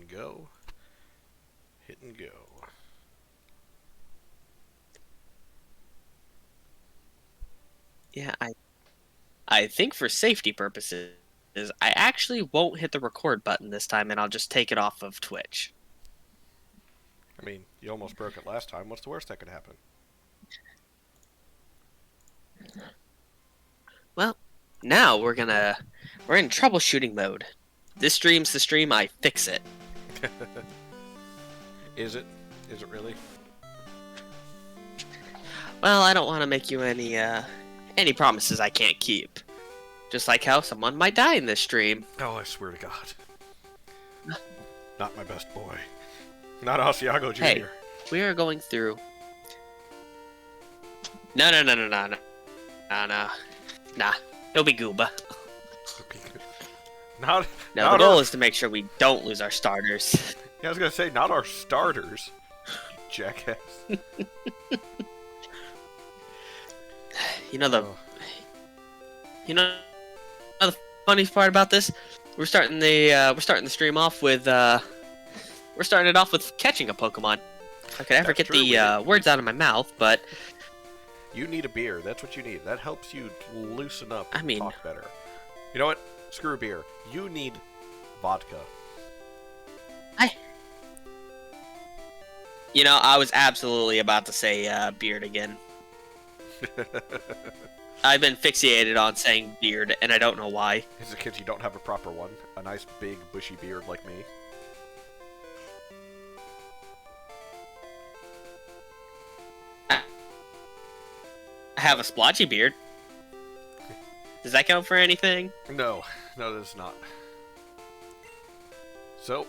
and go. Hit and go. Yeah, I think for safety purposes, I actually won't hit the record button this time, and I'll just take it off of Twitch. I mean, you almost broke it last time. What's the worst that could happen? Well, now we're in troubleshooting mode. This stream's the stream I fix it. Is it? Is it really? Well, I don't want to make you any promises I can't keep. Just like how someone might die in this stream. Oh, I swear to God. Not my best boy. Not Asiago Jr. Hey, we are going through... No. Nah. He'll be Gooba. Not No, the goal is to make sure we don't lose our starters. Yeah, I was gonna say, not our starters. You jackass. You know the funny part about this? We're starting the stream off with we're starting it off with catching a Pokemon. If I could ever get the words out of my mouth, but you need a beer. That's what you need. That helps you loosen up and I mean, talk better. You know what? Screw beer. You need vodka. I was absolutely about to say beard again. I've been fixated on saying beard, and I don't know why. It's because you don't have a proper one. A nice, big, bushy beard like me. I have a splotchy beard. Does that count for anything? No, it does not. So,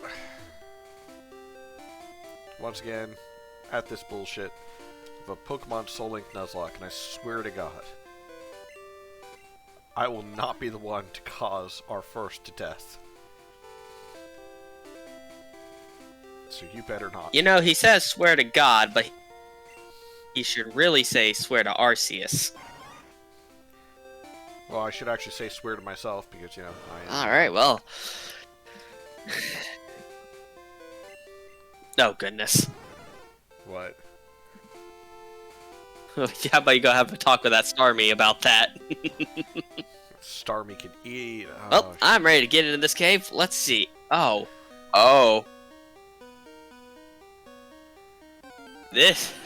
once again, at this bullshit of a Pokemon Soulink Nuzlocke, and I swear to God, I will not be the one to cause our first to death. So you better not. He says swear to God, but he should really say swear to Arceus. Well, I should actually say swear to myself, because, I am... Alright, well... Oh, goodness. What? How about you go have a talk with that Starmie about that? Starmie can eat. Well, I'm ready to get into this cave. Let's see. Oh.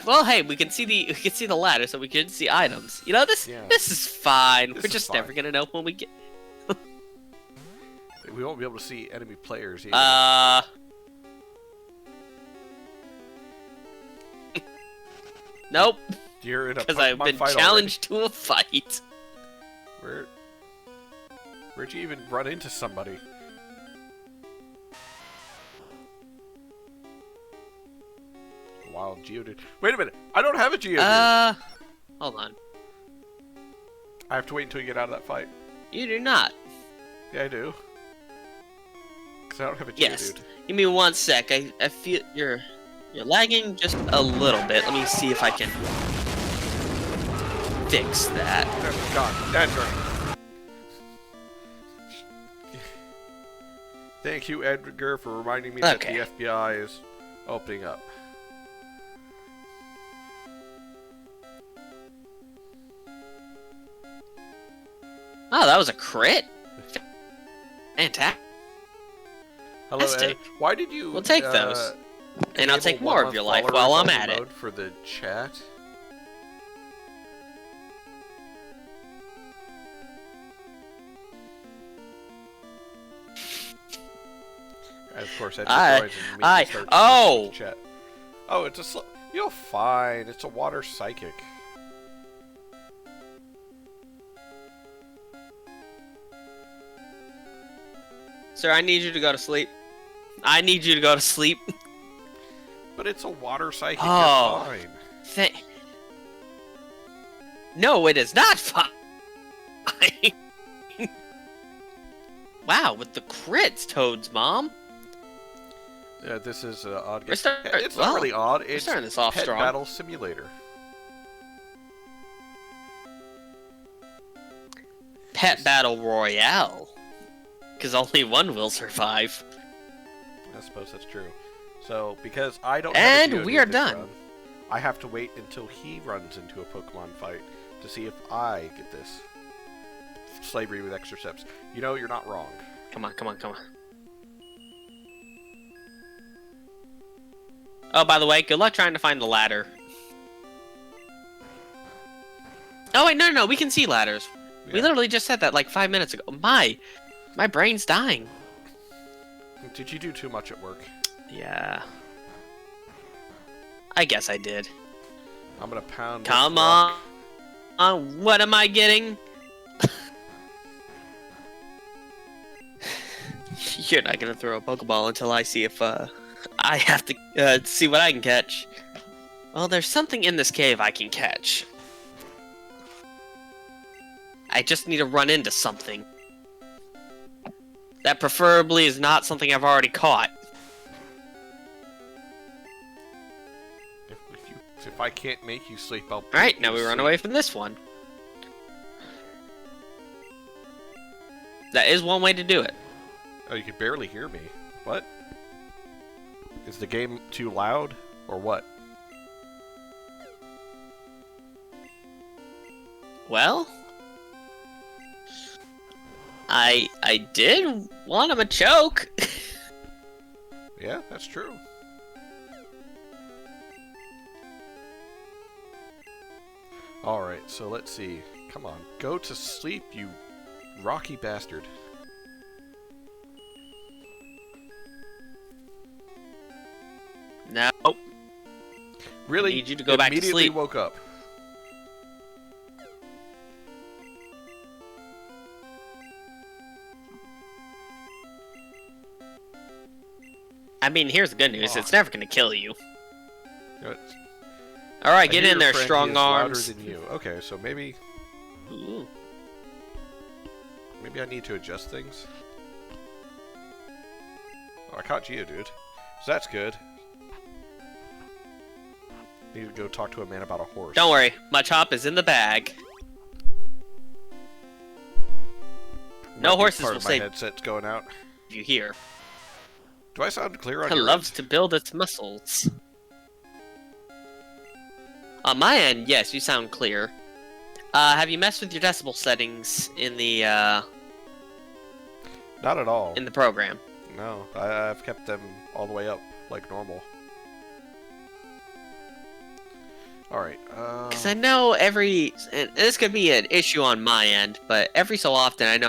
Well, hey, we can see the ladder, so we can see items. This is fine. We're just never gonna know when we get. We won't be able to see enemy players either. Nope. You're in a because I've been challenged to a fight. Where'd you even run into somebody? Wild Geodude. Wait a minute! I don't have a Geodude! Hold on. I have to wait until you get out of that fight. You do not. Yeah, I do. Because I don't have a Geodude. Yes. Give me 1 sec. I feel you're lagging just a little bit. Let me see if I can fix that. God, that's right. Thank you, Edgar, for reminding me that the FBI is opening up. Oh, that was a crit. Fantastic. Hello, Ed. Why did you... We'll take those. And I'll take more of your life while I'm at it. For the chat? Of course, Ed chat. Oh, it's a... You're fine. It's a water psychic. Sir, I need you to go to sleep. I need you to go to sleep. But it's a water psychic. Oh, you're fine. No, it is not fine. Wow, with the crits, Toad's mom. Yeah, this is odd. It's not really odd. It's starting this off Pet strong. Battle Simulator. Pet Battle Royale. Because only one will survive. I suppose that's true. So, because I don't and have a we are done. Run, I have to wait until he runs into a Pokemon fight to see if I get this slavery with extra steps. You know, you're not wrong. Come on, come on, come on. Oh, by the way, good luck trying to find the ladder. Oh, wait, no, we can see ladders. Yeah. We literally just said that like 5 minutes ago. My brain's dying. Did you do too much at work? Yeah. I guess I did. I'm gonna pound. Come on. What am I getting? You're not gonna throw a Pokeball until I see if I have to see what I can catch. Well, there's something in this cave I can catch. I just need to run into something. That preferably is not something I've already caught. If I can't make you sleep, I'll... Alright, now we run away from this one. That is one way to do it. Oh, you can barely hear me. What? Is the game too loud, or what? Well... I did want him a choke. Yeah, that's true. Alright, so let's see. Come on, go to sleep, you rocky bastard. No. Really? I need you to go back to sleep. Immediately woke up. I mean, here's the good news. It's never going to kill you. Good. Alright, get in there, strong arms. Louder than you. Okay, so maybe... Ooh. Maybe I need to adjust things. Oh, I caught Geodude. So that's good. Need to go talk to a man about a horse. Don't worry, my chop is in the bag. No horses will save my headset's going out. You hear. Do I sound clear on It your loves end? to build its muscles. On my end, yes, you sound clear. Have you messed with your decibel settings in the, Not at all. in the program? No, I've kept them all the way up, like normal. Alright, Because I know and this could be an issue on my end, but every so often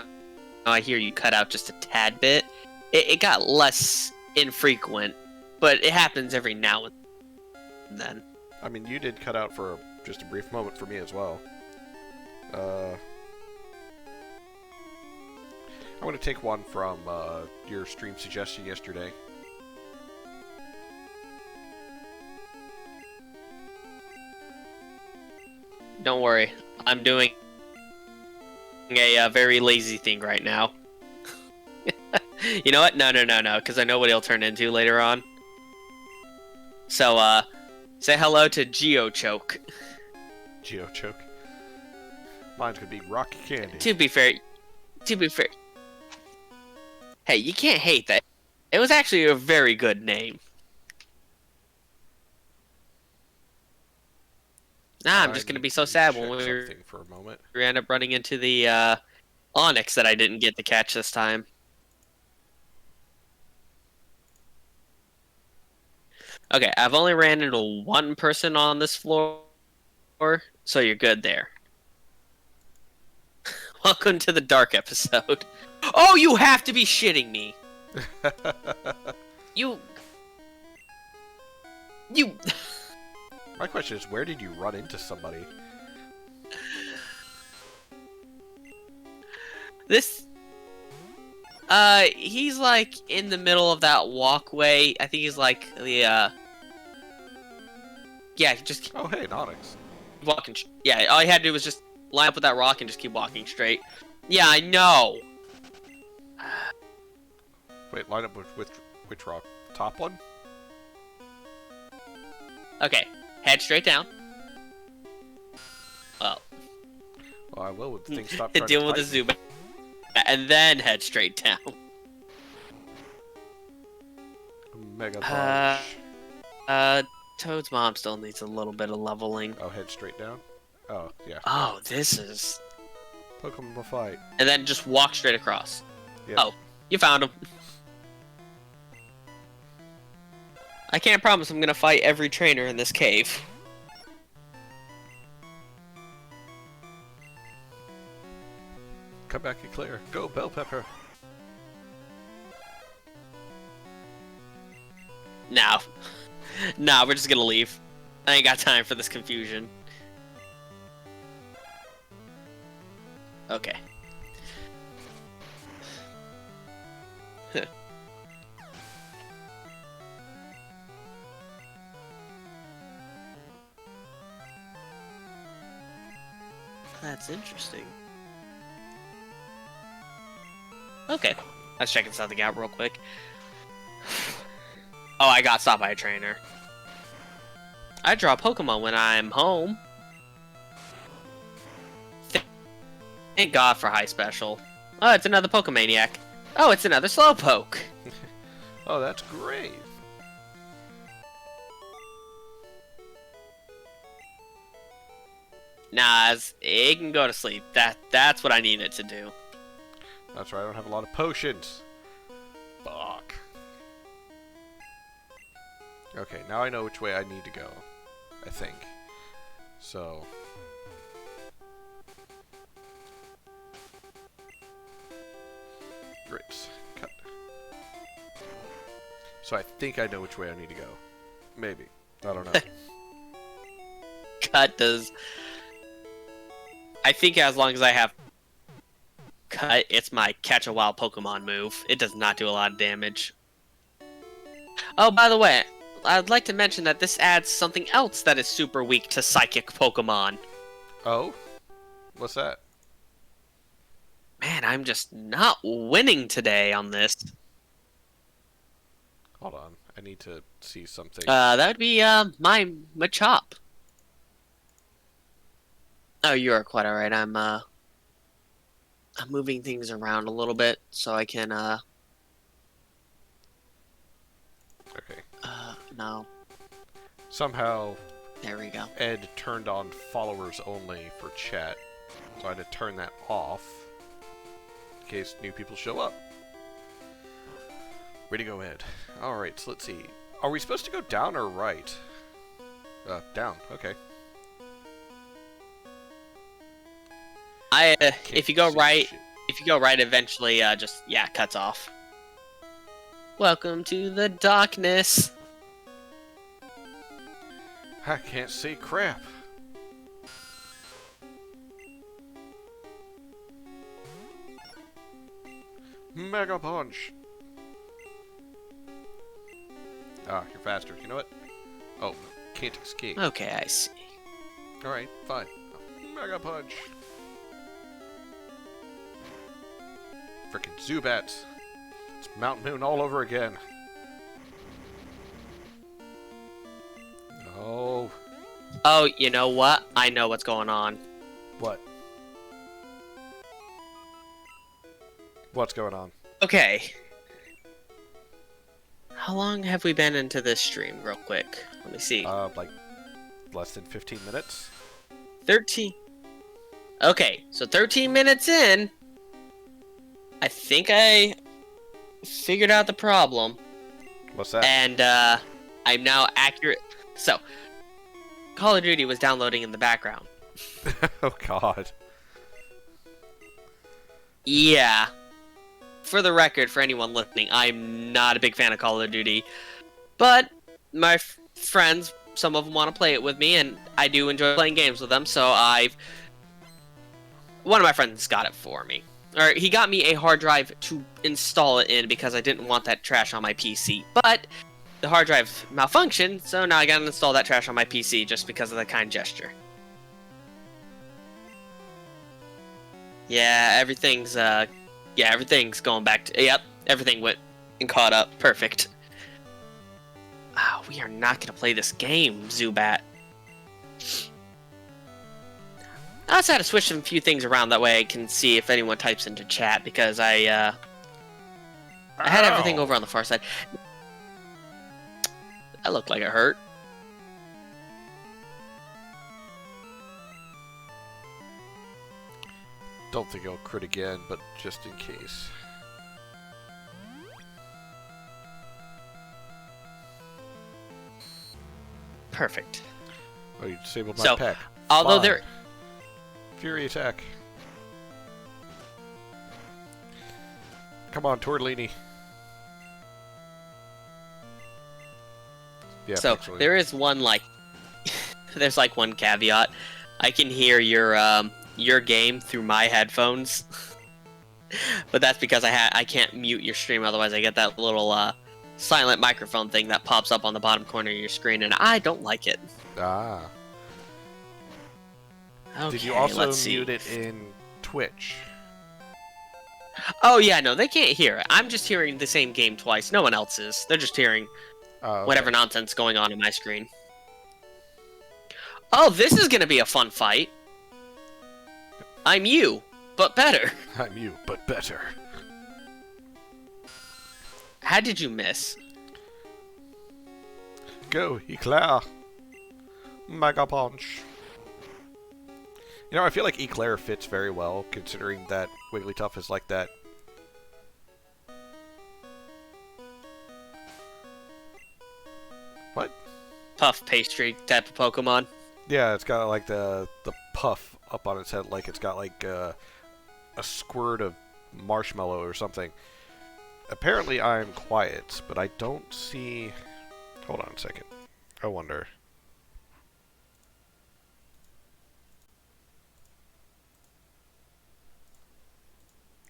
I hear you cut out just a tad bit. It got less infrequent, but it happens every now and then. I mean, you did cut out for just a brief moment for me as well. I'm going to take one from your stream suggestion yesterday. Don't worry, I'm doing a very lazy thing right now. You know what? No, because I know what he'll turn into later on. So, say hello to Geochoke. Geochoke? Mine's gonna be Rocky Candy. To be fair, hey, you can't hate that. It was actually a very good name. Nah, I'm just gonna be so sad when we end up running into the Onyx that I didn't get to catch this time. Okay, I've only ran into one person on this floor, so you're good there. Welcome to the dark episode. Oh, you have to be shitting me! You... My question is, where did you run into somebody? He's like in the middle of that walkway. I think he's like the, yeah, just... Oh, hey, Onyx. Walking... Yeah, all he had to do was just line up with that rock and just keep walking straight. Yeah, I know! Wait, line up with which rock? Top one? Okay, head straight down. Well, I will when things stop deal trying with the zoom. And then head straight down. Mega Uh, Punch. Toad's mom still needs a little bit of leveling. Oh, head straight down? Oh, yeah. Oh, this is... Pokemon fight. And then just walk straight across. Yep. Oh, you found him. I can't promise I'm gonna fight every trainer in this cave. Come back and clear. Go, Bell Pepper. No. Nah, we're just gonna leave. I ain't got time for this confusion. Okay. That's interesting. Okay. Let's check something out real quick. Oh, I got stopped by a trainer. I draw Pokemon when I'm home. Thank God for high special. Oh, it's another Pokemaniac. Oh, it's another Slowpoke. Oh, that's great. Nah, it can go to sleep. That's what I need it to do. That's right, I don't have a lot of potions. Fuck. Okay, now I know which way I need to go. I think. So... Great. Cut. So I think I know which way I need to go. Maybe. I don't know. Cut does... I think as long as I have Cut, it's my catch a wild Pokemon move. It does not do a lot of damage. Oh, by the way, I'd like to mention that this adds something else that is super weak to Psychic Pokemon. Oh? What's that? Man, I'm just not winning today on this. Hold on. I need to see something. That would be, my Machop. Oh, you are quite alright. I'm moving things around a little bit so I can, Okay. no. Somehow, There we go. Ed turned on followers only for chat. So I had to turn that off. In case new people show up. Way to go, Ed. Alright, so let's see. Are we supposed to go down or right? Down. Okay. If you go right, eventually, just, yeah, cuts off. Welcome to the darkness. I can't see crap. Mega Punch. Ah, you're faster. You know what? Oh, can't escape. Okay, I see. Alright, fine. Mega Punch. Frickin' Zubats. It's Mountain Moon all over again. No. Oh, you know what? I know what's going on. What? What's going on? Okay. How long have we been into this stream, real quick? Let me see. Like, less than 15 minutes? 13. Okay, so 13 minutes in, I think I figured out the problem. What's that? And, I'm now accurate. So, Call of Duty was downloading in the background. Oh, God. Yeah. For the record, for anyone listening, I'm not a big fan of Call of Duty. But my friends, some of them want to play it with me, and I do enjoy playing games with them, so one of my friends got it for me. Or he got me a hard drive to install it in because I didn't want that trash on my PC. But the hard drive malfunctioned, so now I gotta install that trash on my PC just because of the kind gesture. Yeah, everything's going back to... Yep, everything went and caught up. Perfect. Oh, we are not going to play this game, Zubat. I also had to switch a few things around, that way I can see if anyone types into chat, because I had everything over on the far side. That looked like it hurt. Don't think I'll crit again, but just in case. Perfect. Oh, you disabled my So, peck. although Fine. there... Fury attack. Come on, Tortellini. Yeah, So, actually. there is one, like... there's, like, one caveat. I can hear your game through my headphones. But that's because I can't mute your stream, otherwise I get that little, silent microphone thing that pops up on the bottom corner of your screen, and I don't like it. Ah. Okay, Did you also let's see. mute it in Twitch? Oh, yeah, no, they can't hear it. I'm just hearing the same game twice. No one else is. They're just hearing Okay. whatever nonsense going on my screen. Oh, this is gonna be a fun fight. I'm you, but better. I'm you, but better. How did you miss? Go, Eclair. Mega Punch. You know, I feel like Eclair fits very well, considering that Wigglytuff is like that. What? Puff pastry type of Pokemon. Yeah, it's got like the puff up on its head, like it's got like a squirt of marshmallow or something. Apparently I'm quiet, but I don't see... Hold on a second. I wonder.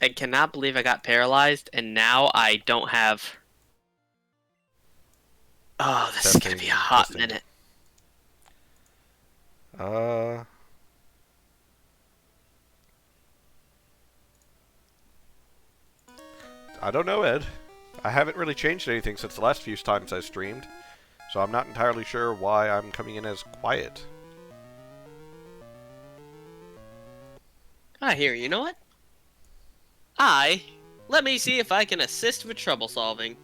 I cannot believe I got paralyzed, and now I don't have... Oh, this is gonna be a hot minute. I don't know, Ed. I haven't really changed anything since the last few times I streamed, so I'm not entirely sure why I'm coming in as quiet. Here, you know what? Let me see if I can assist with trouble solving.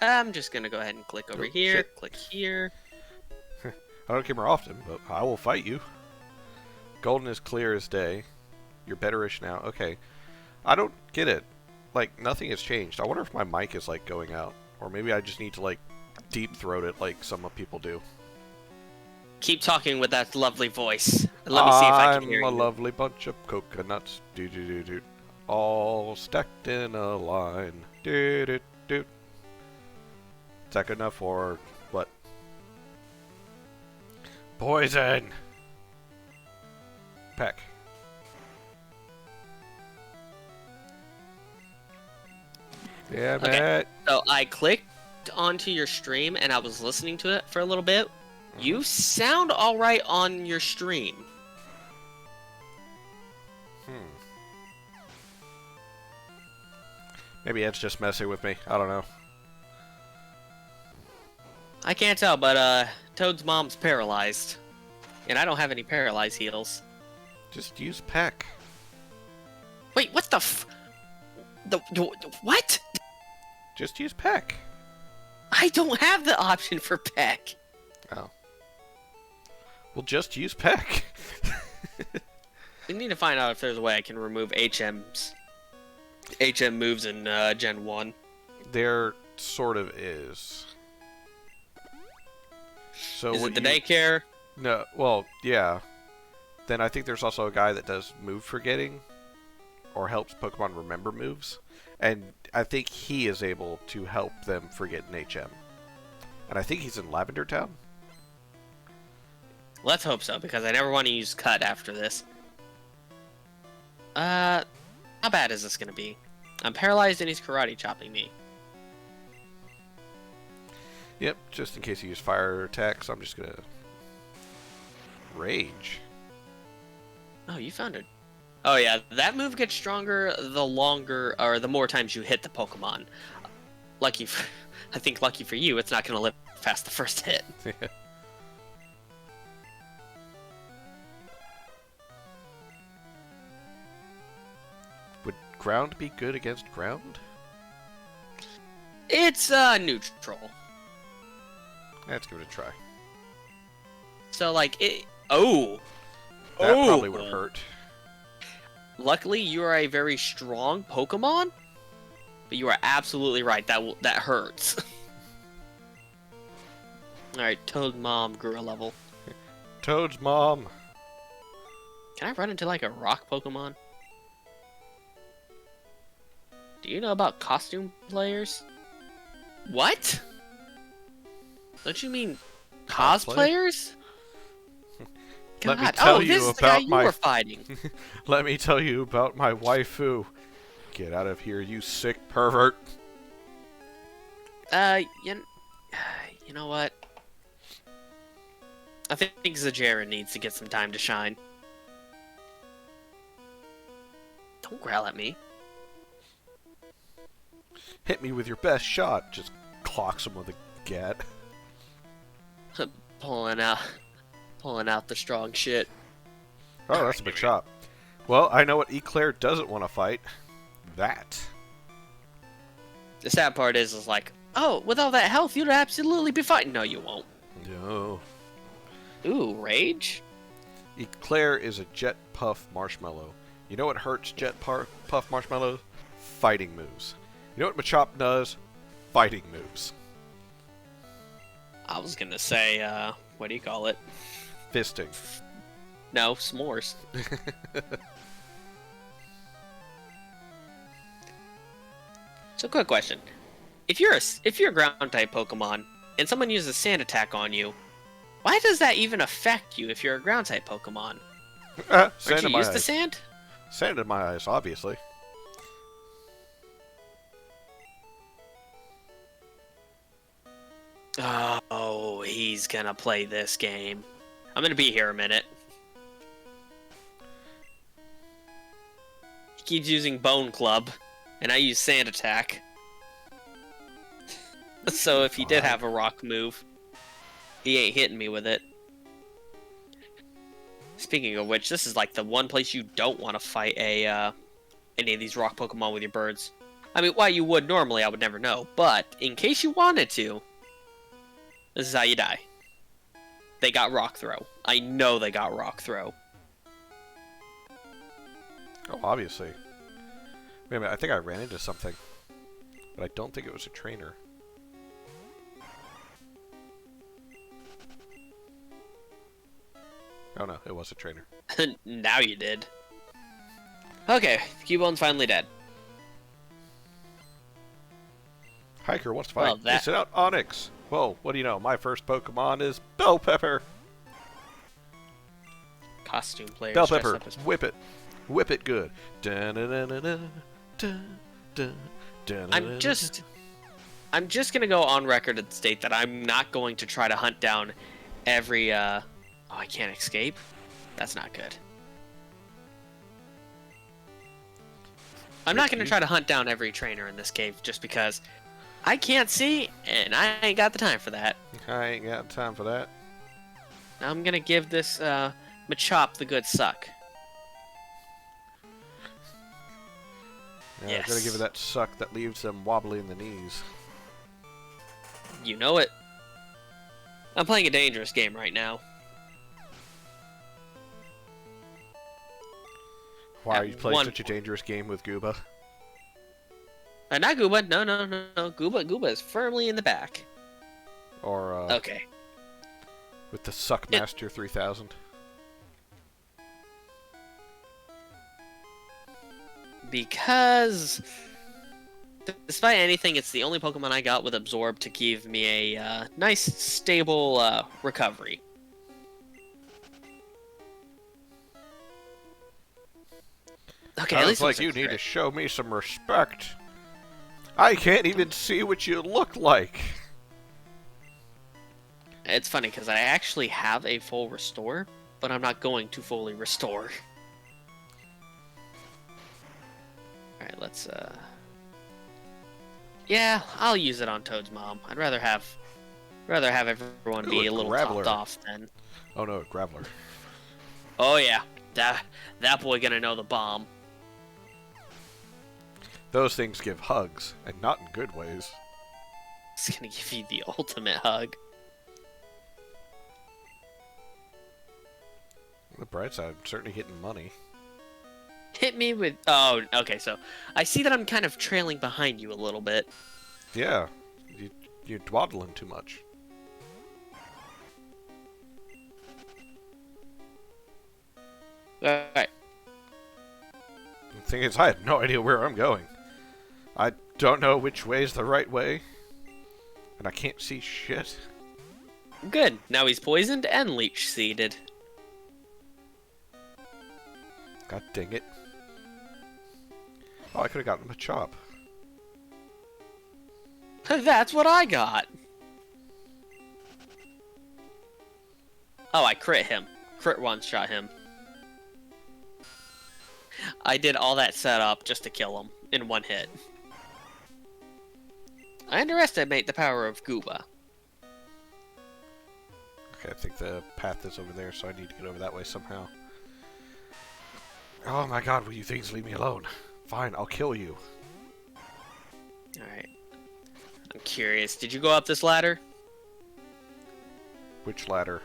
I'm just gonna go ahead and click over here, shit. click here. I don't come here often, but I will fight you. Golden is clear as day. You're betterish now. Okay. I don't get it. Like, nothing has changed. I wonder if my mic is, like, going out. Or maybe I just need to, like, deep-throat it like some people do. Keep talking with that lovely voice. Let me see if I can hear you. I'm a lovely bunch of coconuts. Do-do-do-do. All stacked in a line. Do-do-do. Is that good enough or what? Poison! Peck. Damn it. So I clicked onto your stream and I was listening to it for a little bit. You sound alright on your stream. Maybe Ed's just messing with me. I don't know. I can't tell, but Toad's mom's paralyzed. And I don't have any paralyzed heals. Just use Peck. Wait, what the what? Just use Peck. I don't have the option for Peck. Oh. Well, just use Peck. We need to find out if there's a way I can remove HM moves in Gen 1. There sort of is. So is it the daycare? No, well, yeah. Then I think there's also a guy that does move forgetting, or helps Pokemon remember moves, and I think he is able to help them forget an HM. And I think he's in Lavender Town. Let's hope so, because I never want to use Cut after this. How bad is this going to be? I'm paralyzed and he's karate chopping me. Yep, just in case he used fire attacks, I'm just gonna rage. Oh, you found it. Oh yeah, that move gets stronger the longer, or the more times you hit the Pokemon. I think lucky for you, it's not going to live past the first hit. Would ground be good against ground? It's neutral. Let's give it a try. So like it. Oh. That probably would have hurt. Luckily, you are a very strong Pokemon, but you are absolutely right. That hurts. All right, Toad Mom grew a level. Toad's mom. Can I run into like a rock Pokemon? Do you know about costume players? What? Don't you mean Cosplay? cosplayers? Let me God. tell Oh, you this is the guy about you my. were fighting. Let me tell you about my waifu. Get out of here, you sick pervert. You know what? I think Zajara needs to get some time to shine. Don't growl at me. Hit me with your best shot. Just clocks him with a gat. pulling out the strong shit. Oh, that's a big shot. Well, I know what Eclair doesn't want to fight. That. The sad part is like, oh, with all that health, you'd absolutely be fighting. No, you won't. No. Ooh, rage? Eclair is a Jet Puff Marshmallow. You know what hurts Jet Puff Marshmallows? Fighting moves. You know what Machop does? Fighting moves. I was gonna say, what do you call it? Fisting. No, s'mores. So, quick question: if you're a ground type Pokemon and someone uses Sand Attack on you, why does that even affect you if you're a ground type Pokemon? Sand Aren't in you my used to eyes. sand? Sand in my eyes, obviously. Oh, he's gonna play this game. I'm gonna be here a minute. He keeps using Bone Club, and I use Sand Attack. So if he did have a rock move, he ain't hitting me with it. Speaking of which, this is like the one place you don't want to fight any of these rock Pokemon with your birds. I mean, why you would normally, I would never know. But in case you wanted to, this is how you die. They got Rock Throw. I know they got Rock Throw. Oh, obviously. Wait a minute, I think I ran into something. But I don't think it was a trainer. Oh no, it was a trainer. Now you did. Okay, Cubone's finally dead. Hiker wants to fight. Well, that- Send out Onyx. Whoa, what do you know? My first Pokemon is Bell Pepper. Costume players Bell dress Pepper, up as... whip it. Whip it good. Dun-dun-dun-dun-dun, dun, I'm dun-dun-dun-dun. just gonna go on record and state that I'm not going to try to hunt down every, Oh, I can't escape? That's not good. I'm not gonna try to hunt down every trainer in this cave just because I can't see, and I ain't got the time for that. I ain't got time for that. I'm gonna give this, Machop the good suck. Yeah, Yes. gotta give it that suck that leaves them wobbly in the knees. You know it. I'm playing a dangerous game right now. Why are At you playing one such a dangerous game with Gooba? Not Gooba. No. Gooba is firmly in the back. Or, Okay. with the Suckmaster 3000? Because, despite anything, it's the only Pokemon I got with Absorb to give me a nice, stable recovery. Okay, at least Sounds like it was a you need to crit. show me some respect. I can't even see what you look like. It's funny because I actually have a full restore, but I'm not going to fully restore. Alright, let's yeah, I'll use it on Toad's mom. I'd rather have everyone Ooh, be a a little Graveler. topped off than... Oh no, Graveler. Oh yeah. That boy gonna know the bomb. Those things give hugs, and not in good ways. It's gonna give you the ultimate hug. On the bright side, I'm certainly getting money. Hit me with... Oh, okay, so I see that I'm kind of trailing behind you a little bit. Yeah, you're dwaddling too much. Alright. The thing is, I have no idea where I'm going. I don't know which way is the right way. And I can't see shit. Good. Now he's poisoned and leech seeded. God dang it. Oh, I could have gotten him a chop. That's what I got. Oh, I crit him. Crit one-shot him. I did all that setup just to kill him in one hit. I underestimate the power of Gooba. Okay, I think the path is over there, so I need to get over that way somehow. Oh my god, will you things leave me alone? Fine, I'll kill you. Alright. I'm curious. Did you go up this ladder? Which ladder?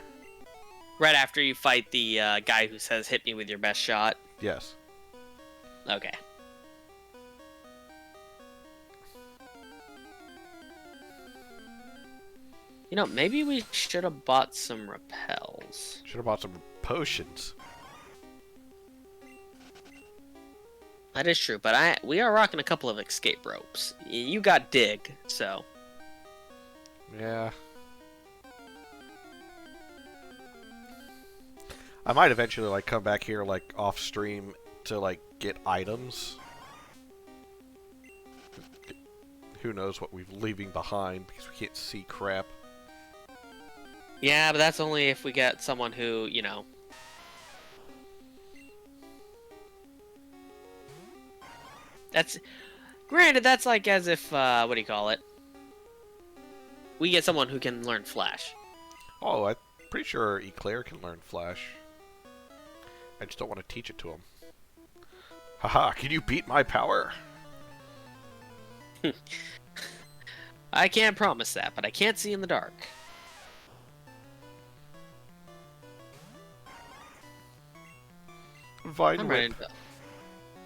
Right after you fight the guy who says, hit me with your best shot. Yes. Okay. You know, maybe we should have bought some repels. Should have bought some potions. That is true, but we are rocking a couple of escape ropes. You got dig, so... Yeah. I might eventually, like, come back here, like, off-stream to, like, get items. Who knows what we're leaving behind, because we can't see crap. Yeah, but that's only if we get someone who, you know... That's... Granted, that's like as if, what do you call it? We get someone who can learn Flash. Oh, I'm pretty sure Eclair can learn Flash. I just don't want to teach it to him. Haha, can you beat my power? I can't promise that, but I can't see in the dark. Vine I'm Whip.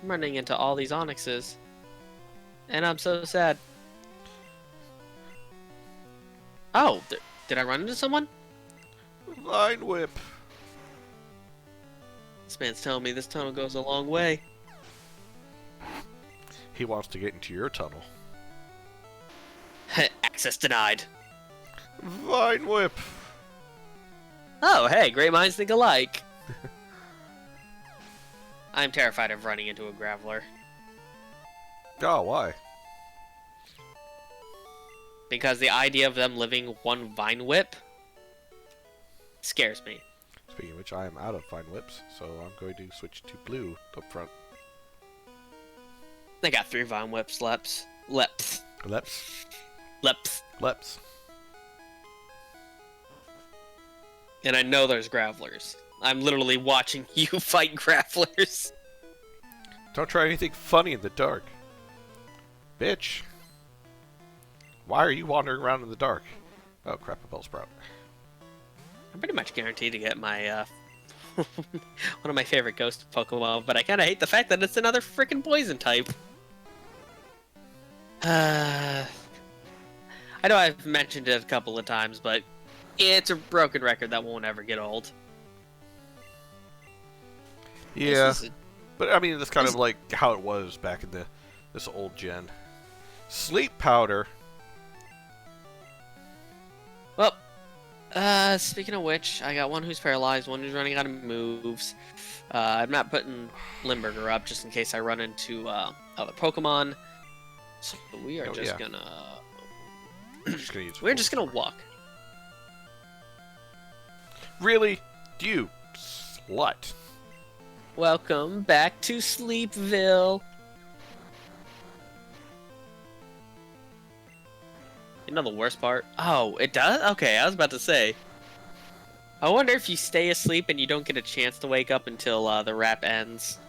running into all these onyxes. And I'm so sad. Oh, did I run into someone? Vine Whip. This man's telling me this tunnel goes a long way. He wants to get into your tunnel. Access denied. Vine Whip. Oh, hey, great minds think alike. I'm terrified of running into a graveler. Oh, why? Because the idea of them living one vine whip scares me. Speaking of which, I am out of Vine Whips, so I'm going to switch to blue up front. I got 3 vine whips, Leps. Leps. Leps. Leps. Leps. And I know there's gravelers. I'm literally watching you fight gravelers. Don't try anything funny in the dark. Bitch. Why are you wandering around in the dark? Oh crap, a Bellsprout. I'm pretty much guaranteed to get my, one of my favorite ghost Pokemon, but I kinda hate the fact that it's another freaking poison type. I know I've mentioned it a couple of times, but it's a broken record that won't ever get old. Yeah, but I mean, that's kind of like how it was back in this old gen. Sleep powder. Well, speaking of which, I got one who's paralyzed, one who's running out of moves. I'm not putting Limburger up just in case I run into other Pokemon. So we are just gonna... We're just gonna walk. Really? You slut. Welcome back to Sleepville. You know the worst part? Oh, it does? Okay, I was about to say. I wonder if you stay asleep and you don't get a chance to wake up until the rap ends.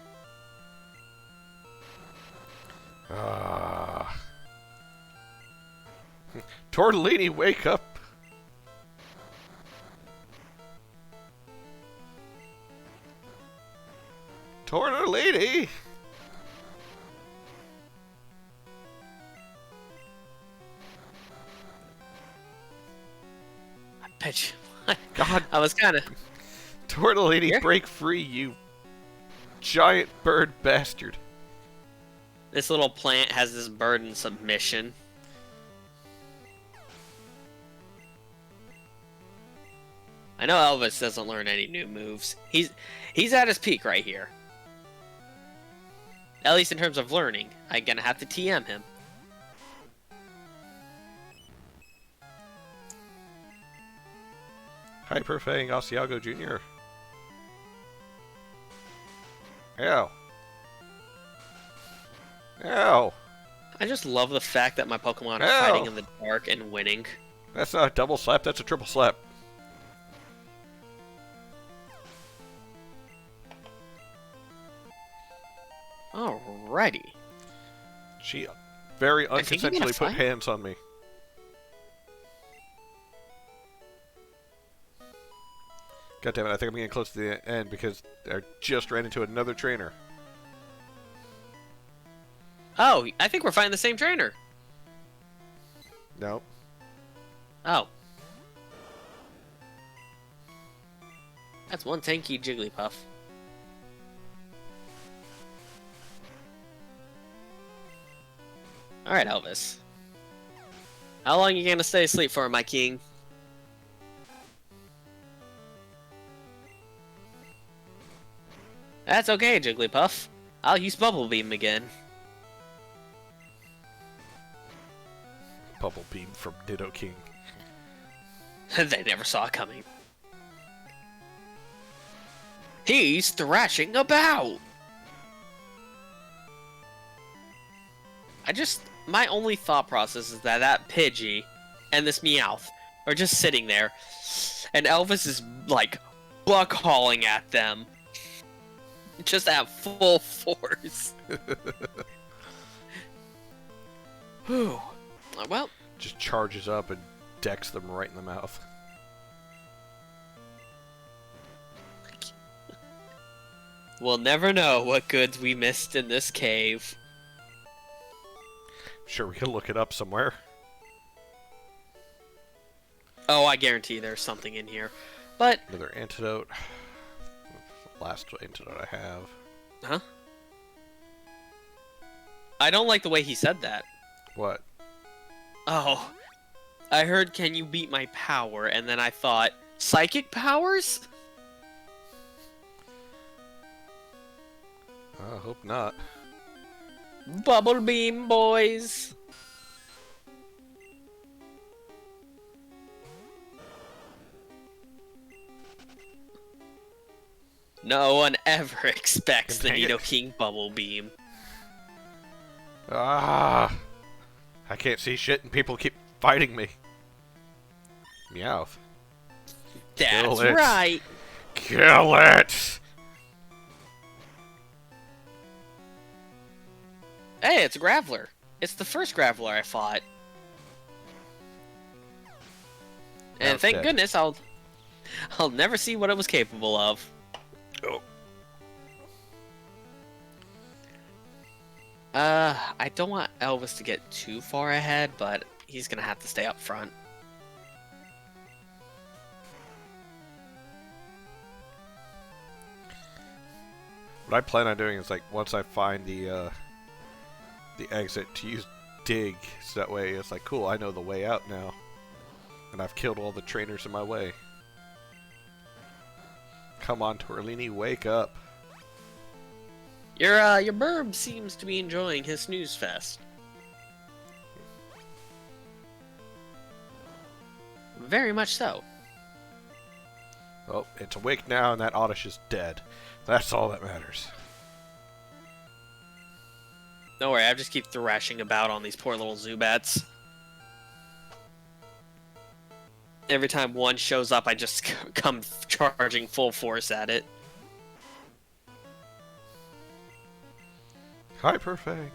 Tortellini, wake up! Tortellini! I bet you. God, I was kind of. Tortellini, Here? break free, you giant bird bastard. This little plant has this bird in submission. I know Elvis doesn't learn any new moves. He's at his peak right here. At least in terms of learning. I'm gonna have to TM him. Hyperfang Asiago Jr. Ow. Ow. I just love the fact that my Pokemon are Ow. fighting in the dark and winning. That's not a double slap, that's a triple slap. Alrighty. She very I think you're gonna unconsensually put fight. hands on me. God damn it, I think I'm getting close to the end because I just ran into another trainer. Oh, I think we're fighting the same trainer. No. Oh. That's one tanky Jigglypuff. Alright, Elvis. How long you gonna stay asleep for, my king? That's okay, Jigglypuff. I'll use Bubble Beam again. Bubble Beam from Ditto King. They never saw it coming. He's thrashing about! My only thought process is that Pidgey and this Meowth are just sitting there, and Elvis is, like, buck-hauling at them. Just at full force. Whew. Well, Just charges up and decks them right in the mouth. we'll never know what goods we missed in this cave. Sure, we can look it up somewhere. Oh, I guarantee there's something in here. But, Another antidote. Last antidote I have. huh? I don't like the way he said that. What? Oh, I heard, can you beat my power? And then I thought, psychic powers? I hope not. Bubble beam, boys. No one ever expects the Dang it. Nidoking Bubble Beam. Ah! I can't see shit and people keep fighting me. Meowth. That's it. right. Kill it! Hey, it's a Graveler. It's the first Graveler I fought. Now And it's thank dead. goodness I'll never see what it was capable of. Oh. I don't want Elvis to get too far ahead, but he's gonna have to stay up front. What I plan on doing is, like, once I find the exit, to use dig, so that way it's like, cool, I know the way out now. And I've killed all the trainers in my way. Come on, Tortellini, wake up. Your burb seems to be enjoying his snooze fest. Very much so. Oh, it's awake now, and that Oddish is dead. That's all that matters. Don't worry, I just keep thrashing about on these poor little Zubats. Every time one shows up, I just come charging full force at it. Hyperfang.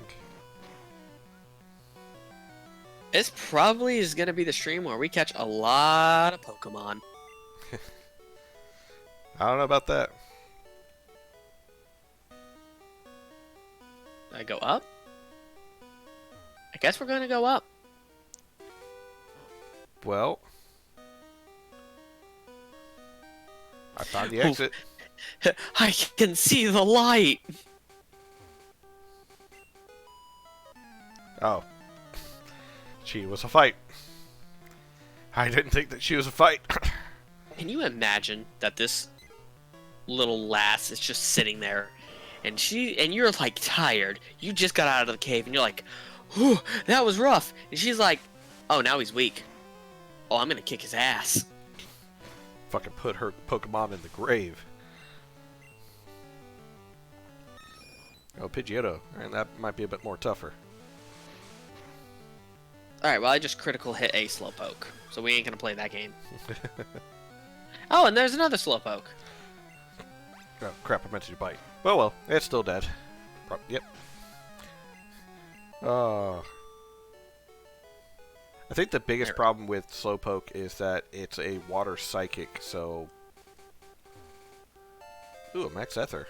This probably is going to be the stream where we catch a lot of Pokemon. I don't know about that. I go up? I guess we're going to go up. Well, I found the exit. I can see the light. Oh. She was a fight. I didn't think that she was a fight. Can you imagine that this little lass is just sitting there and you're like tired. You just got out of the cave and you're like, "Whew, that was rough." And she's like, "Oh, now he's weak. Oh, I'm gonna kick his ass." Fucking put her Pokemon in the grave. Oh, Pidgeotto. And that might be a bit more tougher. Alright, well, I just critical hit a Slowpoke, so we ain't gonna play that game. Oh, and there's another Slowpoke. Oh, crap, I meant to bite. Well, it's still dead. Yep. I think the biggest problem with Slowpoke is that it's a water psychic, so... Ooh, a Max Ether.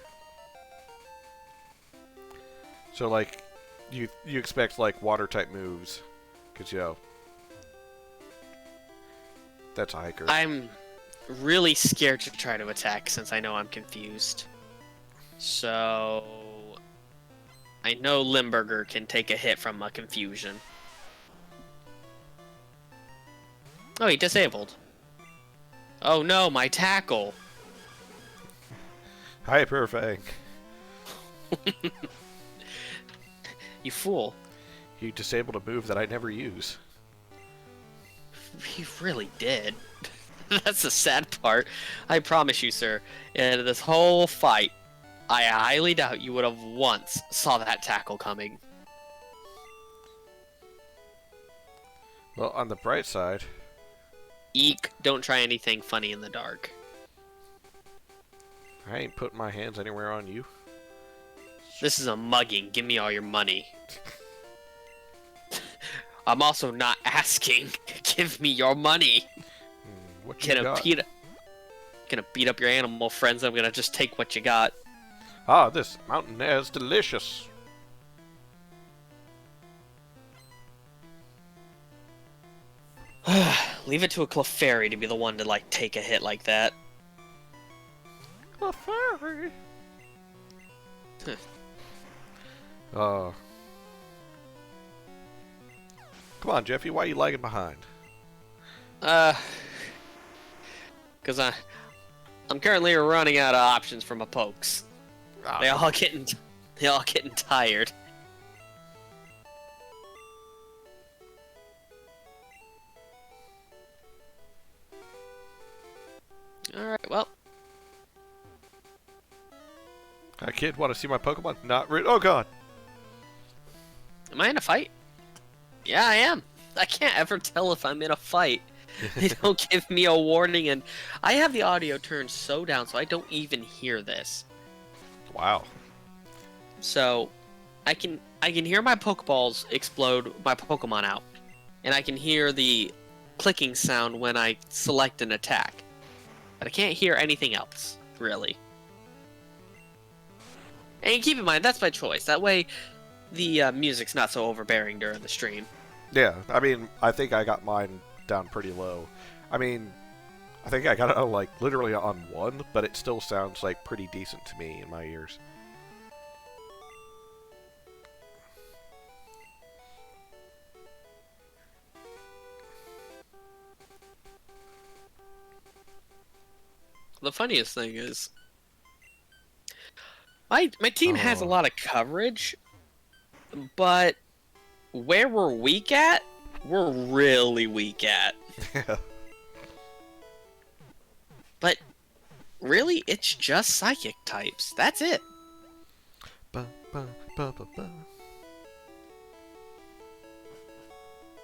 So, like, you expect, like, water-type moves, because, you know... That's a hiker. I'm really scared to try to attack since I know I'm confused. So... I know Limburger can take a hit from a confusion. Oh, he disabled. Oh no, my tackle! Hyper Fang. You fool. You disabled a move that I never use. He really did. That's the sad part. I promise you, sir, in this whole fight, I highly doubt you would have once saw that tackle coming. Well, on the bright side... Eek, don't try anything funny in the dark. I ain't putting my hands anywhere on you. This is a mugging. Give me all your money. I'm also not asking. Give me your money. What you got? Gonna beat up your animal friends. I'm gonna just take what you got. Ah, this mountain air is delicious. Leave it to a Clefairy to be the one to, like, take a hit like that. Clefairy. Come on, Jeffy, why are you lagging behind? Cause I'm currently running out of options for my pokes. Ah, They all getting tired. Alright, well. Hi, kid, want to see my Pokemon? Not really. Oh, God. Am I in a fight? Yeah, I am. I can't ever tell if I'm in a fight. They don't give me a warning, and I have the audio turned so down so I don't even hear this. Wow. So, I can hear my Pokeballs explode my Pokemon out, and I can hear the clicking sound when I select an attack, but I can't hear anything else, really. And keep in mind, that's my choice. That way, the music's not so overbearing during the stream. Yeah, I mean, I think I got mine down pretty low. I mean, I think I got it like literally on 1, but it still sounds like pretty decent to me in my ears. The funniest thing is, my team has a lot of coverage, but where we're weak at, we're really weak at. But really, it's just psychic types. That's it. Ba, ba, ba, ba, ba.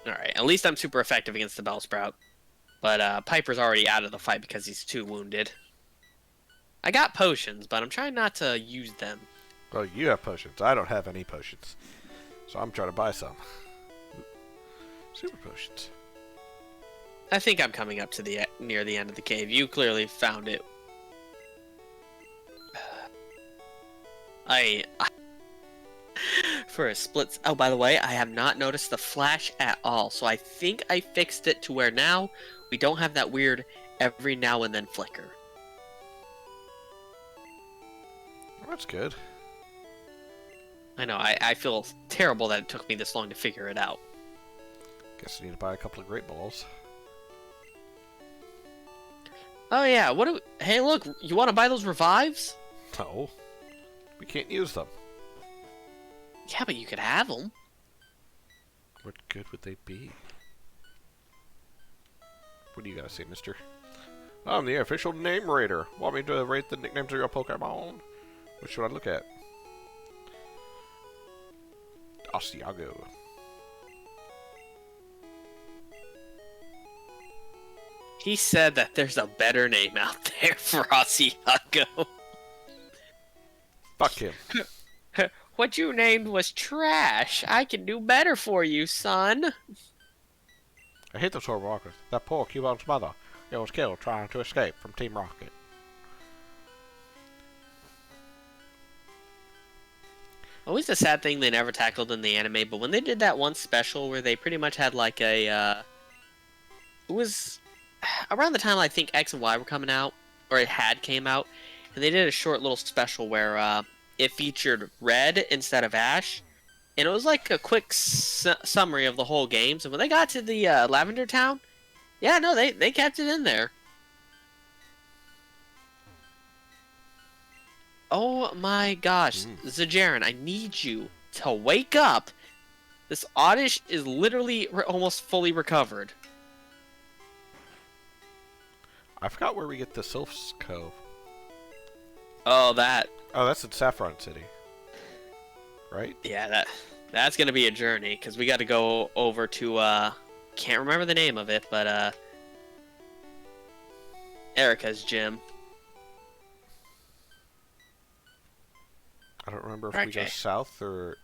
Alright, at least I'm super effective against the Bellsprout. But Piper's already out of the fight because he's too wounded. I got potions, but I'm trying not to use them. Well, you have potions. I don't have any potions. So I'm trying to buy some. Super potions. I think I'm coming up to the near the end of the cave. You clearly found it. I for a split. Oh, by the way, I have not noticed the flash at all. So I think I fixed it to where now we don't have that weird every now and then flicker. Well, that's good. I know. I feel terrible that it took me this long to figure it out. Guess I need to buy a couple of great balls. Oh yeah. What? Hey, look. You want to buy those revives? No. We can't use them. Yeah, but you could have them. What good would they be? What do you gotta say, mister? I'm the official name rater. Want me to rate the nicknames of your Pokemon? What should I look at? Asiago. He said that there's a better name out there for Asiago. Fuck him. What you named was trash. I can do better for you, son. I hate those horrible walkers. That poor Cubon's mother. It was killed trying to escape from Team Rocket. Always a sad thing they never tackled in the anime, but when they did that one special where they pretty much had like a, it was around the time I think X and Y were coming out, or it had came out, and they did a short little special where it featured Red instead of Ash, and it was like a quick summary of the whole games. And when they got to the Lavender Town, yeah, no, they kept it in there. Oh my gosh, Zajaran, I need you to wake up. This Oddish is literally almost fully recovered. I forgot where we get the Sylph's Cove. Oh, that. Oh, that's in Saffron City. Right? Yeah, that's gonna be a journey, because we got to go over to, can't remember the name of it, but, Erica's gym. I don't remember if we go south or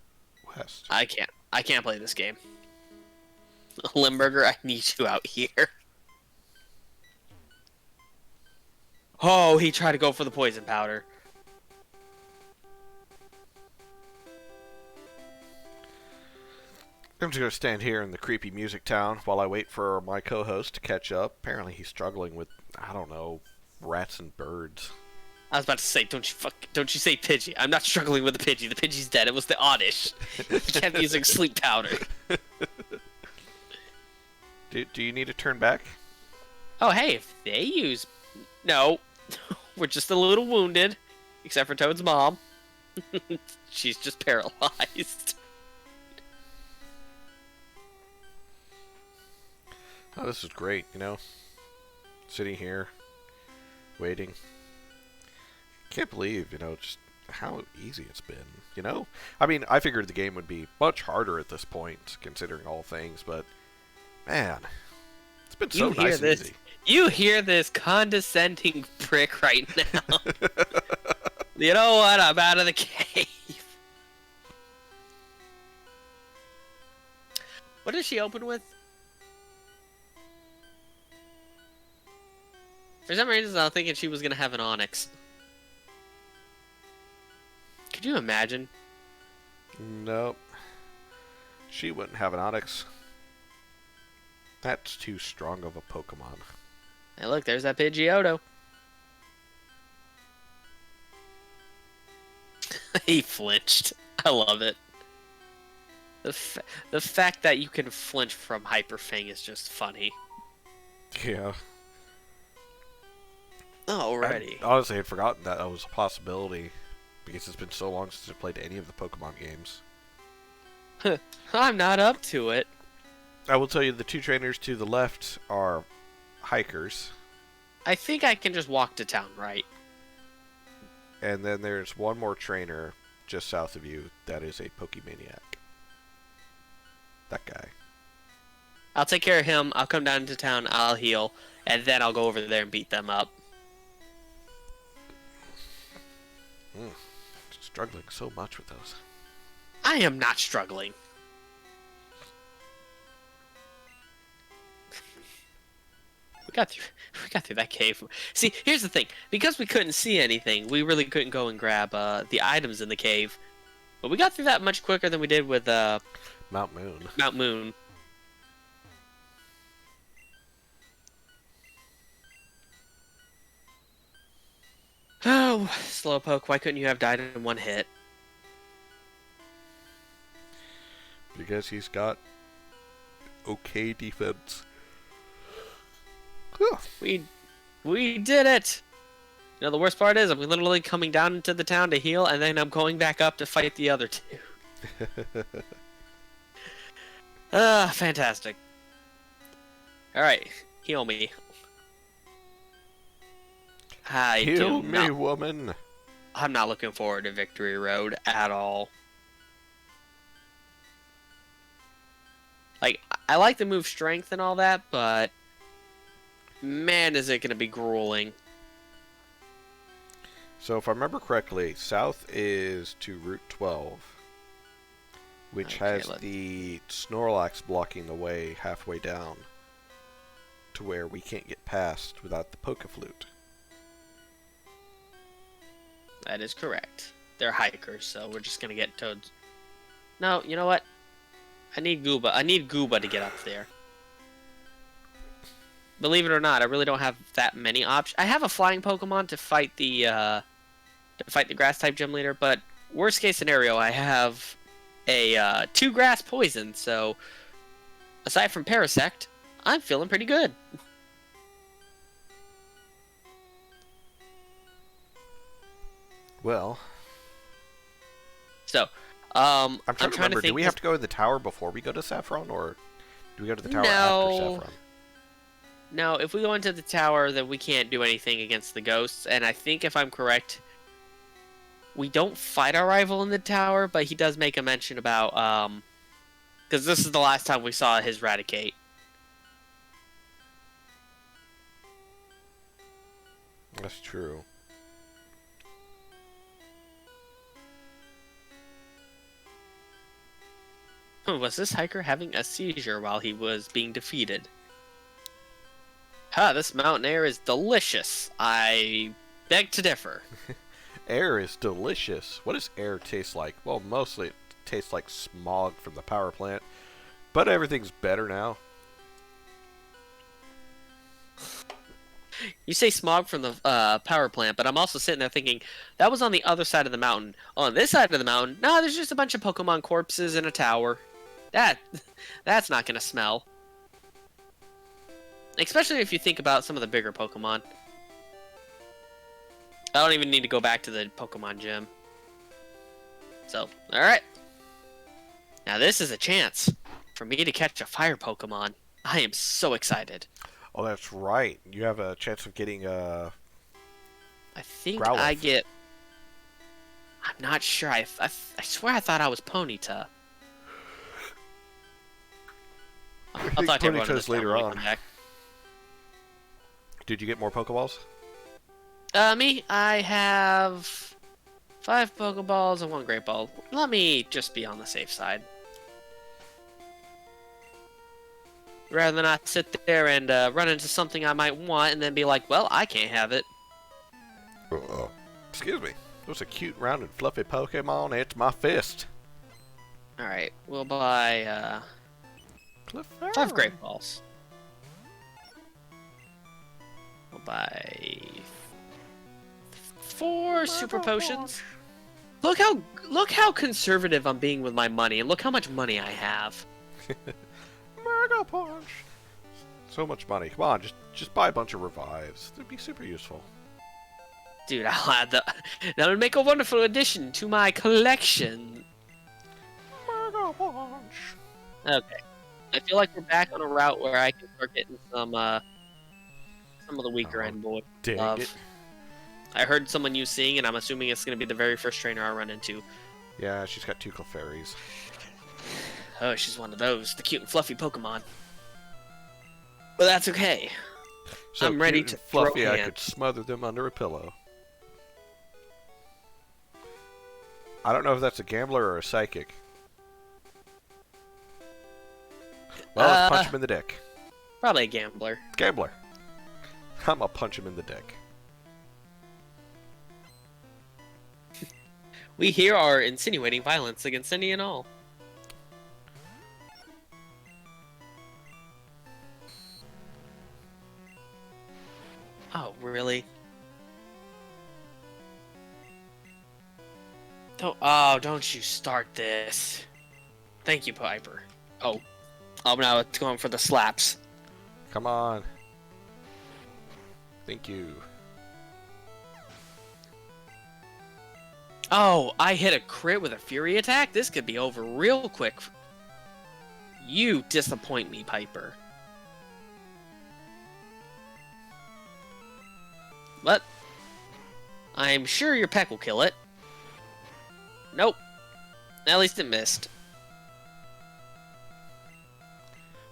west. I can't play this game. Limburger, I need you out here. Oh, he tried to go for the poison powder. I'm just going to stand here in the creepy music town while I wait for my co-host to catch up. Apparently he's struggling with, I don't know, rats and birds. I was about to say, don't you say Pidgey. I'm not struggling with the Pidgey. The Pidgey's dead. It was the Oddish. He kept using sleep powder. Do you need to turn back? Oh, hey, if they use... No. We're just a little wounded. Except for Toad's mom. She's just paralyzed. Oh, this is great, you know? Sitting here, waiting. Can't believe, you know, just how easy it's been, you know? I mean, I figured the game would be much harder at this point, considering all things, but, man, it's been so nice and easy. You hear this condescending prick right now. You know what? I'm out of the cave. What does she open with? For some reason, I was thinking she was going to have an Onyx. Could you imagine? Nope. She wouldn't have an Onyx. That's too strong of a Pokemon. Hey, look, there's that Pidgeotto. He flinched. I love it. The fact that you can flinch from Hyper Fang is just funny. Yeah. Alrighty. Honestly, I had forgotten that was a possibility because it's been so long since I played any of the Pokemon games. I'm not up to it. I will tell you the two trainers to the left are hikers. I think I can just walk to town, right? And then there's one more trainer just south of you that is a Pokemaniac. That guy. I'll take care of him. I'll come down to town. I'll heal. And then I'll go over there and beat them up. Struggling so much with those. I am not struggling. we got through that cave. See, here's the thing. Because we couldn't see anything, we really couldn't go and grab the items in the cave. But we got through that much quicker than we did with Mount Moon. Mount Moon. Oh, Slowpoke, why couldn't you have died in one hit? Because he's got okay defense. Whew. We did it! You know, the worst part is I'm literally coming down into the town to heal, and then I'm going back up to fight the other two. Fantastic. Alright, heal me. Heal me, woman! I'm not looking forward to Victory Road at all. Like, I like the move strength and all that, but man, is it going to be grueling. So if I remember correctly, south is to Route 12, which has the Snorlax blocking the way halfway down to where we can't get past without the Poke-Flute. That is correct. They're hikers, so we're just going to get toads. No, you know what? I need Gooba. I need Gooba to get up there. Believe it or not, I really don't have that many options. I have a flying Pokemon to fight the grass type gym leader, but worst case scenario, I have a 2 grass poison. So aside from Parasect, I'm feeling pretty good. Well, so I'm trying to remember. think. Do we have to go to the tower before we go to Saffron, or do we go to the tower after Saffron? No, if we go into the tower, then we can't do anything against the ghosts. And I think, if I'm correct, we don't fight our rival in the tower, but he does make a mention about, because this is the last time we saw his Raticate. That's true. Was this hiker having a seizure while he was being defeated? This mountain air is delicious. I beg to differ. Air is delicious. What does air taste like? Well, mostly it tastes like smog from the power plant, but everything's better now. You say smog from the power plant, but I'm also sitting there thinking, that was on the other side of the mountain. On this side of the mountain, no, there's just a bunch of Pokemon corpses in a tower. That's not going to smell. Especially if you think about some of the bigger Pokemon. I don't even need to go back to the Pokemon gym. So, alright. Now this is a chance for me to catch a fire Pokemon. I am so excited. Oh, that's right. You have a chance of getting I think Growlithe. I get... I'm not sure. I swear I thought I was Ponyta. I'll talk to everyone Ponyta's later when we on. come back. Did you get more Pokeballs? Me, I have 5 Pokeballs and 1 Great Ball. Let me just be on the safe side. Rather than not sit there and run into something I might want and then be like, well, I can't have it. Excuse me. There's a cute, round and fluffy Pokemon. It's my fist. Alright, we'll buy 5 Great Balls. We'll buy 4 Super Potions. Look how conservative I'm being with my money, and look how much money I have. Mega Punch. So much money. Come on, just buy a bunch of revives. That'd be super useful. Dude, I'll add that would make a wonderful addition to my collection. Mega Punch. Okay. I feel like we're back on a route where I can start getting some of the weaker end boy Dang love. it. I heard someone you sing, and I'm assuming it's going to be the very first trainer I run into. Yeah, she's got 2 Clefairies. Oh, she's one of those, the cute and fluffy Pokemon. But that's okay. So I'm ready cute to and fluffy, throw I hands. could smother them under a pillow. I don't know if that's a gambler or a psychic. Well, let's punch him in the dick. Probably a gambler. Gambler. I'm gonna punch him in the dick. We here are insinuating violence against any and all. Oh, really? Don't you start this. Thank you, Piper. Oh, now it's going for the slaps. Come on. Thank you. Oh, I hit a crit with a Fury attack? This could be over real quick. You disappoint me, Piper. But I'm sure your peck will kill it. Nope. At least it missed.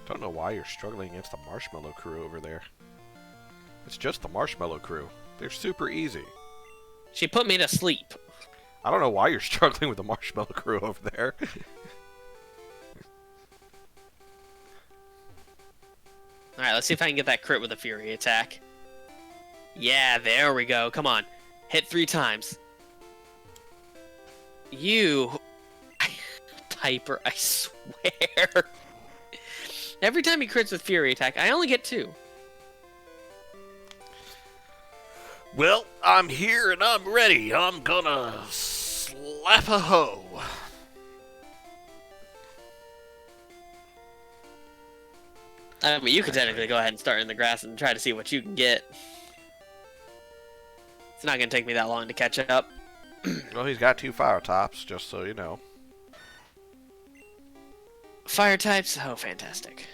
Don't know why you're struggling against the Marshmallow Crew over there. It's just the Marshmallow Crew. They're super easy. She put me to sleep. I don't know why you're struggling with the Marshmallow Crew over there. Alright, let's see if I can get that crit with a Fury attack. Yeah, there we go. Come on. Hit 3 times. You... Piper, I swear. Every time he crits with Fury attack, I only get 2. Well, I'm here and I'm ready. I'm gonna slap a hoe. I mean, you could technically go ahead and start in the grass and try to see what you can get. It's not going to take me that long to catch up. Well, he's got 2 fire tops, just so you know. Fire types? Oh, fantastic.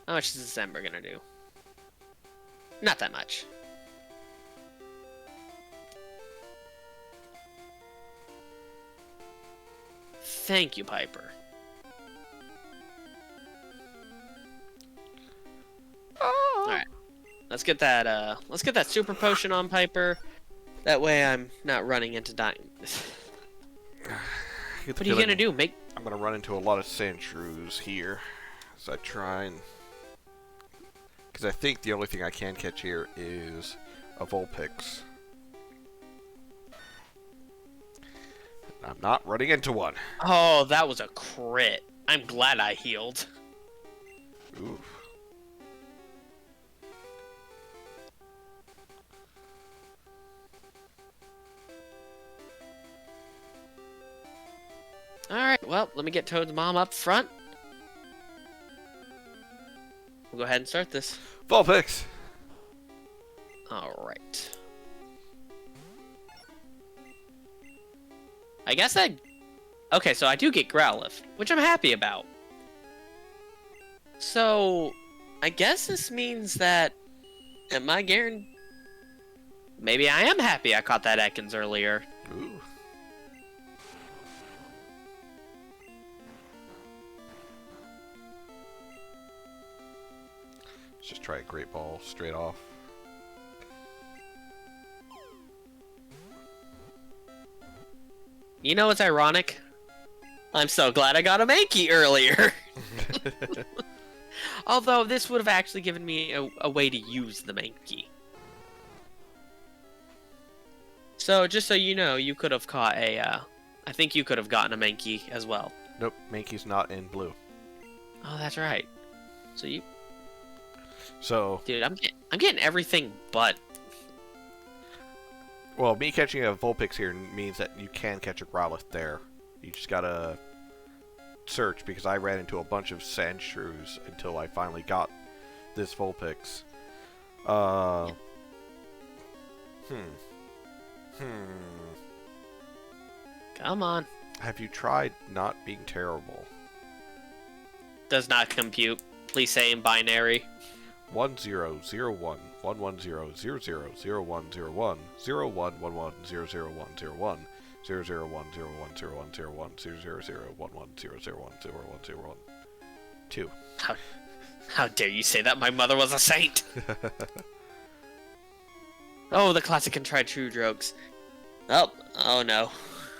How much is this Ember going to do? Not that much. Thank you, Piper. Alright. Let's get that super potion on Piper. That way I'm not running into dying. What are you gonna do? I'm gonna run into a lot of sandshrews here as I try and... Because I think the only thing I can catch here is a Vulpix. I'm not running into one. Oh, that was a crit. I'm glad I healed. Oof. Alright, well, let me get Toad's mom up front. We'll go ahead and start this. Vulpix! Alright. I guess that... Okay, so I do get Growlithe, which I'm happy about. So, I guess this means that... Am I guaranteed... Maybe I am happy I caught that Ekans earlier. Ooh. Let's just try a Great Ball straight off. You know what's ironic? I'm so glad I got a Mankey earlier. Although this would have actually given me a way to use the Mankey. So just so you know, you could have caught a. I think you could have gotten a Mankey as well. Nope, Mankey's not in blue. Oh, that's right. So you. So. Dude, I'm getting everything but. Well, me catching a Vulpix here means that you can catch a Growlithe there. You just gotta search, because I ran into a bunch of Sandshrews until I finally got this Vulpix. Come on. Have you tried not being terrible? Does not compute. Please say in binary. 1001 110 000101 0111 001010101 2. How dare you say that my mother was a saint? Oh, the classic and tried true jokes. Oh no.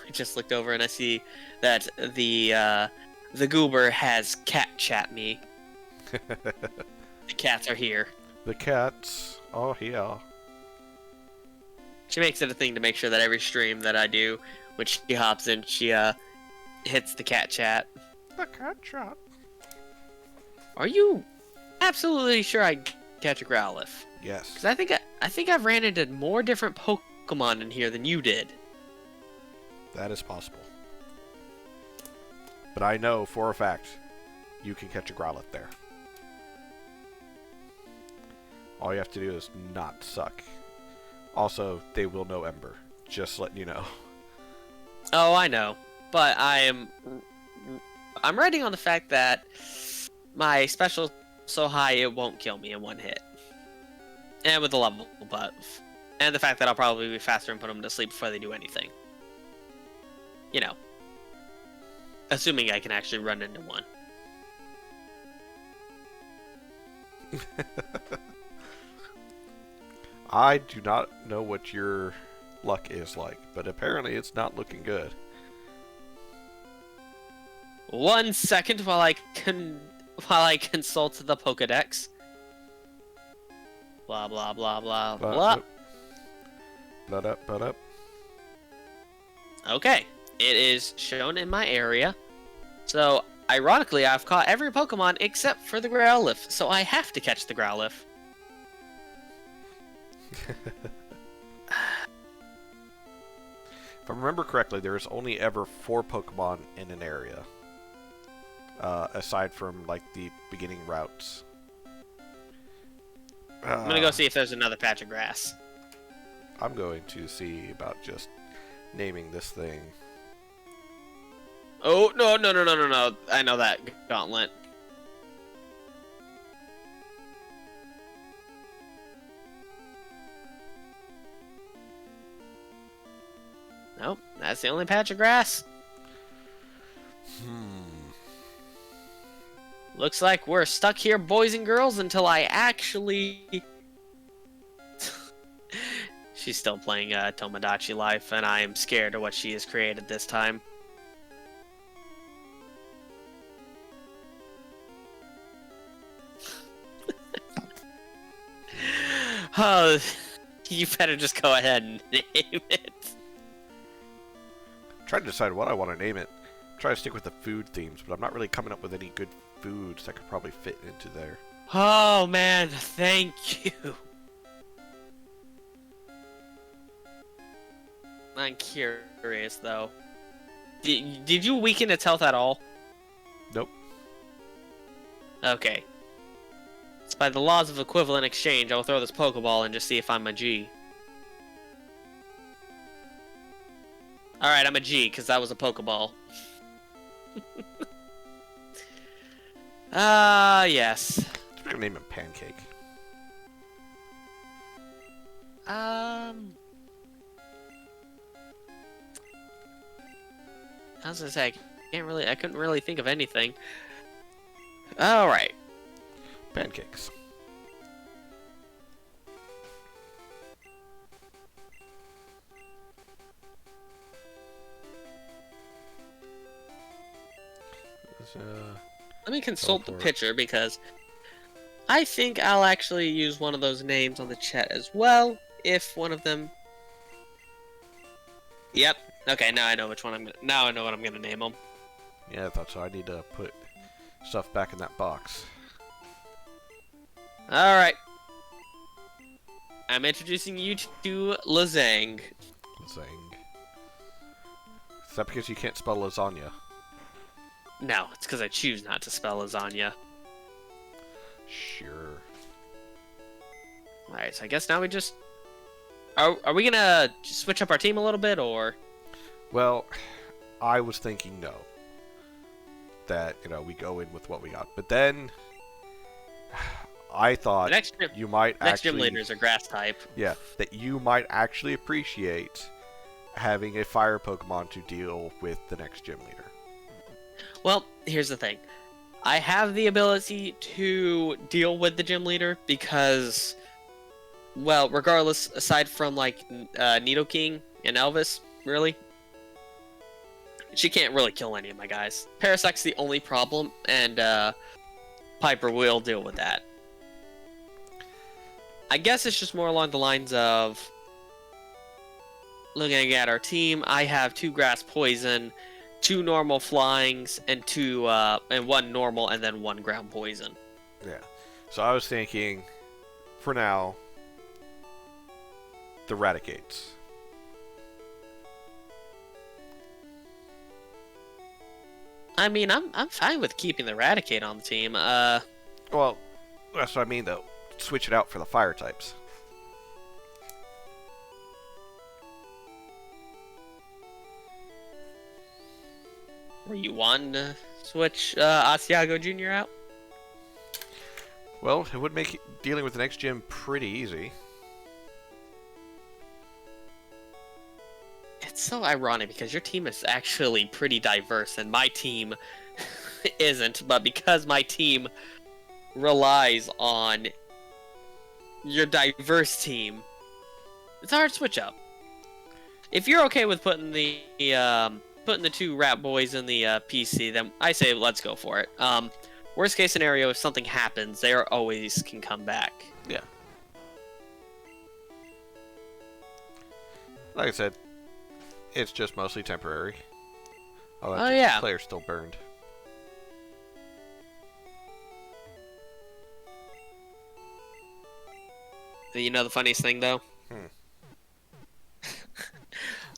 I just looked over and I see that the the goober has cat chat me. The cats are here. The cats. Oh, yeah. She makes it a thing to make sure that every stream that I do, when she hops in, she hits the cat chat. The cat chat. Are you absolutely sure I catch a Growlithe? Yes. Because I think I've ran into more different Pokemon in here than you did. That is possible. But I know for a fact you can catch a Growlithe there. All you have to do is not suck. Also, they will know Ember. Just letting you know. Oh, I know. But I'm riding on the fact that my special so high it won't kill me in one hit. And with the level above. And the fact that I'll probably be faster and put them to sleep before they do anything. You know. Assuming I can actually run into one. I do not know what your luck is like, but apparently it's not looking good. 1 second while I consult the Pokedex. Blah blah blah blah blah. Blood up, blood up. Okay, it is shown in my area. So, ironically, I've caught every Pokemon except for the Growlithe, so I have to catch the Growlithe. If I remember correctly, there's only ever 4 Pokemon in an area. Aside from, like, the beginning routes. I'm gonna go see if there's another patch of grass. I'm going to see about just naming this thing. Oh, no. I know that gauntlet. Nope, that's the only patch of grass. Looks like we're stuck here, boys and girls, until I actually... She's still playing Tomodachi Life, and I am scared of what she has created this time. Oh, you better just go ahead and name it. I'm trying to decide what I want to name it. I'm trying to stick with the food themes, but I'm not really coming up with any good foods that could probably fit into there. Oh, man, thank you. I'm curious, though. Did you weaken its health at all? Nope. Okay. So by the laws of equivalent exchange, I will throw this Pokeball and just see if I'm a G. Alright, I'm a G, because that was a Pokeball. Yes. I'm gonna name it Pancake. I was gonna say, I couldn't really think of anything. Alright. Pancakes. Let me consult the picture because I think I'll actually use one of those names on the chat as well. If one of them. Yep. Okay, now I know which one now I know what I'm gonna name them. Yeah, I thought so. I need to put stuff back in that box. Alright. I'm introducing you to Lazang. Zang. Is that because you can't spell lasagna? No, it's because I choose not to spell lasagna. Sure. Alright, so I guess now we just... Are we gonna just switch up our team a little bit, or...? Well, I was thinking no. That, we go in with what we got. But then... I thought you might next actually... gym leaders are grass type. Yeah, that you might actually appreciate having a fire Pokemon to deal with the next gym leader. Well, here's the thing. I have the ability to deal with the gym leader because, well, regardless, aside from like Nidoking and Elvis, really, She can't really kill any of my guys. Parasec's the only problem, and Piper will deal with that. I guess it's just more along the lines of looking at our team. I have 2 grass poison, 2 normal flyings, and 1 normal, and then 1 ground poison. Yeah. So I was thinking, for now, the Raticates. I mean, I'm fine with keeping the Raticate on the team. Well, that's what I mean, though. Switch it out for the fire types. Were you wanting to switch Asiago Jr. out? Well, it would make dealing with the next gym pretty easy. It's so ironic because your team is actually pretty diverse and my team isn't, but because my team relies on your diverse team, it's a hard switch up. If you're okay with putting the 2 rat boys in the PC, then I say let's go for it. Worst case scenario, if something happens, they always can come back. Yeah. Like I said, it's just mostly temporary. Oh yeah. Player's still burned. You know the funniest thing though?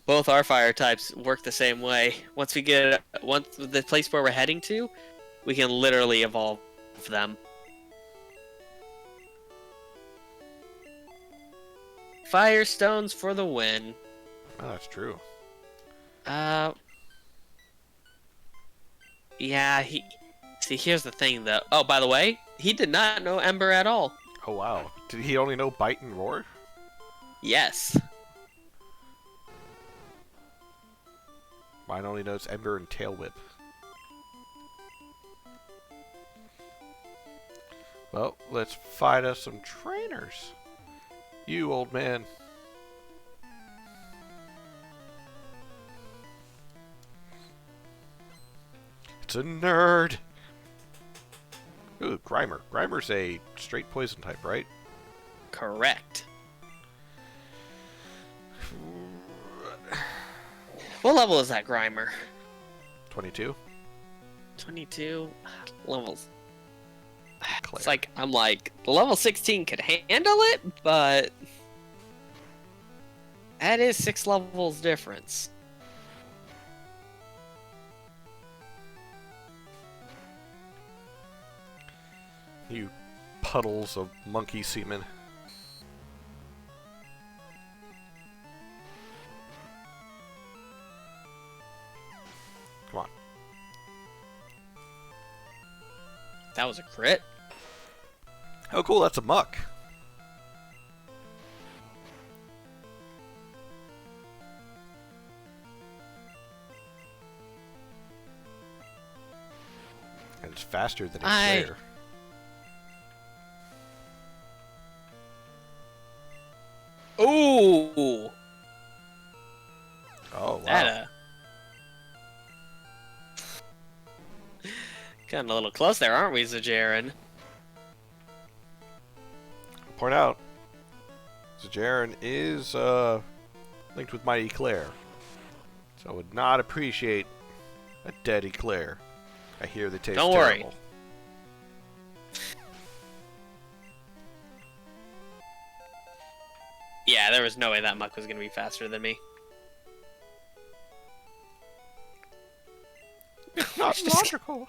Both our fire types work the same way. Once the place where we're heading to, we can literally evolve them. Firestones for the win. Oh, that's true. Yeah, See, here's the thing though. Oh, by the way, he did not know Ember at all. Oh, wow. Did he only know Bite and Roar? Yes. Mine only knows Ember and Tail Whip. Well, let's fight us some trainers. You, old man. It's a nerd. Ooh, Grimer. Grimer's a straight poison type, right? Correct. What level is that Grimer? 22. 22 levels. Claire. It's like I'm like the level 16 could handle it, but that is 6 levels difference. You puddles of monkey semen. Come on. That was a crit. Oh, cool. That's a muck. And it's faster than Eclair. Ooh. Oh, wow. That Getting a little close there, aren't we, Zajarin? Point out, Zajarin is linked with Mighty Eclair. So I would not appreciate a dead Eclair. I hear they taste Don't terrible. worry. Yeah, there was no way that Muck was going to be faster than me. Not logical.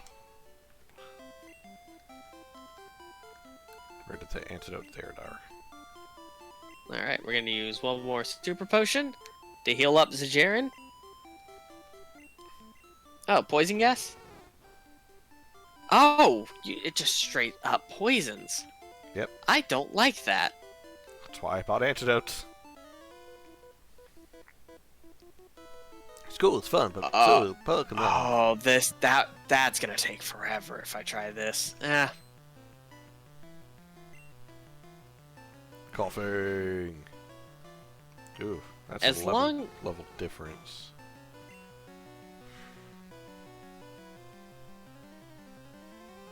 Where did the antidote there, Dar? Alright, we're going to use one more Super Potion to heal up Zajarin. Oh, poison gas? Oh, it just straight up poisons. Yep. I don't like that. That's why I bought antidotes. It's cool, it's fun, but so Pokemon. Oh, that's gonna take forever if I try this. Coughing. Ooh, that's As a long- level difference.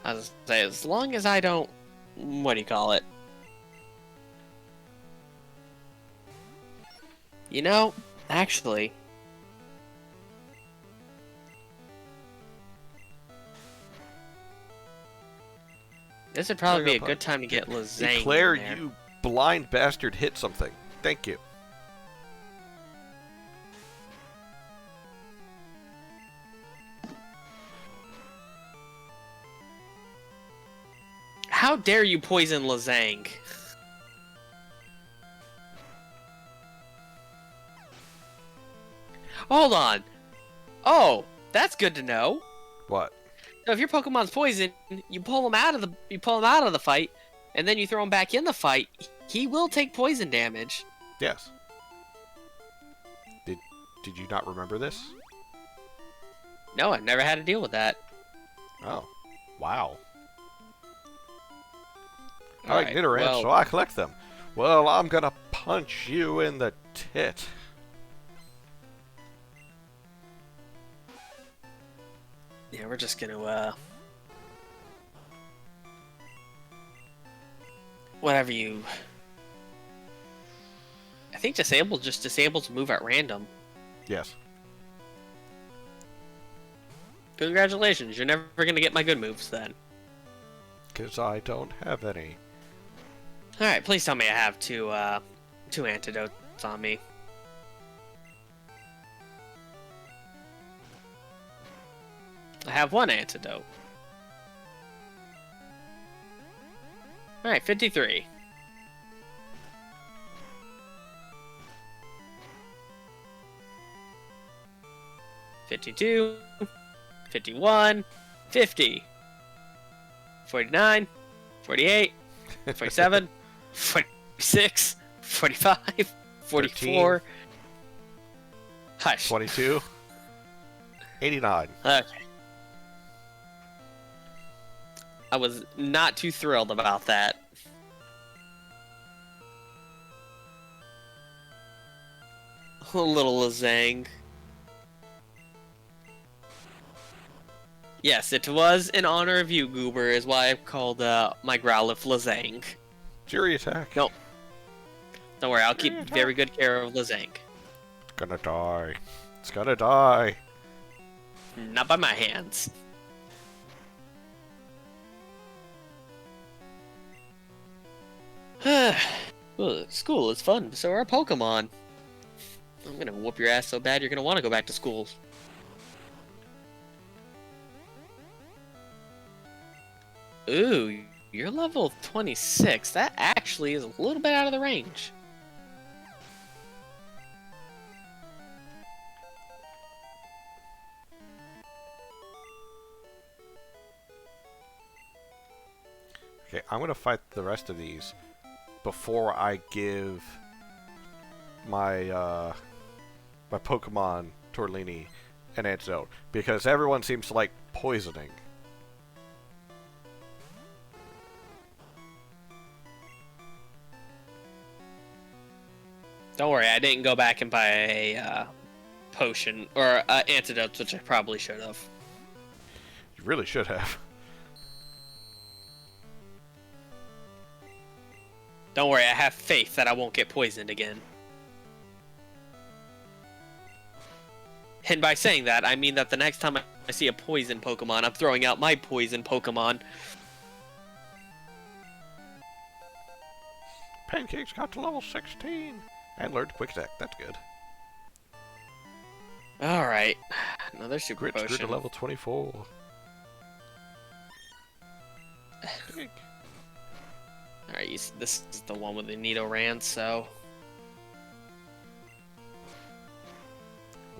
I was gonna say, as long as I don't... What do you call it? You know, actually... This would probably be a good time to get Lazang Eclair, in there. you blind bastard, hit something. Thank you. How dare you poison Lazang? Hold on. Oh, that's good to know. What? So if your Pokemon's poisoned, you pull him out of the fight, and then you throw him back in the fight. He will take poison damage. Yes. Did you not remember this? No, I've never had to deal with that. Oh. Wow. I All like right, Nidoran, well, so I collect them. Well, I'm gonna punch you in the tit. yeah, we're just gonna whatever you. I think disable just disables move at random. Yes. Congratulations, you're never gonna get my good moves then. Because I don't have any. Alright, please tell me I have two antidotes on me. I have one antidote. Alright, 53. $52, 51, 50, 49, 48, 47, 46, 45, 44. Hush. 22. 89. Okay. I was not too thrilled about that. A little Lazang. Yes, it was in honor of you, Goober, is why I called my Growlithe Lazang. Fury attack. No. Don't worry, I'll keep very good care of Lazang. It's gonna die. It's gonna die. Not by my hands. Well, school is fun, so are Pokemon. I'm gonna whoop your ass so bad you're gonna want to go back to school. Ooh, you're level 26. That actually is a little bit out of the range. Okay, I'm gonna fight the rest of these before I give my my Pokemon Torlini an antidote, because everyone seems to like poisoning. Don't worry, I didn't go back and buy a potion or antidotes, which I probably should have. You really should have. Don't worry, I have faith that I won't get poisoned again. And by saying that, I mean that the next time I see a poison Pokemon, I'm throwing out my poison Pokemon. Pancakes got to level 16 and learned Quick Attack. That's good. Alright, another super Grit grew potion. to level 24. Alright, this is the one with the Nidoran, so...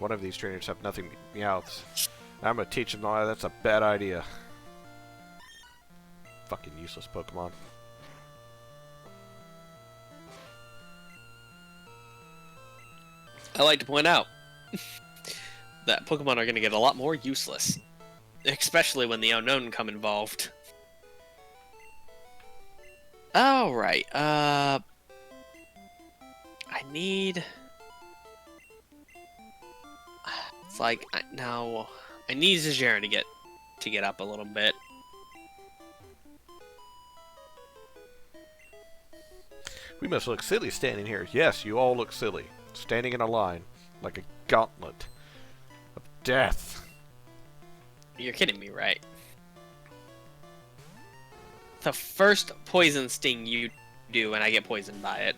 One of these trainers have nothing but Meowths. I'm gonna teach them why that's a bad idea. Fucking useless Pokemon. I like to point out that Pokemon are going to get a lot more useless. Especially when the unknown come involved. Alright, I need... It's like, now... I need Zajaran to get up a little bit. We must look silly standing here. Yes, you all look silly. Standing in a line, like a gauntlet of death. You're kidding me, right? The first poison sting you do, and I get poisoned by it.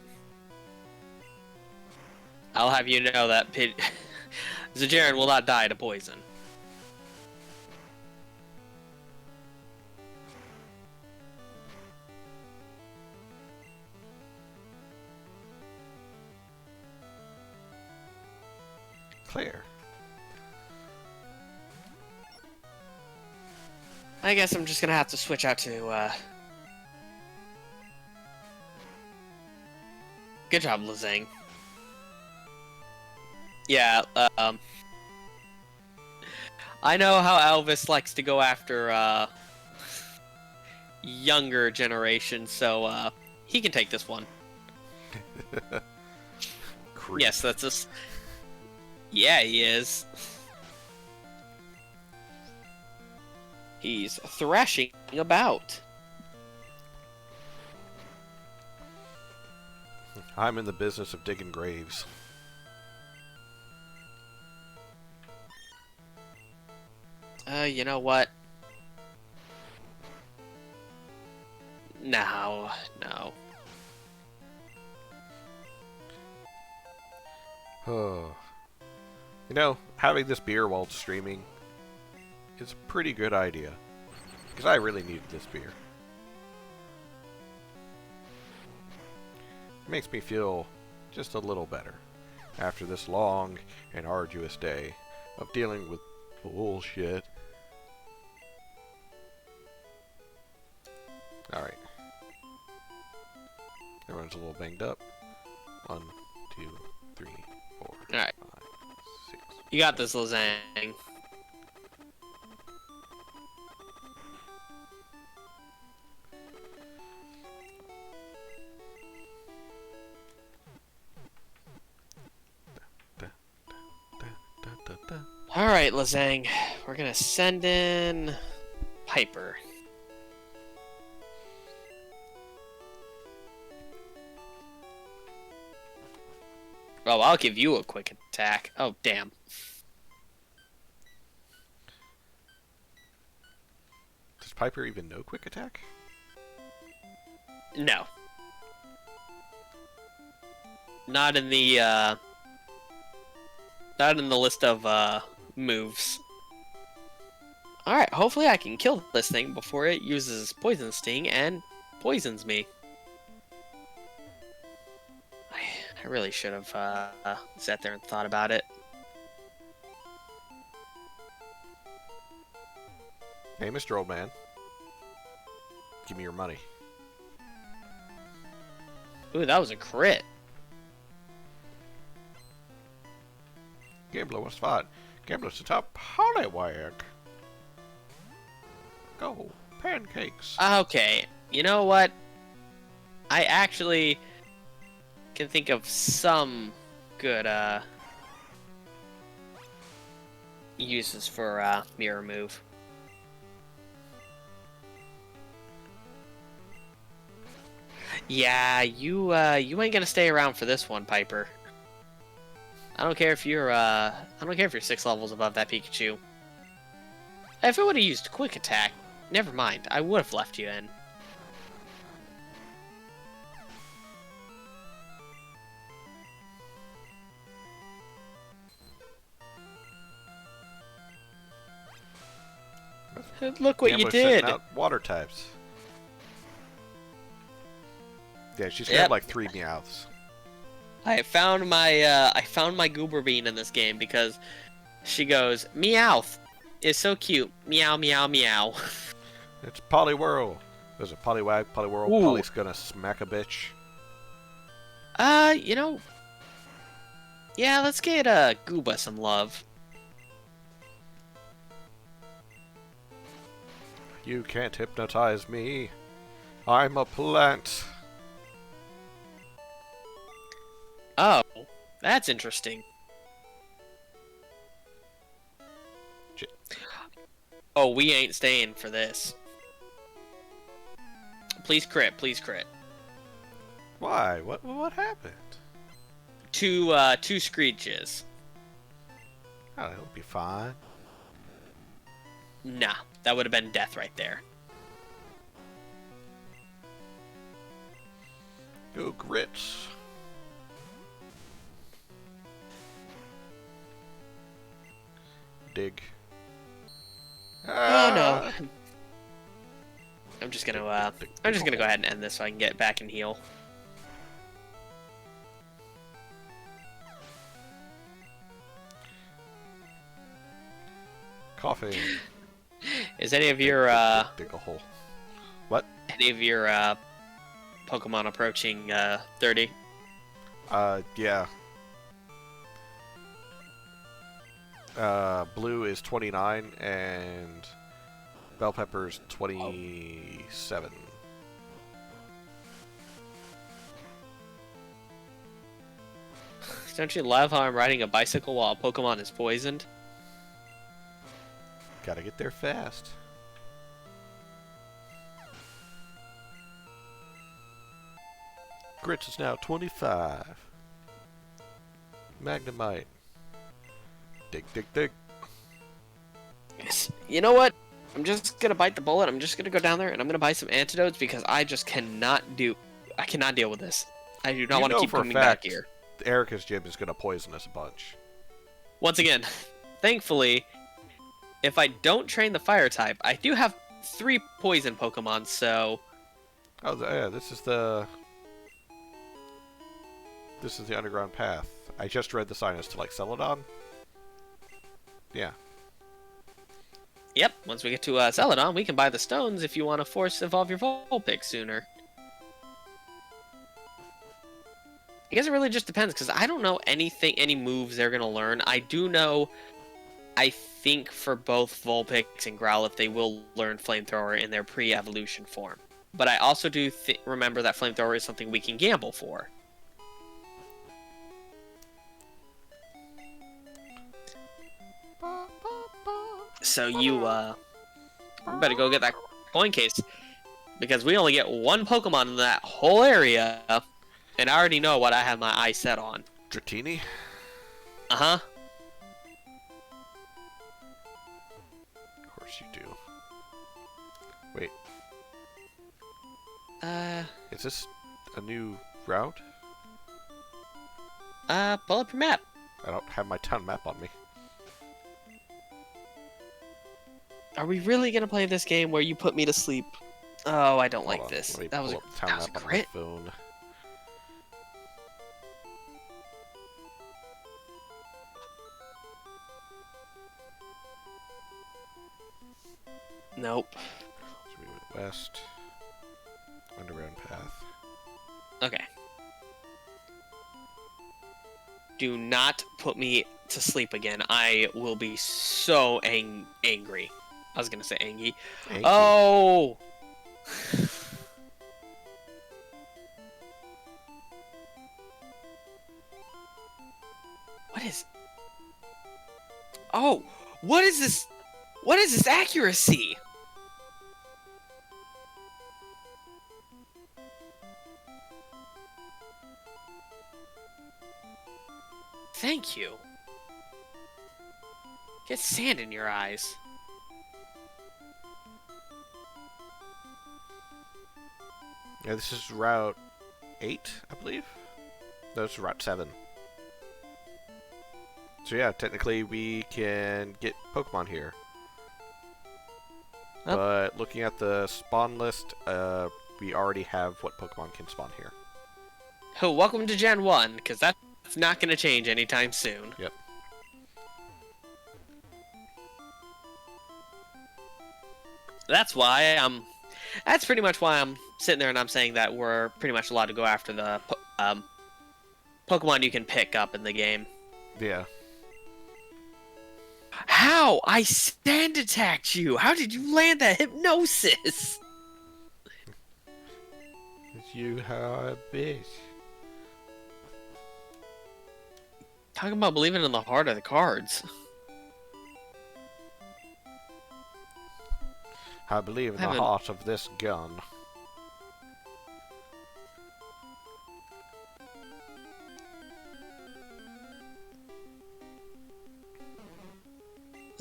I'll have you know that Zajaran will not die to poison. Clear. I guess I'm just gonna have to switch out to, Good job, Lazang. Yeah, I know how Elvis likes to go after, younger generation, so, he can take this one. Yes, that's a... Yeah, he is. He's thrashing about. I'm in the business of digging graves. You know what? No, no. You know, having this beer while streaming is a pretty good idea. Because I really need this beer. It makes me feel just a little better after this long and arduous day of dealing with bullshit. Alright. Everyone's a little banged up. 1, 2, 3, 4, Alright. 5, 6. You got this, Lazang. Alright, Lazang. We're gonna send in Piper. Oh, I'll give you a quick attack. Oh, damn. Does Piper even know quick attack? No. Not in the list of moves. Alright, hopefully I can kill this thing before it uses Poison Sting and poisons me. I really should have sat there and thought about it. Hey, Mr. Old Man. Give me your money. Ooh, that was a crit. Gambler was fought. Gambler's the top hollywag. Go. Pancakes. Okay, you know what? I actually can think of some good uses for mirror move. Yeah, you ain't gonna stay around for this one, Piper. I don't care if you're 6 levels above that Pikachu. If it would have used quick attack, never mind. I would have left you in. Look what you Gambler's sending did. out water types. Yeah, she's got like 3 Meowths. I found my Goober Bean in this game because she goes, Meowth is so cute. Meow, meow, meow. It's Poliwhirl. There's a Poliwag, Poliwhirl. Ooh. Polly's gonna smack a bitch. You know, yeah, let's get Gooba some love. You can't hypnotize me. I'm a plant. Oh, that's interesting. Shit. Oh, we ain't staying for this. Please crit, please crit. Why? What happened? Two screeches. Oh, it'll be fine. Nah, that would have been death right there. Go grits. Dig. Oh no. Ah! I'm just gonna go ahead and end this so I can get back and heal. Coughing. Is any of your Dig a hole. What? any of your Pokemon approaching 30? Yeah. Blue is 29 and Bell Pepper's 27. Don't you love how I'm riding a bicycle while a Pokemon is poisoned? Gotta get there fast. Grits is now 25. Magnemite. Dig, dig, dig. Yes. You know what? I'm just gonna bite the bullet. I'm just gonna go down there and I'm gonna buy some antidotes because I just cannot deal with this. I do not want to keep coming back here. Erica's gym is gonna poison us a bunch. Once again, thankfully, if I don't train the fire type, I do have 3 poison Pokemon, so... Oh, yeah, this is the underground path. I just read the sign as to, like, Celadon. Yeah. Yep, once we get to Celadon, we can buy the stones if you want to force evolve your Vulpix sooner. I guess it really just depends, because I don't know any moves they're going to learn. I do know, I think for both Vulpix and Growlithe, they will learn Flamethrower in their pre-evolution form. But I also do remember that Flamethrower is something we can gamble for. So you better go get that coin case, because we only get 1 Pokemon in that whole area, and I already know what I have my eye set on. Dratini? Uh-huh. Of course you do. Wait. Is this a new route? Pull up your map. I don't have my town map on me. Are we really gonna play this game where you put me to sleep? Oh, I don't Hold like on, this. let me That was pull a up the town that was a map on my crit. phone. Nope. So we went west. Underground path. Okay. Do not put me to sleep again. I will be so angry. I was gonna say angry. Thank you. Oh! What is... Oh! What is this? What is this accuracy? Thank you. Get sand in your eyes. Yeah, this is Route 8, I believe? No, it's Route 7. So yeah, technically we can get Pokemon here. Oh. But looking at the spawn list, we already have what Pokemon can spawn here. Oh, welcome to Gen 1, because that's not going to change anytime soon. Yep. That's pretty much why I'm sitting there and I'm saying that we're pretty much allowed to go after the Pokemon you can pick up in the game. Yeah. How? I stand attacked you! How did you land that hypnosis? You are a bitch. Talking about believing in the heart of the cards. I believe in the heart of this gun.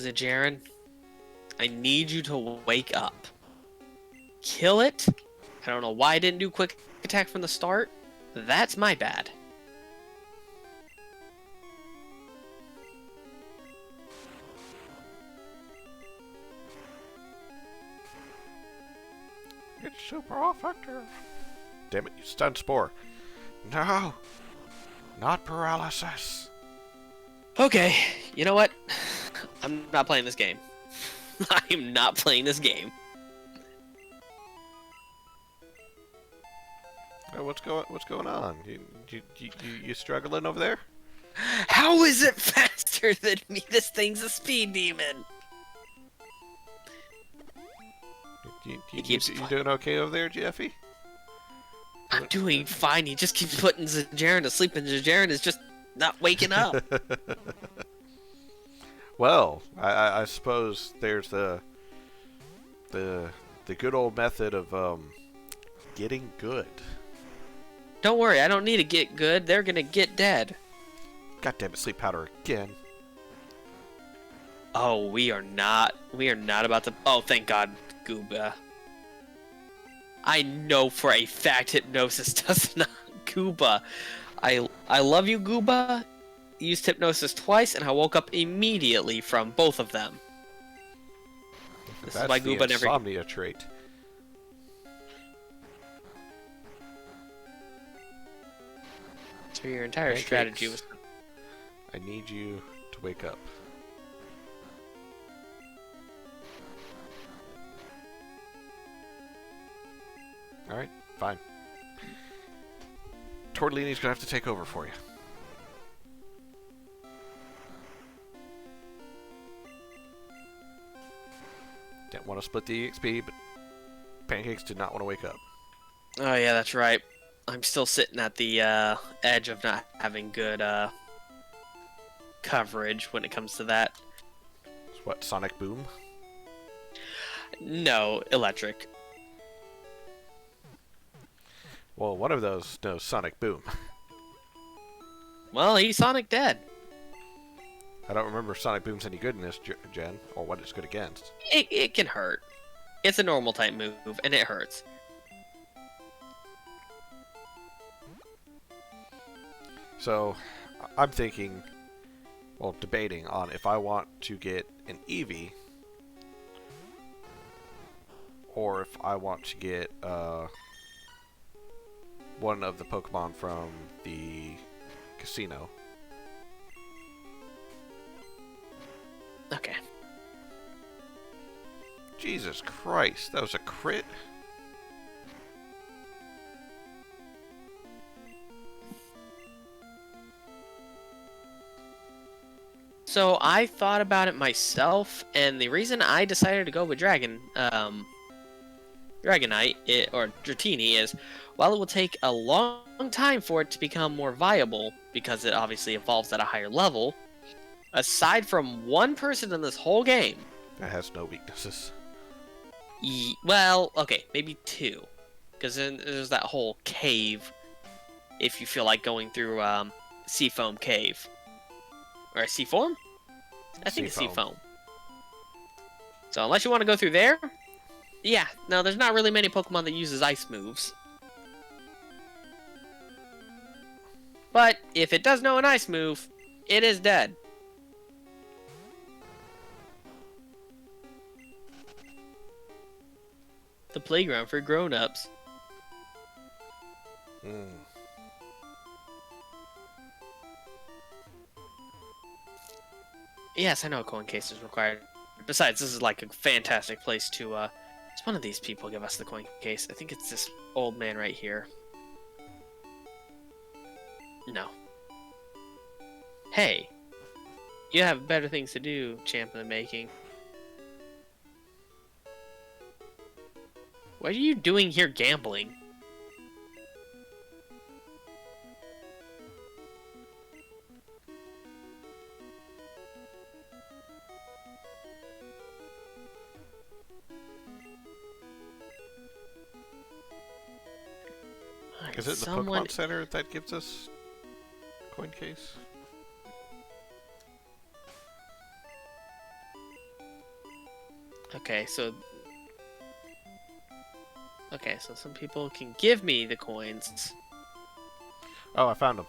Zajaran, I need you to wake up. Kill it. I don't know why I didn't do quick attack from the start. That's my bad. It's super effective. Damn it, you stunned Spore. No! Not paralysis. Okay, you know what? I'm not playing this game. I am not playing this game. What's going on? You struggling over there? How is it faster than me? This thing's a speed demon. You doing okay over there, Jeffy? I'm doing fine. He just keeps putting Zajaran to sleep, and Zajaran is just not waking up. Well, I suppose there's the good old method of getting good. Don't worry, I don't need to get good. They're gonna get dead. God damn it, sleep powder again. Oh, we are not about to. Oh, thank God, Gooba. I know for a fact hypnosis does not. Gooba. I love you, Gooba. Used hypnosis twice, and I woke up immediately from both of them. This is why the Gooba never. insomnia trait. So your entire strategy was. I need you to wake up. Alright, fine. Tortellini's gonna have to take over for you. Didn't want to split the EXP, but Pancakes did not want to wake up. Oh yeah, that's right. I'm still sitting at the edge of not having good coverage when it comes to that. What, Sonic Boom? No, electric. Well, one of those knows Sonic Boom. Well, he's Sonic dead. I don't remember if Sonic Boom's any good in this gen, or what it's good against. It can hurt. It's a normal type move, and it hurts. So, I'm thinking, well, debating on if I want to get an Eevee, or if I want to get one of the Pokemon from the casino. Okay. Jesus Christ, that was a crit? So I thought about it myself, and the reason I decided to go with Dragonite or Dratini is, while it will take a long time for it to become more viable, because it obviously evolves at a higher level, aside from one person in this whole game, It has no weaknesses. well, okay, maybe two, because then there's that whole cave. If you feel like going through Seafoam Cave, or Seaform, I think it's Seafoam. So unless you want to go through there, yeah, no, there's not really many Pokemon that uses ice moves. But if it does know an ice move, it is dead. The playground for grown-ups. Yes, I know a coin case is required. Besides, this is like a fantastic place to, it's one of these people give us the coin case. I think it's this old man right here. No. Hey, you have better things to do, champ of the making. What are you doing here gambling? Is it the Pokemon Center that gives us coin case? Okay, so... Okay, so some people can give me the coins. Oh, I found them.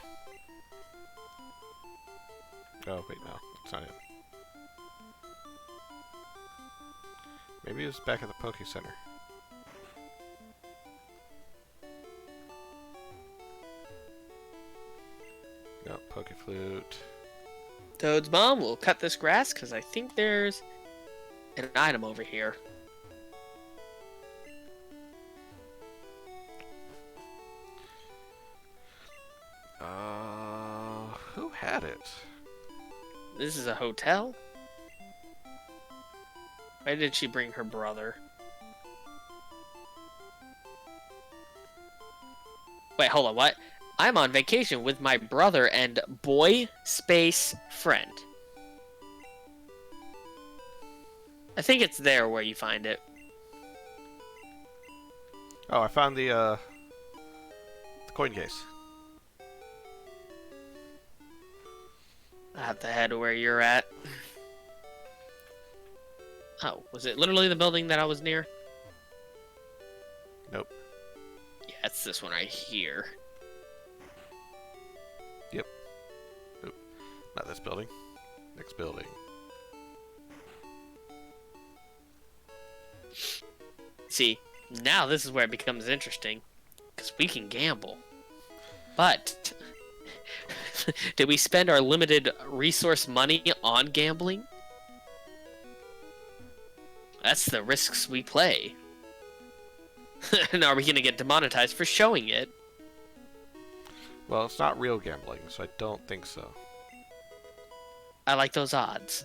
Oh, wait, no. That's not it. Maybe it's back at the Poke Center. No, Poke Flute. Toad's mom will cut this grass because I think there's an item over here. Who had it? This is a hotel? Why did she bring her brother? Wait, hold on, what? I'm on vacation with my brother and boy space friend. I think it's there where you find it. Oh, I found the coin case. I have to head to where you're at. Oh, was it literally the building that I was near? Nope. Yeah, it's this one right here. Yep. Nope. Not this building. Next building. See, now this is where it becomes interesting. Because we can gamble. But... did we spend our limited resource money on gambling? That's the risks we play. And are we going to get demonetized for showing it? Well, it's not real gambling, so I don't think so. I like those odds.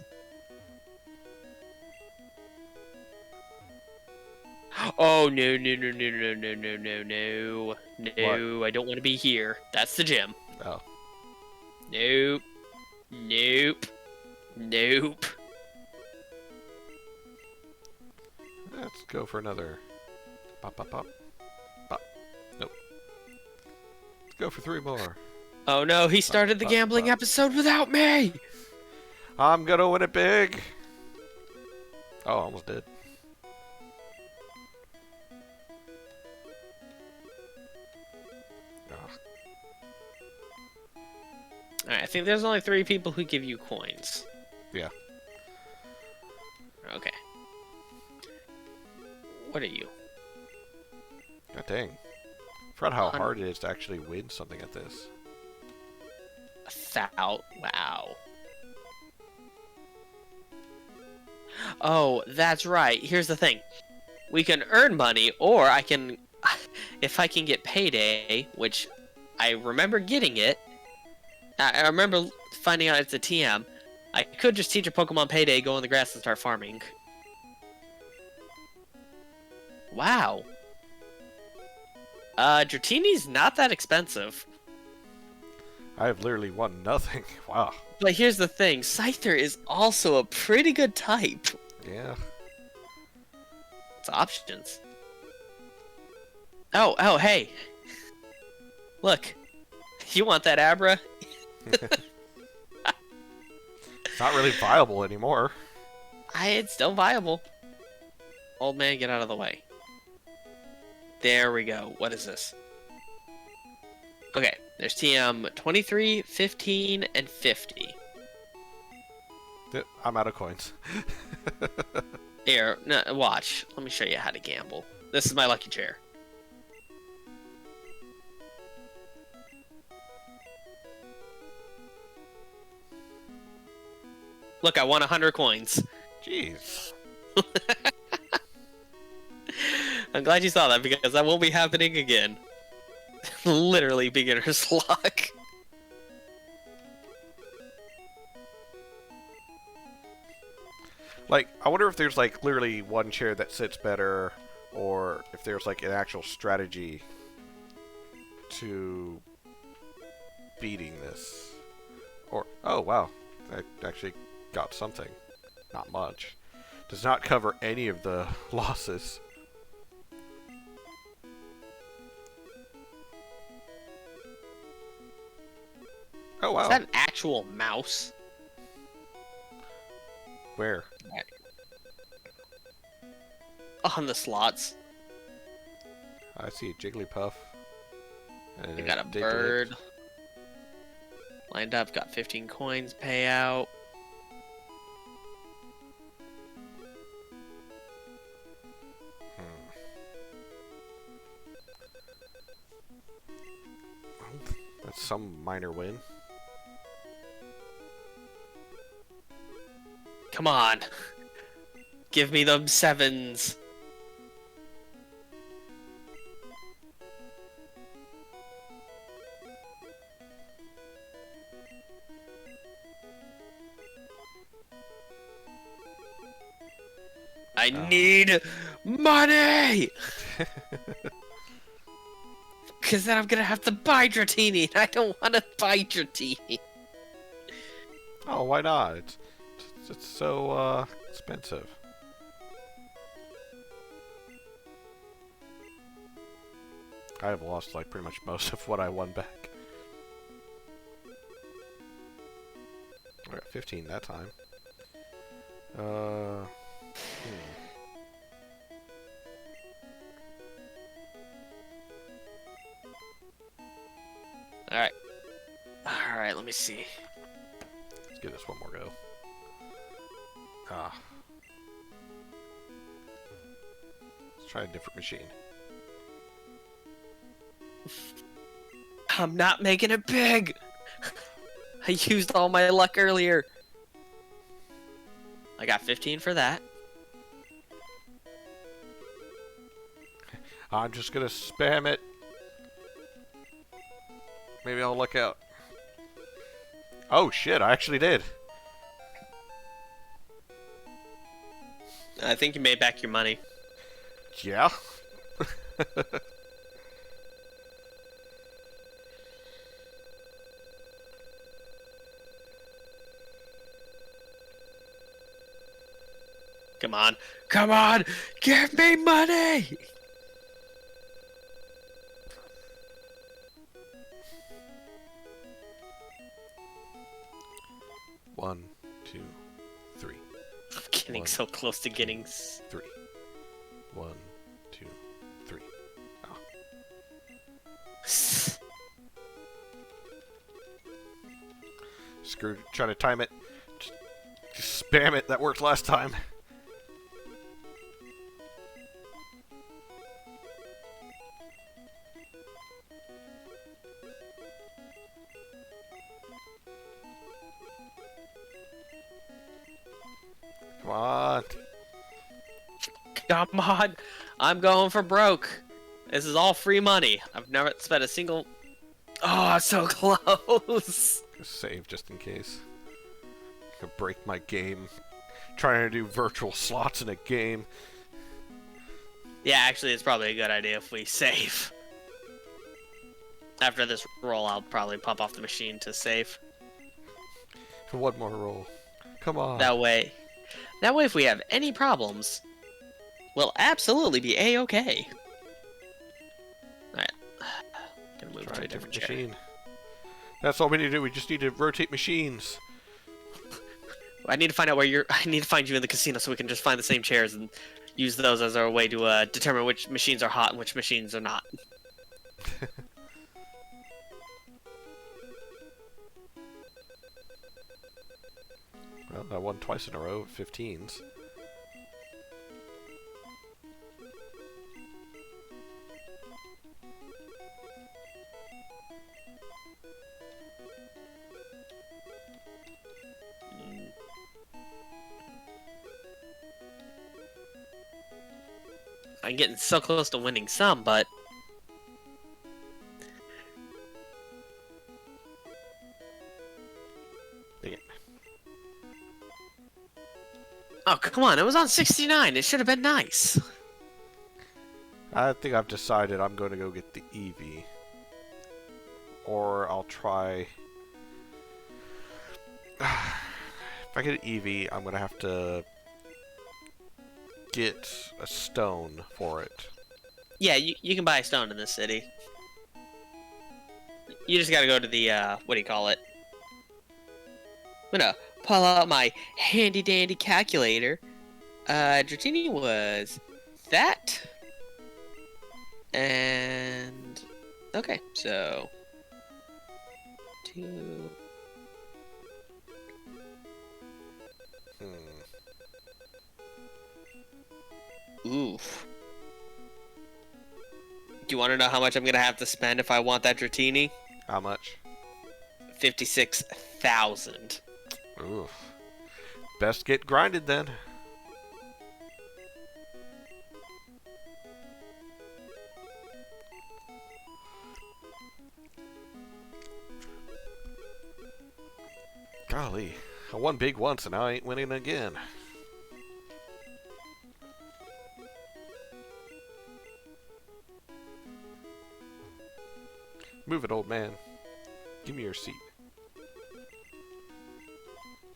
Oh, no, no, no, no, no, no, no, no, no. No, What? I don't want to be here. That's the gym. Oh. Nope. Nope. Nope. Let's go for another. Pop, pop, pop. Pop. Nope. Let's go for 3 more. Oh no, he started the gambling episode without me! I'm gonna win it big! Oh, I almost did. Oh. Alright, I think there's only 3 people who give you coins. Yeah. Okay. What are you? God dang. Forgot how hard it is to actually win something at this. 1,000. Wow. Oh, that's right. Here's the thing. We can earn money, or I can... If I can get payday, which I remember getting it. I remember finding out it's a TM. I could just teach a Pokemon payday, go in the grass, and start farming. Wow. Dratini's not that expensive. I have literally won nothing. Wow. But here's the thing, Scyther is also a pretty good type. Yeah. It's options. Oh, hey. Look. You want that Abra? It's not really viable anymore. It's still viable. Old man, get out of the way. There we go. What is this? Okay, there's TM 23, 15, and 50. I'm out of coins. Here, no, watch. Let me show you how to gamble. This is my lucky chair. Look, I won 100 coins. Jeez. I'm glad you saw that because that won't be happening again. Literally beginner's luck. Like, I wonder if there's, like, literally one chair that sits better, or if there's, like, an actual strategy to beating this. Or, oh, wow. I actually got something. Not much. Does not cover any of the losses. Oh, wow. Is that an actual mouse? Where? on the slots. I see a Jigglypuff. And I got a Diglett. bird. Lined up, got 15 coins payout. That's some minor win. Come on. Give me them 7s. I need money! Because then I'm going to have to buy Dratini, and I don't want to buy Dratini. Oh, why not? It's so expensive. I have lost like pretty much most of what I won back. I got 15 that time. Alright. Alright, let me see. Let's give this one more go. Let's try a different machine. I'm not making it big! I used all my luck earlier. I got 15 for that. I'm just gonna spam it. Maybe I'll look out. Oh shit, I actually did. I think you made back your money. Yeah. Come on. Come on! Give me money! One, two, three. I'm getting so close to getting... 3. 1, 2, 3. Oh. Screw trying to time it. Just spam it. That worked last time. Come on. Come on! I'm going for broke. This is all free money. I've never spent a single... Oh, so close! Save just in case. Could break my game. Trying to do virtual slots in a game. Yeah, actually, it's probably a good idea if we save. After this roll, I'll probably pop off the machine to save. One more roll. Come on. That way, if we have any problems, we'll absolutely be A-okay. Alright. Gonna move to a different chair. machine. That's all we need to do. We just need to rotate machines. I need to find out where you're... I need to find you in the casino so we can just find the same chairs and use those as our way to determine which machines are hot and which machines are not. Well, I won twice in a row at 15s. I'm getting so close to winning some, but... Dang it. Oh, come on. It was on 69. It should have been nice. I think I've decided I'm going to go get the Eevee. Or I'll try... If I get an Eevee, I'm going to have to get a stone for it. Yeah, you can buy a stone in this city. You just gotta go to the, what do you call it? I'm gonna pull out my handy-dandy calculator. Dratini was Okay, so 2. Oof. Do you want to know how much I'm gonna have to spend if I want that Dratini? How much? 56,000. Oof. Best get grinded then. Golly, I won big once and now I ain't winning again. Move it, old man. Give me your seat.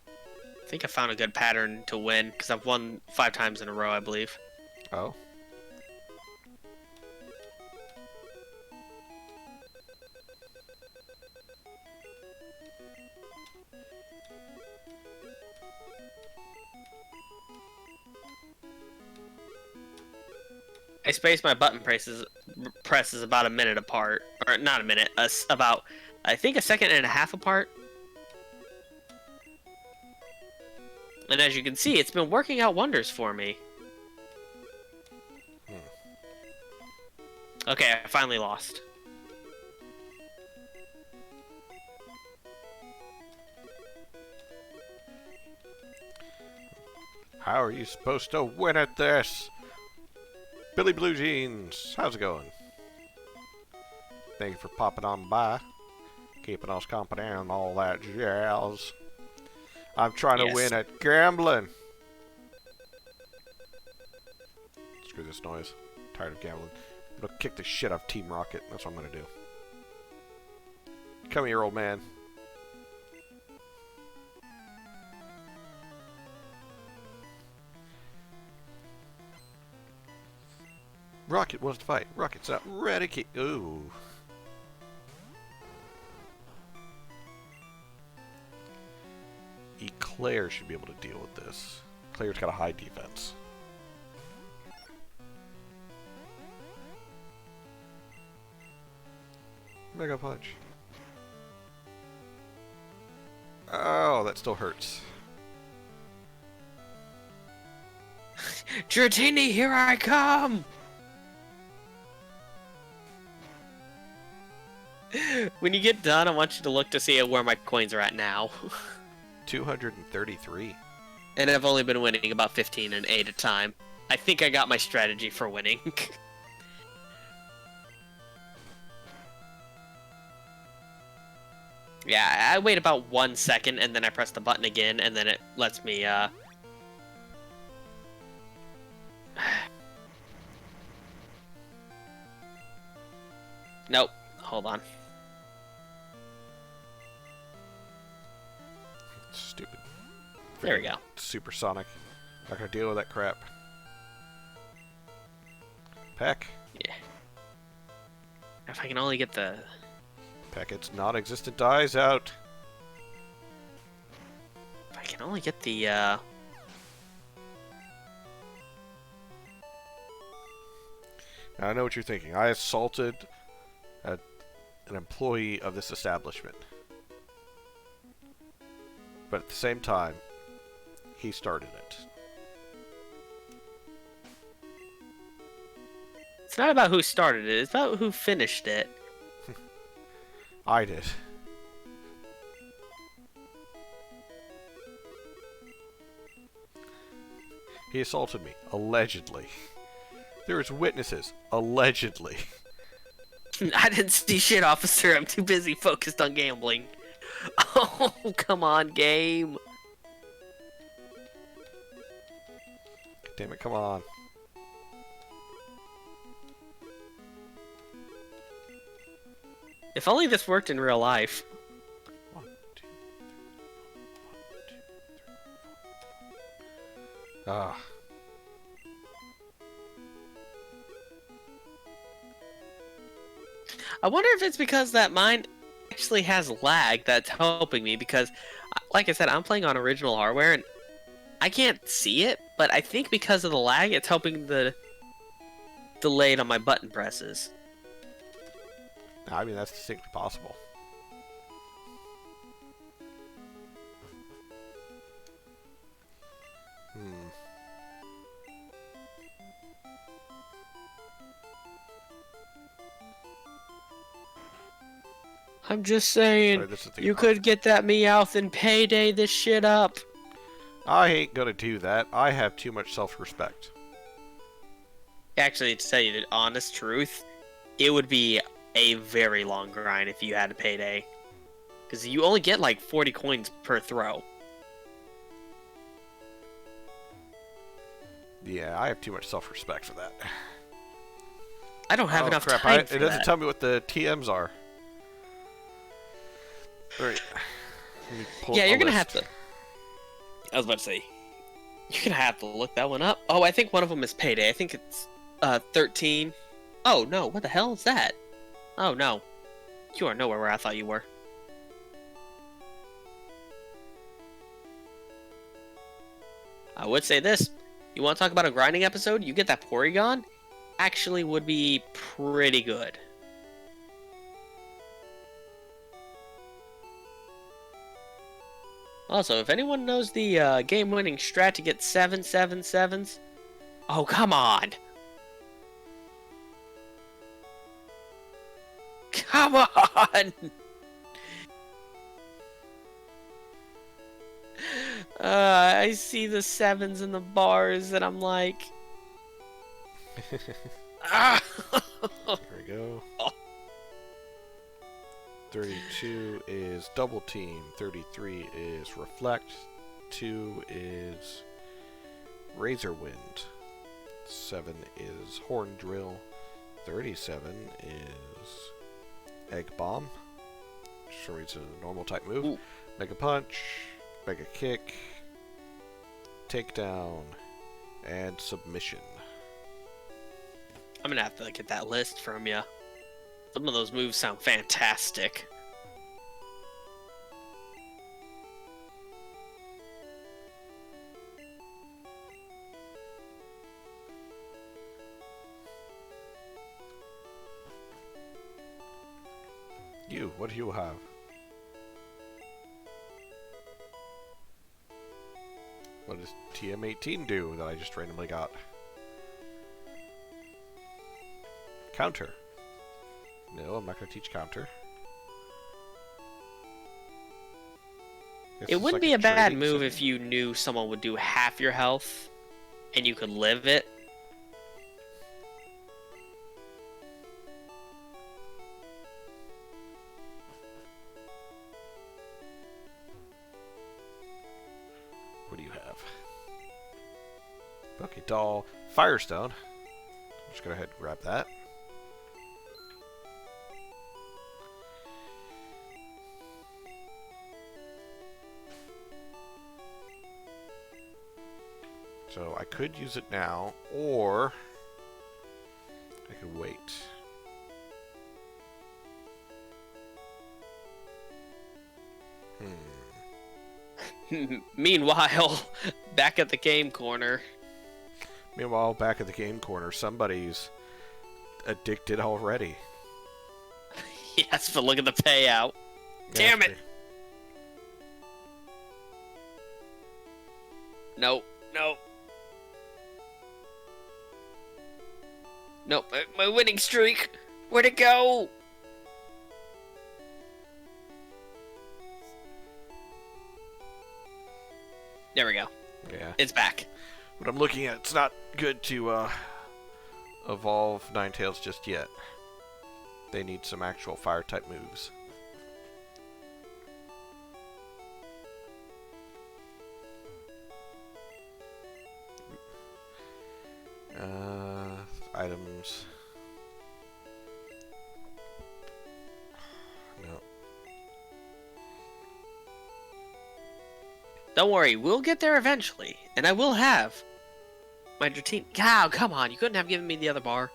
I think I found a good pattern to win because I've won 5 times in a row, I believe. Oh. I spaced my button presses about a minute apart, or not a minute, about I think a second and a half apart. And as you can see, it's been working out wonders for me. Okay, I finally lost. How are you supposed to win at this? Billy Blue Jeans, how's it going? Thank you for popping on by. Keeping us company and all that jazz. I'm trying to win at gambling. Screw this noise. I'm tired of gambling. I'm gonna kick the shit out of Team Rocket. That's what I'm gonna do. Come here, old man. Rocket wants to fight. Rocket's out. Ready. Ooh. Eclair should be able to deal with this. Eclair's got a high defense. Mega Punch. Oh, that still hurts. Dratini, here I come! When you get done, I want you to look to see where my coins are at now. 233. And I've only been winning about 15 and 8 at a time. I think I got my strategy for winning. Yeah, I wait about 1 second and then I press the button again and then it lets me, Nope. Hold on. Stupid. There we go. Supersonic. Not gonna deal with that crap. Peck. Yeah. If I can only get the... Peck its non-existent dies out. If I can only get the, Now I know what you're thinking. I assaulted an employee of this establishment. But at the same time, he started it. It's not about who started it, it's about who finished it. I did. He assaulted me, allegedly. There was witnesses, allegedly. I didn't see shit, officer. I'm too busy focused on gambling. Oh, come on, game. Damn it, come on. If only this worked in real life. 1, 2, 3, 1, 2, 3, 4. Ah. I wonder if it's because that mine actually has lag that's helping me because, like I said, I'm playing on original hardware and I can't see it, but I think because of the lag, it's helping the delay on my button presses. I mean, that's distinctly possible. Hmm. I'm just saying, Sorry, this is the you could get that Meowth and payday this shit up. I ain't gonna do that. I have too much self-respect. Actually, to tell you the honest truth, it would be a very long grind if you had a payday. Because you only get like 40 coins per throw. Yeah, I have too much self-respect for that. I don't have Oh, enough crap. time for It doesn't that. tell me what the TMs are. Alright. Let me pull Yeah, up you're my gonna list. have to. I was about to say, you're gonna have to look that one up. Oh, I think one of them is payday. I think it's 13. Oh no, what the hell is that? Oh no, you are nowhere where I thought you were. I would say this: you want to talk about a grinding episode? You get that Porygon, actually would be pretty good. Also, if anyone knows the game-winning strat to get 7/7/7s, oh come on, come on! I see the 7s in the bars, and I'm like, ah! There we go. 32 is Double Team. 33 is Reflect. 2 is Razor Wind. 7 is Horn Drill. 37 is Egg Bomb. Sure, it's a normal type move. Ooh. Mega Punch, Mega Kick, Takedown, and Submission. I'm gonna have to get that list from you. Some of those moves sound fantastic. What do you have? What does TM18 do that I just randomly got? Counter. No, I'm not going to teach counter. It wouldn't be a bad move if you knew someone would do half your health and you could live it. What do you have? Okay, Doll, Firestone. Just go ahead and grab that. So I could use it now, or I could wait. Meanwhile, back at the game corner. Meanwhile, back at the game corner, somebody's addicted already. Yes, but look at the payout. Damn it! No, no. Nope, my winning streak. Where'd it go? There we go. Yeah. It's back. What I'm looking at, it's not good to evolve Ninetales just yet. They need some actual fire-type moves. Items. No. Don't worry, we'll get there eventually, and I will have my Dratini. Cow, come on, you couldn't have given me the other bar.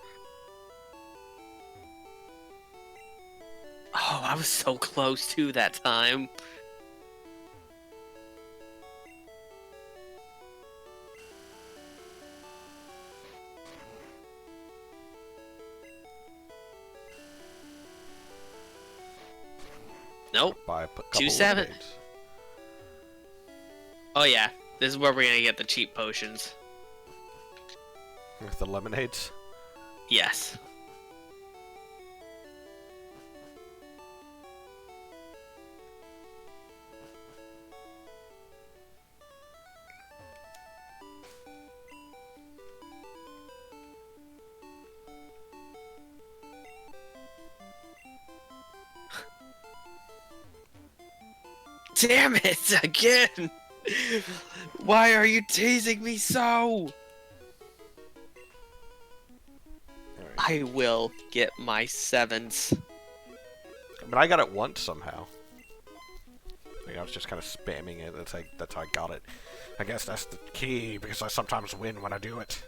Oh, I was so close to that time. Nope. Buy a couple 2-7. lemonades. Oh yeah, this is where we're gonna get the cheap potions. With the lemonades. Yes. Damn it, again! Why are you teasing me so? Alright. I will get my 7s. But I got it once somehow. Like, I was just kind of spamming it. That's how I got it. I guess that's the key, because I sometimes win when I do it.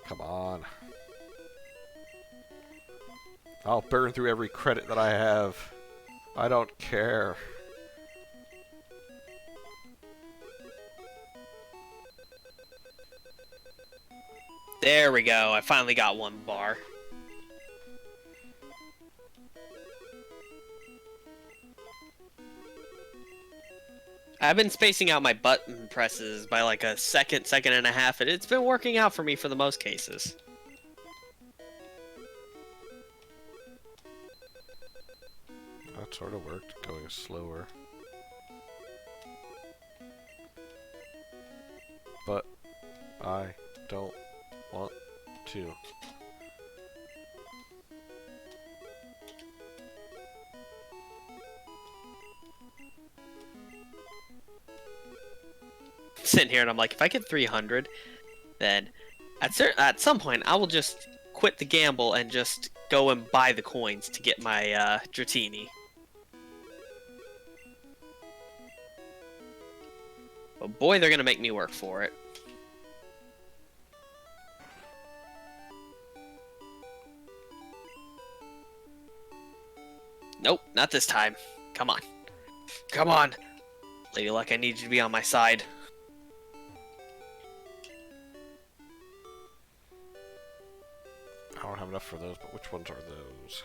Come on. I'll burn through every credit that I have. I don't care. There we go. I finally got 1 bar. I've been spacing out my button presses by like a second and a half, and it's been working out for me for the most cases. That sort of worked, going slower. But I don't want to. Sitting here and I'm like, if I get 300, then at some point I will just quit the gamble and just go and buy the coins to get my Dratini. But boy, they're gonna make me work for it. Nope, not this time. Come on. Come on. Lady Luck, I need you to be on my side. I don't have enough for those, but which ones are those?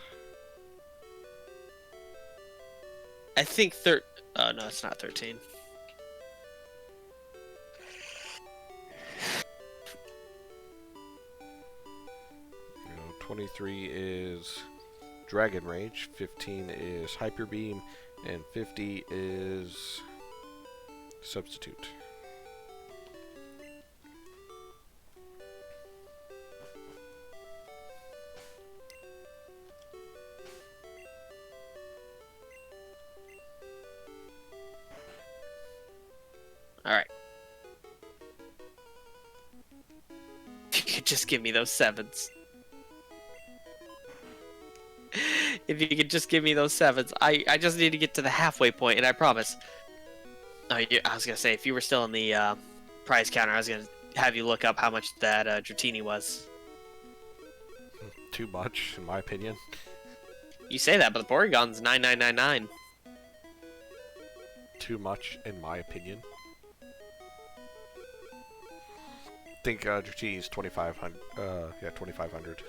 I think oh, no, it's not 13. You know, 23 is Dragon Rage, 15 is Hyper Beam, and 50 is Substitute. Alright. If you could just give me those 7s. If you could just give me those 7s. I just need to get to the halfway point, and I promise. Oh, I was gonna say, if you were still in the prize counter, I was gonna have you look up how much that Dratini was. Too much, in my opinion. You say that, but the Porygon's 9999. Too much, in my opinion. I think Dratini is 2,500. Yeah, 2,500.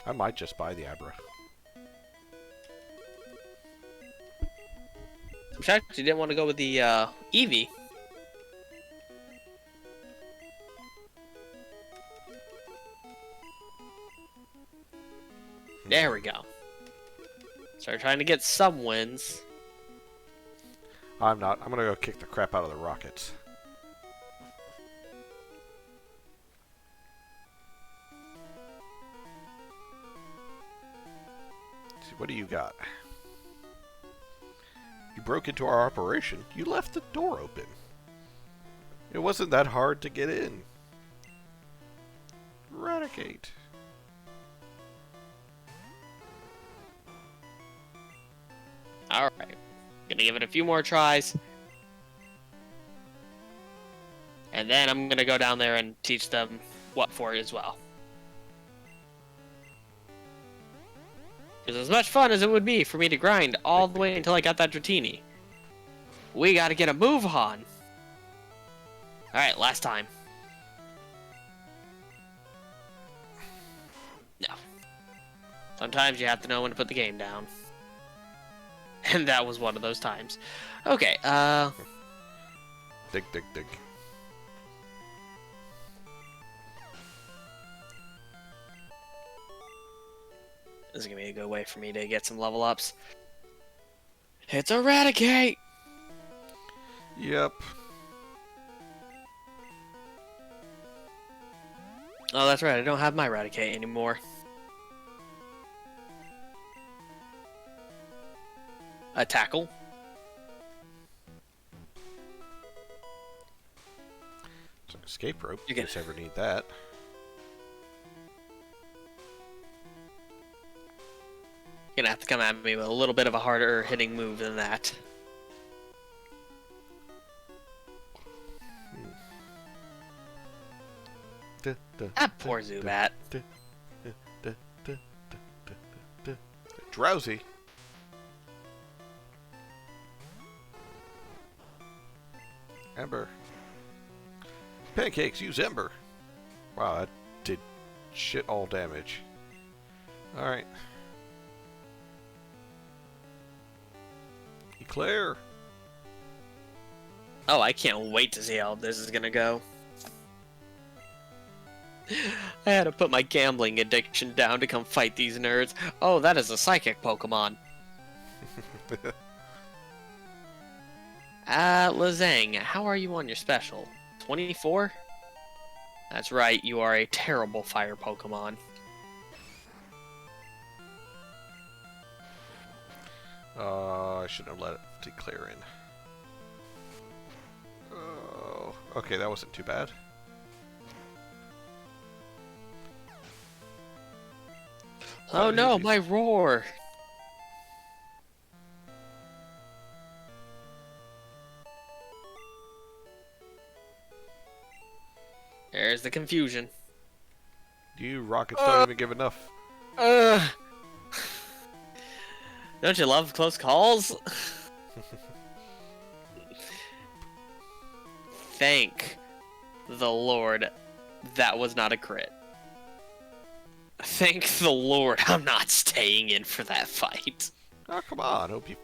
I might just buy the Abra. I'm shocked you didn't want to go with the Eevee. There we go. Start trying to get some wins. I'm not. I'm gonna go kick the crap out of the Rockets. Let's see, what do you got? You broke into our operation. You left the door open. It wasn't that hard to get in. Eradicate. Alright. Gonna give it a few more tries. And then I'm gonna go down there and teach them what for as well. Because as much fun as it would be for me to grind all the way until I got that Dratini, we gotta get a move on. Alright, last time. No. Sometimes you have to know when to put the game down. And that was one of those times. Okay, Dig, dig, dig. this is gonna be a good way for me to get some level ups. It's Eradicate! Yep. Oh, that's right, I don't have my Eradicate anymore. A tackle. So escape rope. You You get- ever need that. You're gonna have to come at me with a little bit of a harder hitting move than that. Ah, poor Zubat. Drowsy. Ember. Pancakes, use Ember. Wow, that did shit all damage. Alright. Eclair. Oh, I can't wait to see how this is gonna go. I had to put my gambling addiction down to come fight these nerds. Oh, that is a psychic Pokemon. Lazang, how are you on your special? 24? That's right, you are a terrible fire Pokemon. I shouldn't have let it declare in. Oh, okay, that wasn't too bad. Oh no, jeez. my roar! There's the confusion. You rockets don't even give enough. Don't you love close calls? Thank the Lord that was not a crit. Thank the Lord I'm not staying in for that fight. Oh, come on. Hope you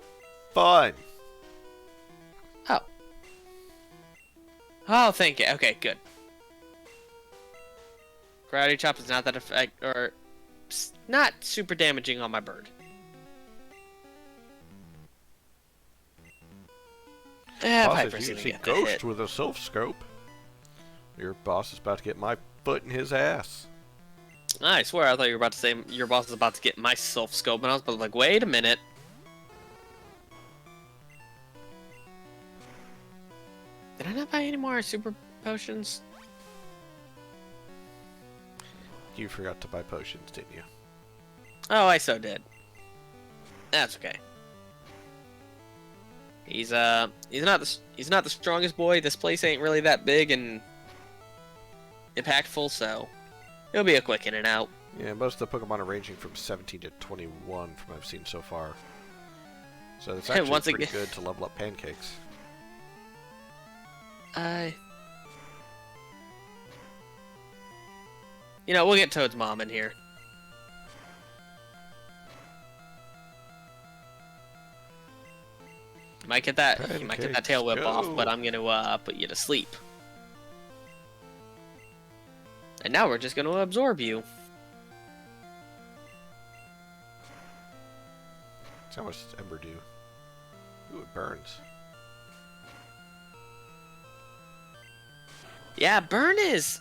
fun. Oh. Oh, thank you. Okay, good. Karate Chop is not that not super damaging on my bird. Yeah, Boss Piper's is gonna using get the Ghost hit. with a Sylph Scope. Your boss is about to get my foot in his ass. I swear I thought you were about to say your boss is about to get my self scope, and I was about to like, wait a minute. Did I not buy any more super potions? You forgot to buy potions, didn't you? Oh, I so did. That's okay. He's not the strongest boy. This place ain't really that big and impactful, so it'll be a quick in and out. Yeah, most of the Pokemon are ranging from 17 to 21 from what I've seen so far. So it's actually Once pretty again- good to level up Pancakes. You know, we'll get Toad's mom in here. You might get that tail whip Pancakes, off, go. but I'm gonna put you to sleep. And now we're just gonna absorb you. So how much does Ember do? Ooh, it burns. Yeah, burn is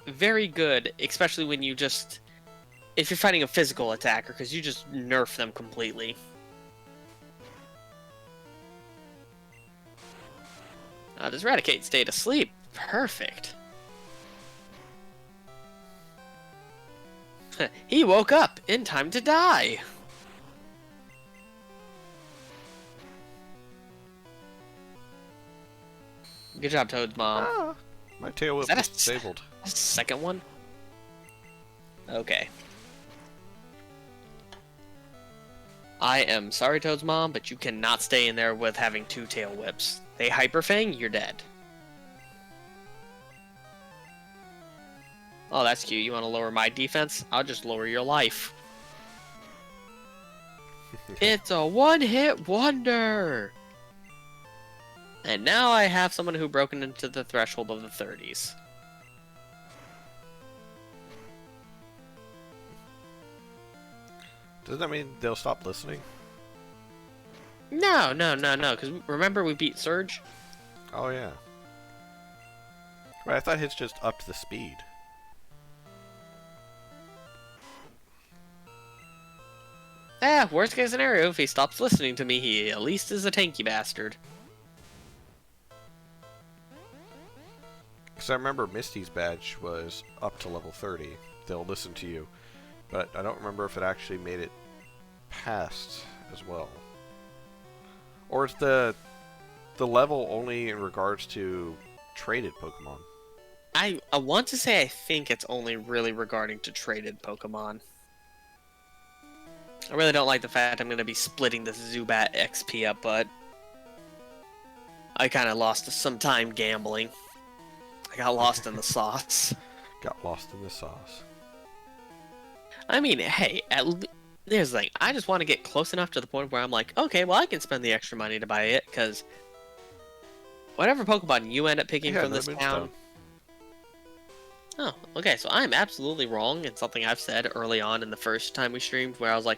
very good, especially when you just if you're fighting a physical attacker, because you just nerf them completely. Does Eradicate stayed asleep? Perfect. He woke up in time to die. Good job, Toad's mom. Ah, my tail whip that was a- disabled. A second one? Okay. I am sorry, Toad's mom, but you cannot stay in there with having 2 tail whips. They hyperfang, you're dead. Oh, that's cute. You want to lower my defense? I'll just lower your life. It's a one-hit wonder! And now I have someone who broken into the threshold of the 30s. Doesn't that mean they'll stop listening? No, because remember we beat Surge? Oh, yeah. Right, I thought his just upped the speed. Worst case scenario, if he stops listening to me, he at least is a tanky bastard. Because I remember Misty's badge was up to level 30. They'll listen to you. But I don't remember if it actually made it past as well. Or is the level only in regards to traded Pokemon? I want to say I think it's only really regarding to traded Pokemon. I really don't like the fact I'm going to be splitting this Zubat XP up, but I kind of lost some time gambling. I got lost in the sauce. Got lost in the sauce. I mean, hey, here's the thing. I just want to get close enough to the point where I'm like, okay, well, I can spend the extra money to buy it, because whatever Pokemon you end up picking from this town... Oh, okay, so I'm absolutely wrong in something I've said early on in the first time we streamed, where I was like,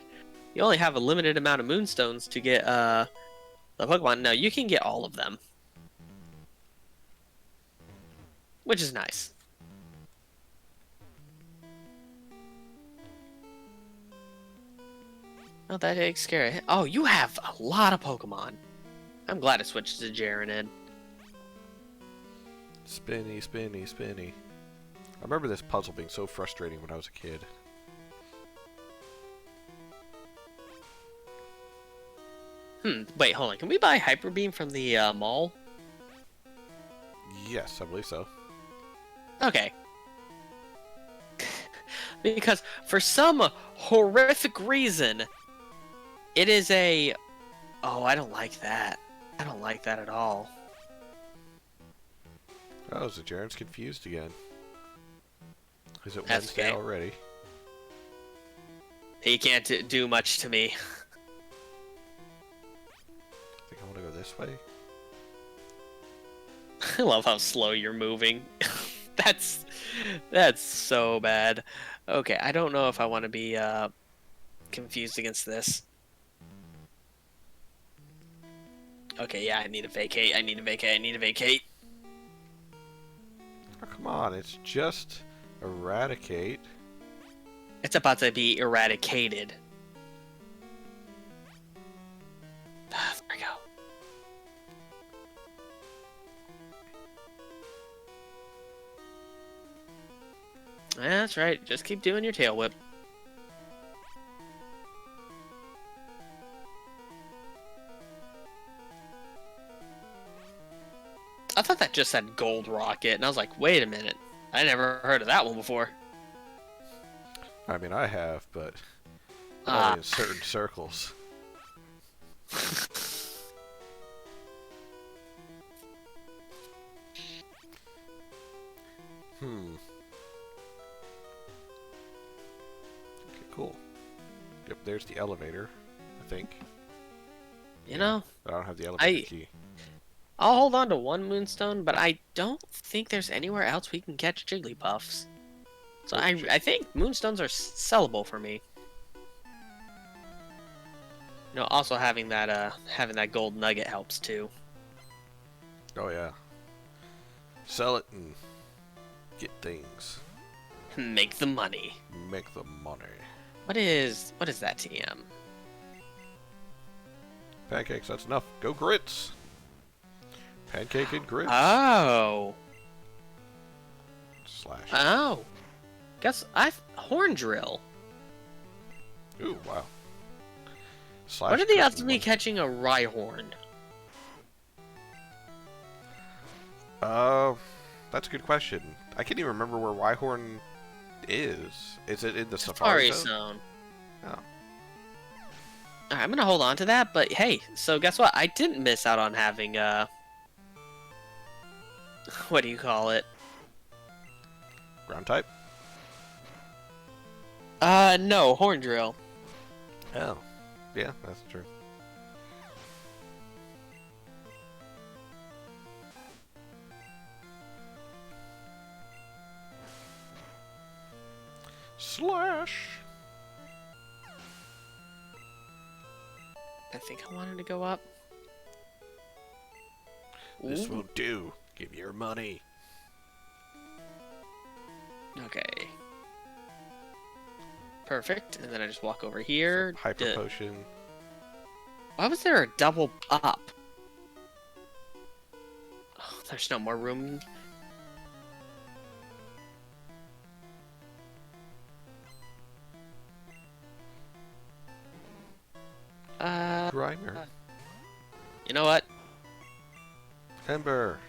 you only have a limited amount of Moonstones to get the Pokemon. No, you can get all of them. Which is nice. Oh, that is scary. Oh, you have a lot of Pokemon. I'm glad it switched to Jarenid. Spinny, spinny, spinny. I remember this puzzle being so frustrating when I was a kid. Wait, hold on. Can we buy Hyper Beam from the mall? Yes, I believe so. Okay. Because for some horrific reason, it is a... Oh, I don't like that. I don't like that at all. Oh, is the Jaren's confused again? Is it That's Wednesday okay. already? He can't do much to me. I think I want to go this way. I love how slow you're moving. That's so bad. Okay, I don't know if I want to be confused against this. Okay, yeah, I need to vacate. I need to vacate. I need to vacate. Oh, come on, it's just Eradicate. It's about to be eradicated. There we go. That's right. Just keep doing your tail whip. I thought that just said Gold Rocket, and I was like, wait a minute. I never heard of that one before. I mean, I have, but only in certain circles. Okay, cool. Yep, there's the elevator, I think. You know, But I don't have the elevator key. I'll hold on to one Moonstone, but I don't think there's anywhere else we can catch Jigglypuffs. So I think Moonstones are sellable for me. You know, also having that gold nugget helps too. Oh yeah. Sell it and get things. Make the money. Make the money. What is that TM? Pancakes, that's enough. Go grits. Pancake and grits. Oh. Slash. Oh. Guess Horn Drill. Ooh, wow. Slash. What are the odds of me catching a Rhyhorn? Uh, that's a good question. I can't even remember where Wyhorn is. Is it in the Safari Zone? Zone. Oh. Alright, I'm gonna hold on to that, but hey, so guess what? I didn't miss out on having, what do you call it? Ground type? No, Horn Drill. Oh. Yeah, that's true. Slash! I think I wanted to go up. This Ooh. will do. Give me your money. Okay. Perfect. And then I just walk over here. Hyper potion. Why was there a double up? Oh, there's no more room. Grimer. You know what? Ember.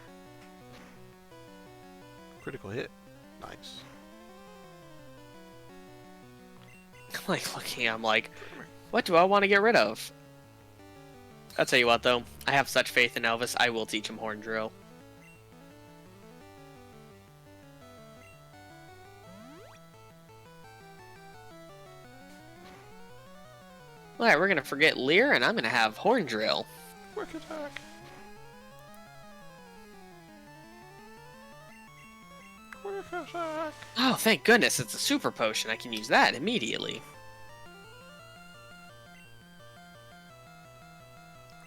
Critical hit. Nice. I'm like looking, I'm like, what do I want to get rid of? I'll tell you what though, I have such faith in Elvis, I will teach him Horn Drill. Alright, we're gonna forget Lear and I'm gonna have Horn Drill. Quick attack. Quick attack. Oh, thank goodness, it's a super potion. I can use that immediately.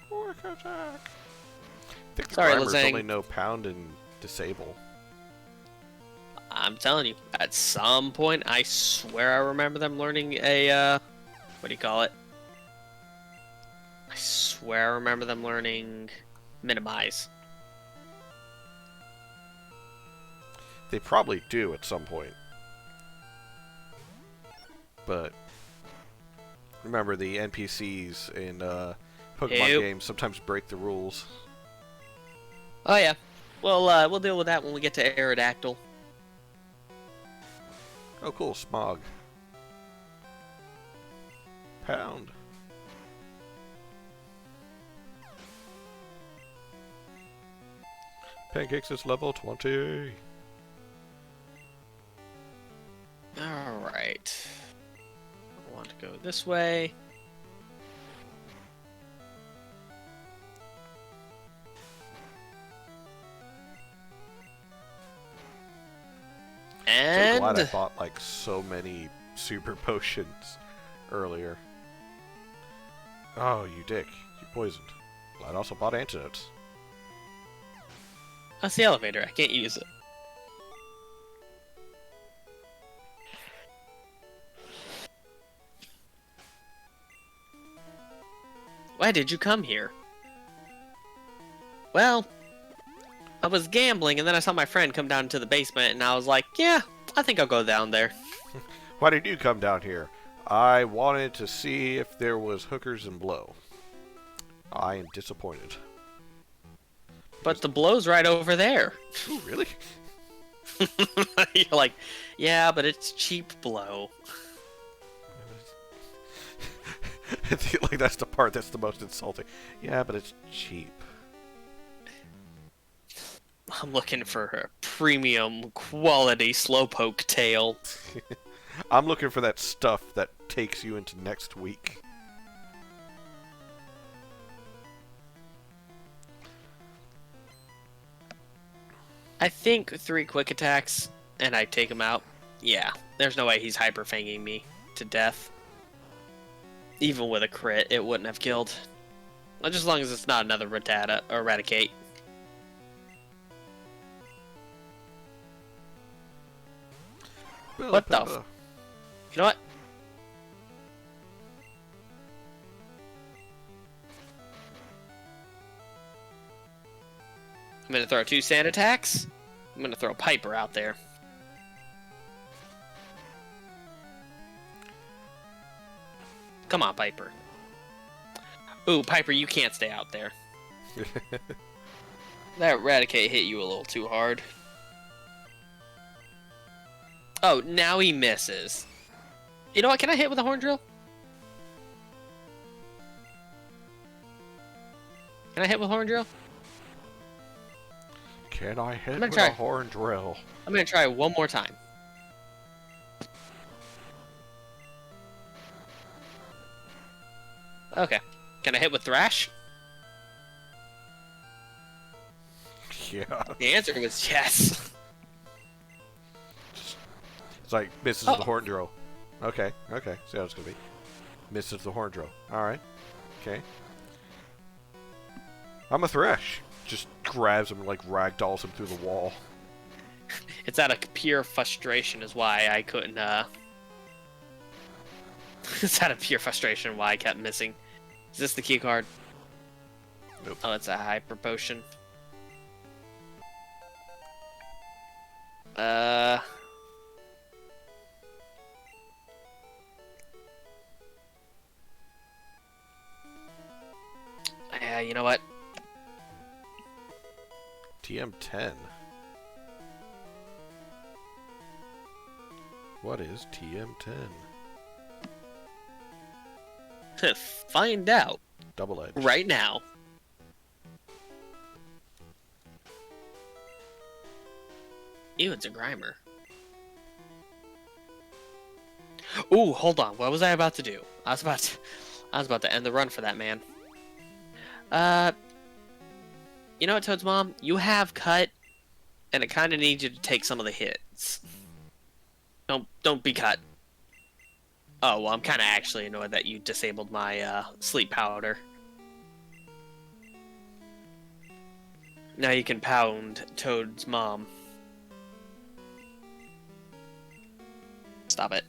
Quick attack. I think the Sorry, Grimer's Lazang. only no pound and disable. I'm telling you, at some point, I swear I remember them learning a, what do you call it? I swear I remember them learning minimize. They probably do at some point. But remember, the NPCs in Pokemon Yep. games sometimes break the rules. Oh yeah, we'll deal with that when we get to Aerodactyl. Oh, cool. Smog. Pound. Pancakes is level 20. Alright. I want to go this way. I'm so glad I And bought like so many super potions earlier. Oh, you dick. You poisoned. Well, I also bought antidotes. that's the elevator. I can't use it. Why did you come here? Well, I was gambling and then I saw my friend come down to the basement and I was like, yeah, I think I'll go down there. Why did you come down here? I wanted to see if there was hookers and blow. I am disappointed. But the blow's right over there. Ooh, really? You're like, yeah, but it's cheap blow. I feel like that's the part that's the most insulting. Yeah, but it's cheap. I'm looking for a premium quality slowpoke tail. I'm looking for that stuff that takes you into next week. I think 3 quick attacks and I take him out. Yeah, there's no way he's hyper fanging me to death. Even with a crit, it wouldn't have killed. Well, just as long as it's not another Rattata or Eradicate. What the f- You know what? I'm gonna throw 2 sand attacks. I'm gonna throw Piper out there. Come on, Piper. Ooh, Piper, you can't stay out there. That Raticate hit you a little too hard. Oh, now he misses. You know what? Can I hit with a horn drill? Can I hit with horn drill? Can I hit gonna with try. a horn drill? I'm gonna try one more time. Okay. Can I hit with Thrash? Yeah. The answer was yes. It's like misses the horn drill. Okay, okay. See how it's gonna be. Misses the horn drill. Alright. Okay. I'm a Thresh. Just grabs him and like ragdolls him through the wall. It's out of pure frustration is why I couldn't, It's out of pure frustration why I kept missing. Is this the key card? Nope. Oh, it's a hyper potion. Yeah, you know what? TM10. What is TM10? Find out Double edge. right now. Ew, it's a Grimer. Ooh, hold on. What was I about to do? I was about to end the run for that man. You know what, Toad's mom? You have cut, and it kind of needs you to take some of the hits. Don't be cut. Oh, well, I'm kind of actually annoyed that you disabled my sleep powder. Now you can pound Toad's mom. Stop it.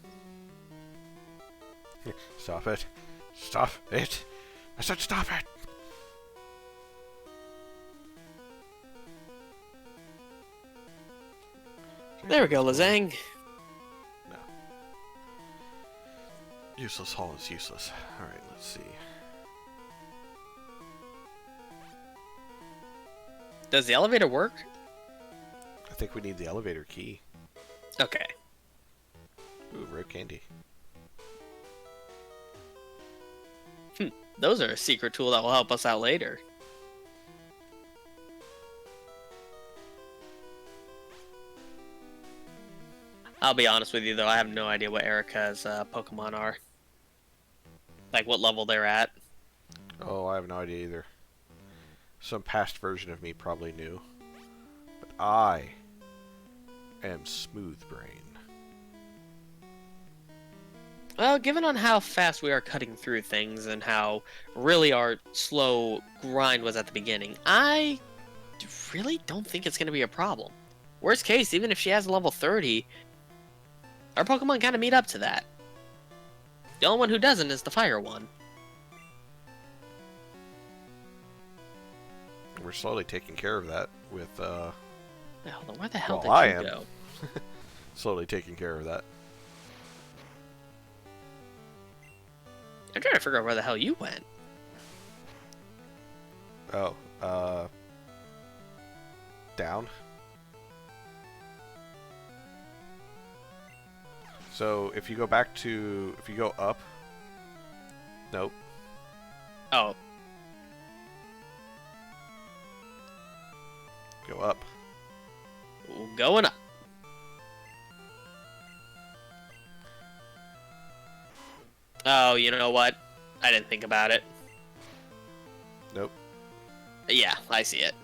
Stop it. Stop it. I said stop it. There we go, Lazang. No. Useless hall is useless. Alright, let's see. Does the elevator work? I think we need the elevator key. Okay. Ooh, rare candy. Those are a secret tool that will help us out later. I'll be honest with you, though. I have no idea what Erica's Pokemon are. Like, what level they're at. Oh, I have no idea either. Some past version of me probably knew. But I am Smooth Brain. Well, given on how fast we are cutting through things and how really our slow grind was at the beginning, I really don't think it's going to be a problem. Worst case, even if she has a level 30, our Pokemon kind of meet up to that. The only one who doesn't is the fire one. We're slowly taking care of that with, Hold on, where the hell well, I did you am. go? Slowly taking care of that. I'm trying to figure out where the hell you went. Oh, down. So if you go back to, if you go up, nope. Oh, Go up. going up. Oh, you know what? I didn't think about it. Nope. Yeah, I see it.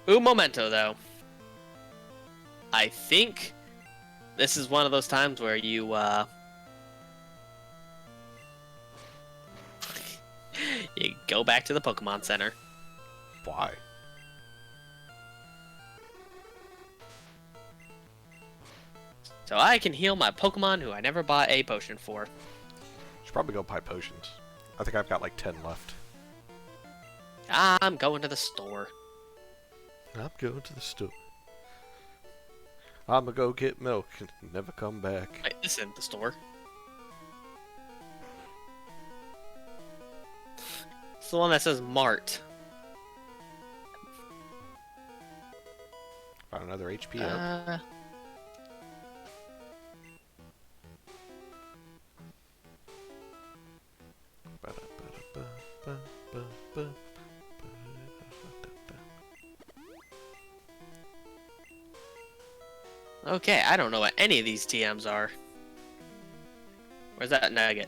Un momento, though. I think this is one of those times where you, you go back to the Pokemon Center. Why? So I can heal my Pokemon who I never bought a potion for. Should probably go buy potions. I think I've got like 10 left. I'm going to the store. I'm going to the store. I'ma go get milk and never come back. Wait, this isn't the store. It's the one that says Mart. Got another HP up. Okay, I don't know what any of these TMs are. Where's that nugget?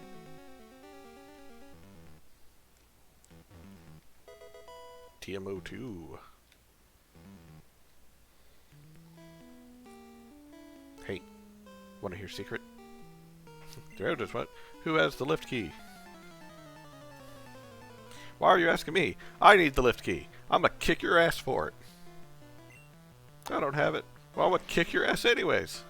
TMO2. Hey, want to hear secret? There is what? Who has the lift key? Why are you asking me? I need the lift key. I'm gonna kick your ass for it. I don't have it. Well, I'm gonna kick your ass anyways.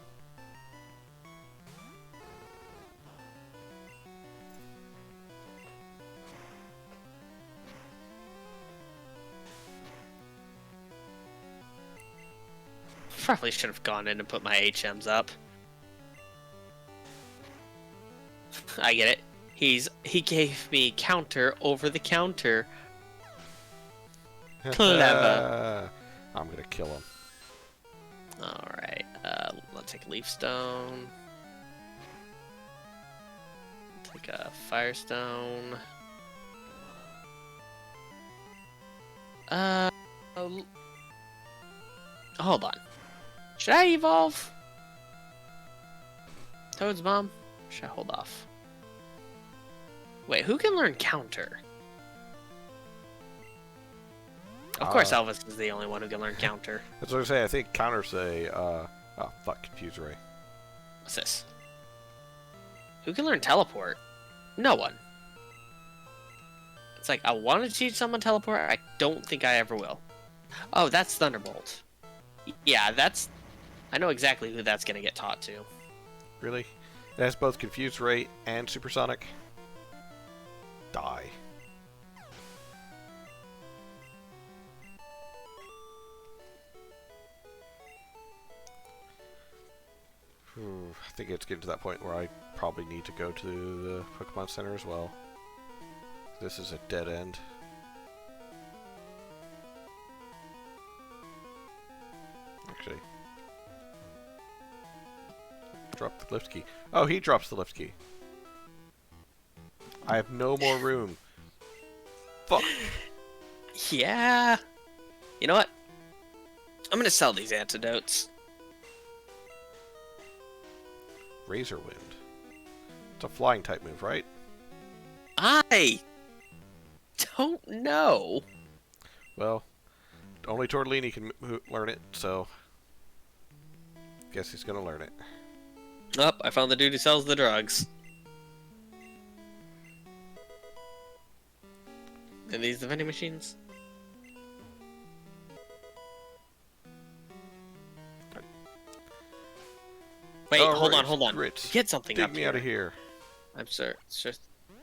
Probably should have gone in and put my HMs up. I get it. He gave me counter over the counter. Clever. I'm gonna kill him. Alright, let's take Leaf Stone. Take a Firestone. Hold on. Should I evolve? Toad's Bomb? Should I hold off? Wait, who can learn counter? Of course Elvis is the only one who can learn counter. That's what I say. I think counters a oh fuck, Confuse Ray. What's this? Who can learn teleport? No one. It's like, I want to teach someone teleport, I don't think I ever will. Oh, that's Thunderbolt. Yeah, that's... I know exactly who that's going to get taught to. Really? It has both Confuse Ray and Supersonic? Die. I think it's getting to that point where I probably need to go to the Pokemon Center as well. This is a dead end. Actually. Drop the lift key. Oh, he drops the lift key. I have no more room. Fuck. Yeah. You know what? I'm going to sell these antidotes. Razor Wind. It's a flying type move, right? I don't know. Well, only Tortellini can learn it, so guess he's gonna learn it. Oh, I found the dude who sells the drugs. Are these the vending machines? Wait, hold on. Grits. Get something Dig up me here. out of here. I'm sorry. It's just...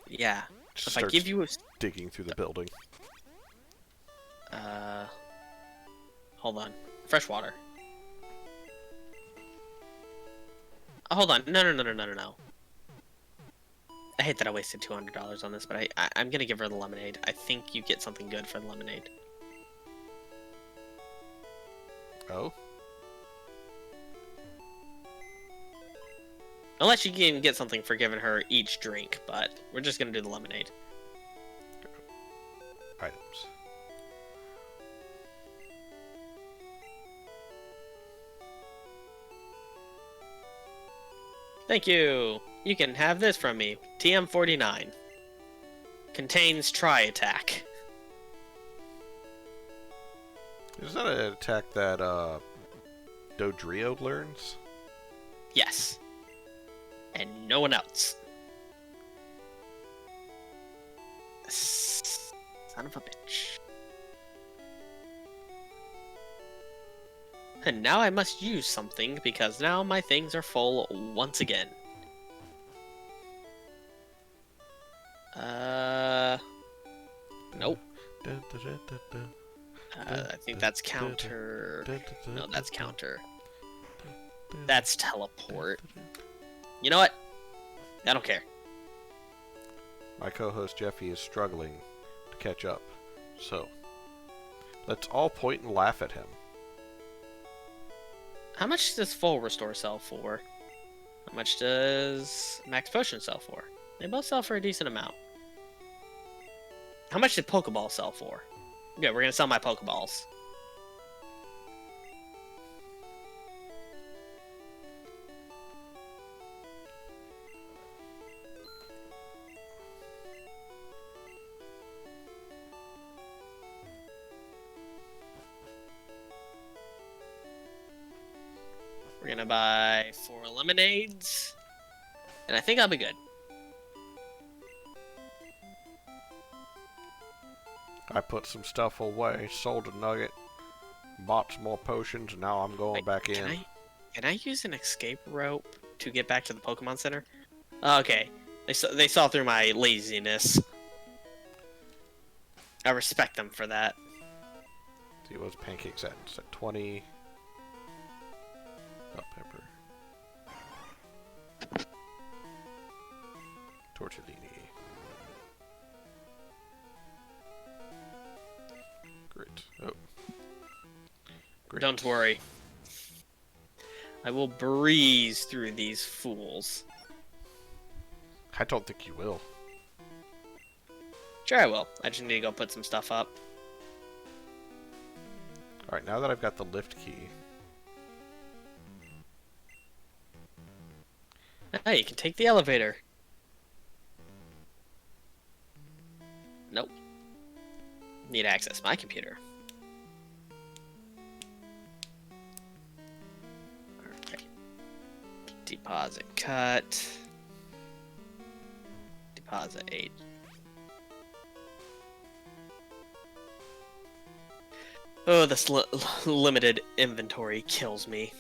Yeah. Just If I give you a... digging through the building. Hold on. Fresh water. Oh, hold on. No. I hate that I wasted $200 on this, but I'm gonna give her the lemonade. I think you get something good for the lemonade. Oh? Unless you can get something for giving her each drink, but we're just gonna do the lemonade. Items. Thank you! You can have this from me. TM49. Contains Tri-Attack. Is that an attack that, Dodrio learns? Yes. And no one else. Son of a bitch. And now I must use something, because now my things are full once again. Nope. I think that's counter. No, that's counter. That's teleport. You know what? I don't care. My co-host Jeffy is struggling to catch up, so let's all point and laugh at him. How much does full restore sell for? How much does max potion sell for? They both sell for a decent amount. How much did Pokeball sell for? Yeah, we're gonna sell my Pokeballs. We're gonna buy 4 lemonades, and I think I'll be good. I put some stuff away, sold a nugget, bought some more potions, and now I'm going Wait, back in. Can I use an escape rope to get back to the Pokemon Center? Okay, they saw through my laziness. I respect them for that. See, what's Pancake's at? It's at 20. Oh, pepper. Tortellini. Grit. Oh. Grit. Don't worry. I will breeze through these fools. I don't think you will. Sure I will. I just need to go put some stuff up. Alright, now that I've got the lift key. Hey, you can take the elevator. Nope. Need to access my computer. Alright. Deposit cut. Deposit 8. Oh, this limited inventory kills me.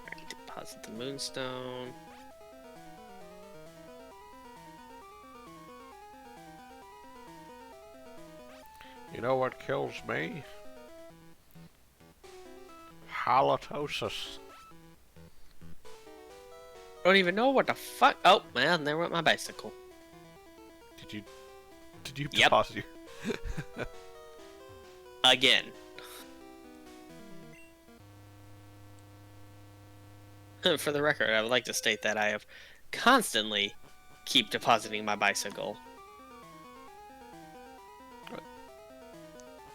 Alright, deposit the moonstone. You know what kills me? Halitosis. Don't even know what the fuck. Oh, man, there went my bicycle. Did you Yep. deposit your... Again. For the record, I would like to state that I have constantly keep depositing my bicycle. What?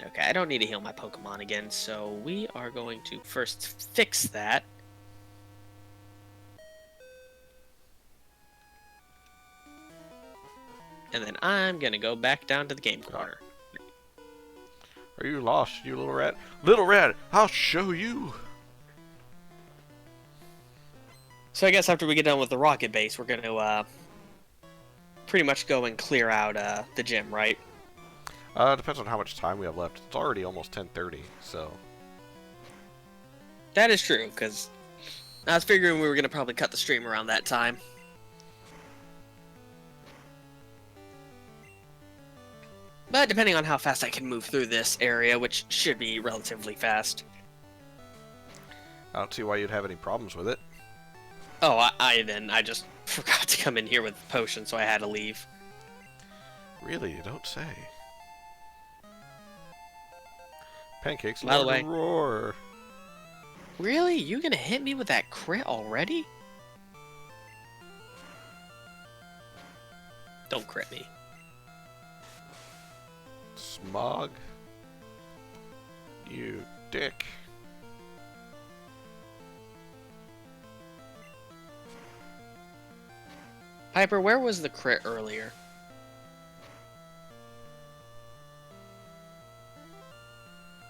Okay, I don't need to heal my Pokemon again, so we are going to first fix that. And then I'm gonna go back down to the game corner. Are you lost, you little rat? Little rat, I'll show you! So I guess after we get done with the rocket base, we're gonna pretty much go and clear out the gym, right? Depends on how much time we have left. It's already almost 10:30, so... That is true, because I was figuring we were gonna probably cut the stream around that time. But depending on how fast I can move through this area, which should be relatively fast. I don't see why you'd have any problems with it. Oh, I just forgot to come in here with the potion, so I had to leave. Really, you don't say. Pancakes, By the learn way- to roar. Really? You gonna hit me with that crit already? Don't crit me. Smog. You dick. Piper, where was the crit earlier?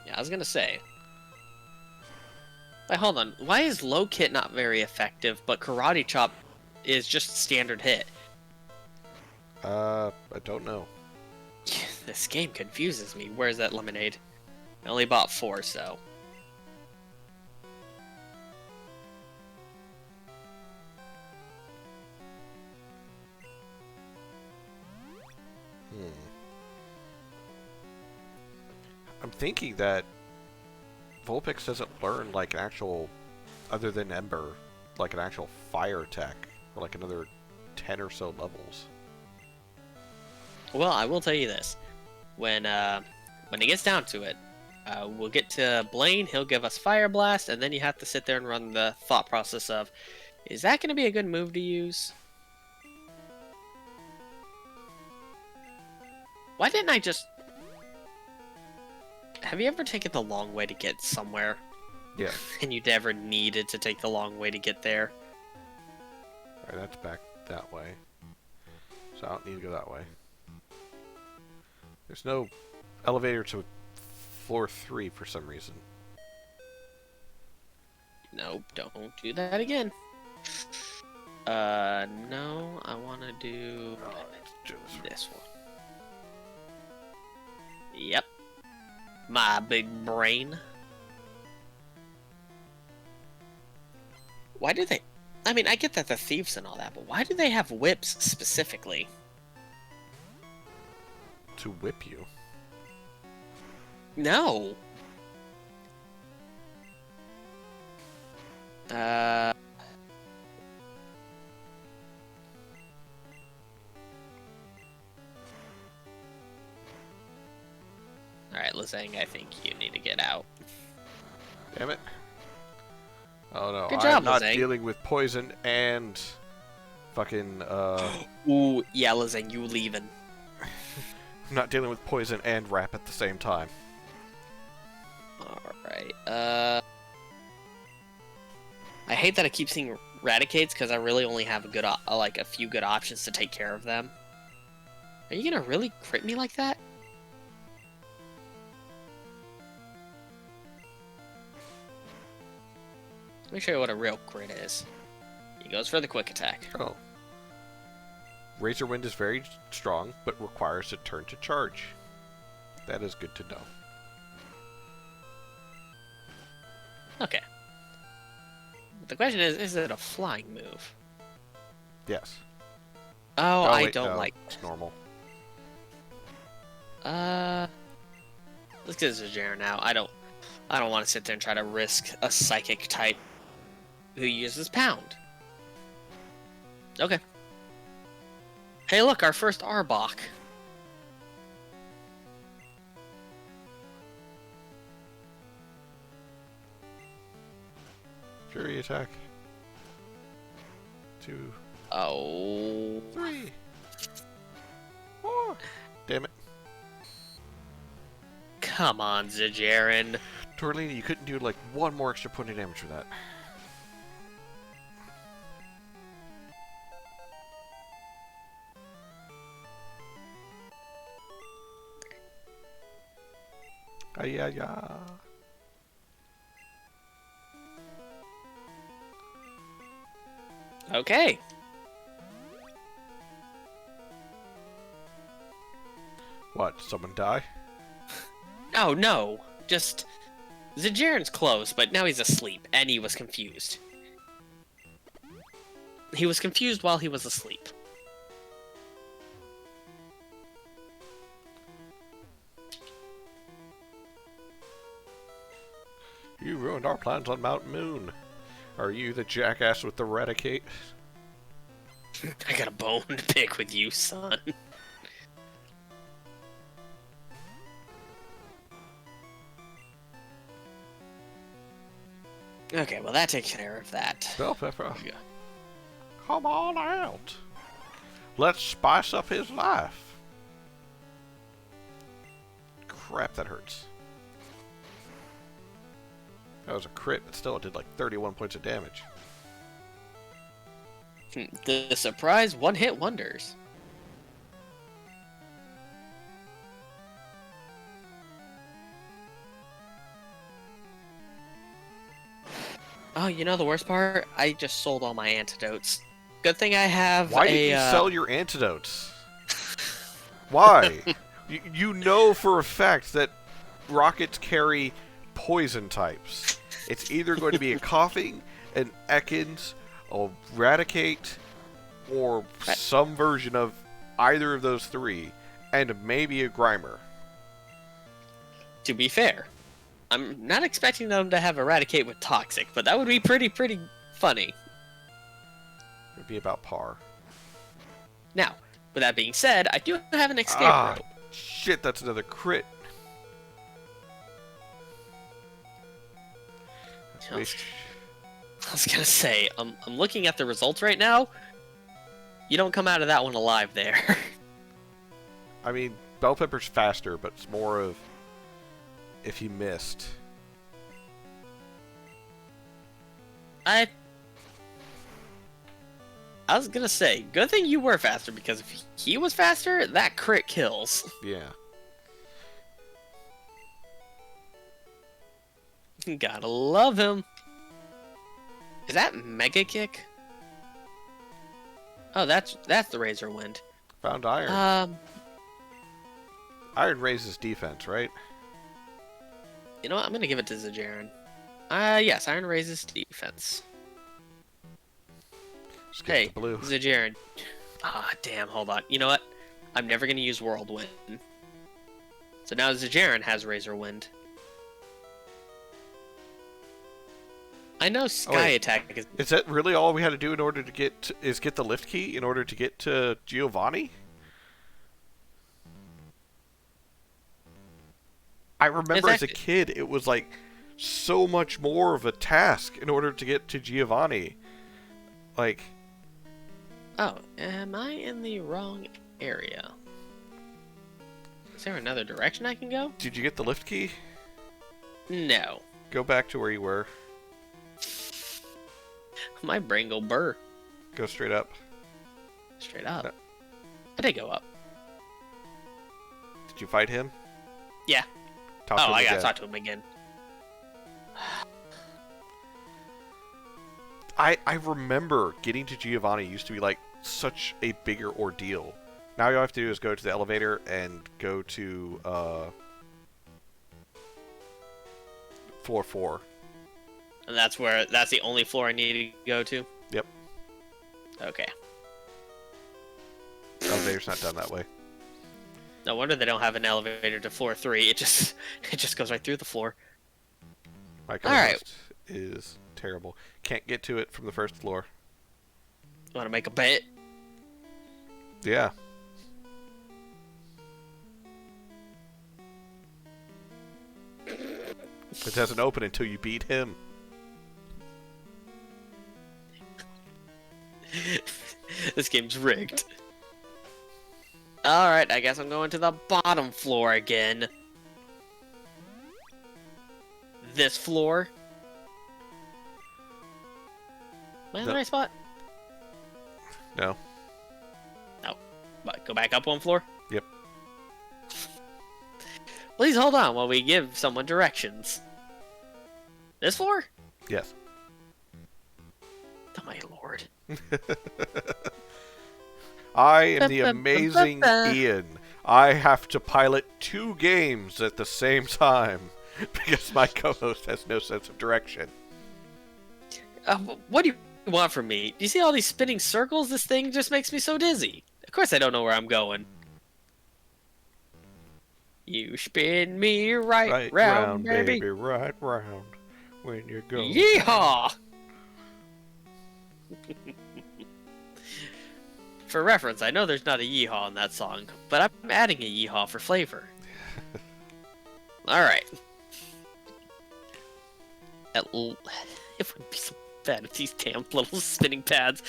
Yeah, I was gonna say. Wait, hold on. Why is low kit not very effective, but karate chop is just standard hit? I don't know. This game confuses me. Where's that lemonade? I only bought 4, so. I'm thinking that Vulpix doesn't learn like an actual, other than Ember, like an actual fire attack for like another 10 or so levels. Well, I will tell you this. when it gets down to it, we'll get to Blaine. He'll give us Fire Blast, and then you have to sit there and run the thought process of, is that going to be a good move to use? Why didn't I just... Have you ever taken the long way to get somewhere? Yeah. And you never needed to take the long way to get there? Alright, that's back that way. So I don't need to go that way. There's no elevator to floor 3 for some reason. Nope, don't do that again. No, I want to do this one. Yep. My big brain. Why do they... I mean, I get that they're thieves and all that, but why do they have whips specifically? To whip you. No. Alright, Lizang, I think you need to get out. Damn it. Oh no, Good job, I'm not Lizang. dealing with poison and fucking, Ooh, yeah, Lizang, you leaving. I'm not dealing with poison and rap at the same time. Alright, I hate that I keep seeing Raticates, because I really only have a few good options to take care of them. Are you gonna really crit me like that? Let me show you what a real crit is. He goes for the quick attack. Oh. Razor Wind is very strong, but requires a turn to charge. That is good to know. Okay. The question is it a flying move? Yes. Oh, Oh, I wait, don't no, like... It's normal. Let's get Zajara now. I don't want to sit there and try to risk a psychic type who uses Pound. Okay. Hey, look, our first Arbok. Fury attack. 2, Oh. 3, 4. Damn it. Come on, Zajarin. Torlini, you couldn't do like one more extra point of damage for that. Ayaya. Okay. What? Someone die? Oh, no. Just... Zajarin's close, but now he's asleep, and he was confused. He was confused while he was asleep. You ruined our plans on Mount Moon. Are you the jackass with the Raticate? I got a bone to pick with you, son. Okay, well that takes care of that. Bell Pepper. Yeah. Come on out. Let's spice up his life. Crap, that hurts. That was a crit, but still it did like 31 points of damage. The surprise one-hit wonders. Oh, you know the worst part? I just sold all my antidotes. Good thing I have Why did you sell your antidotes? Why? You know for a fact that rockets carry poison types. It's either going to be a coughing, an Ekans, a Raticate, or some version of either of those three, and maybe a Grimer. To be fair, I'm not expecting them to have Eradicate with Toxic, but that would be pretty funny. It would be about par. Now, with that being said, I do have an escape rope. Shit, that's another crit. I was gonna say, I'm looking at the results right now. You don't come out of that one alive there. I mean, Bell Pepper's faster, but it's more of if he missed. I was gonna say, good thing you were faster, because if he was faster, that crit kills. Yeah. Gotta love him. Is that Mega Kick? Oh, that's the Razor Wind. Found iron. Iron raises defense, right? You know what? I'm gonna give it to Zajaran. Yes, Iron raises defense. Skip Hey, the blue. Zajaran. Damn, hold on. You know what? I'm never gonna use Whirlwind. So now Zajaran has Razor Wind. I know Sky Attack is... Is that really all we had to do in order to get the lift key in order to get to Giovanni? I remember as a kid, it was like so much more of a task in order to get to Giovanni. Like... Oh, am I in the wrong area? Is there another direction I can go? Did you get the lift key? No. Go back to where you were. My brain go burr. Go straight up. Straight up? No. I did go up. Did you fight him? Yeah. Talk to him I gotta again. talk to him again. I remember getting to Giovanni used to be like such a bigger ordeal. Now all you have to do is go to the elevator and go to floor 4. And that's the only floor I need to go to? Yep. Okay. Elevator's not done that way. No wonder they don't have an elevator to floor 3. It just goes right through the floor. My co-host is terrible. Can't get to it from the first floor. Want to make a bet? Yeah. It doesn't open until you beat him. This game's rigged. Alright, I guess I'm going to the bottom floor again. This floor. Am I in the right spot? No. No. But go back up one floor? Yep. Please hold on while we give someone directions. This floor? Yes. Oh my lord. I am the amazing Ian. I have to pilot 2 games at the same time because my co-host has no sense of direction. What do you want from me? Do you see all these spinning circles? This thing just makes me so dizzy. Of course I don't know where I'm going. You spin me right round, baby. Right round. When you're going. Yeehaw! For reference, I know there's not a yeehaw in that song, but I'm adding a yeehaw for flavor. Alright. It would be so bad if these damn little spinning pads.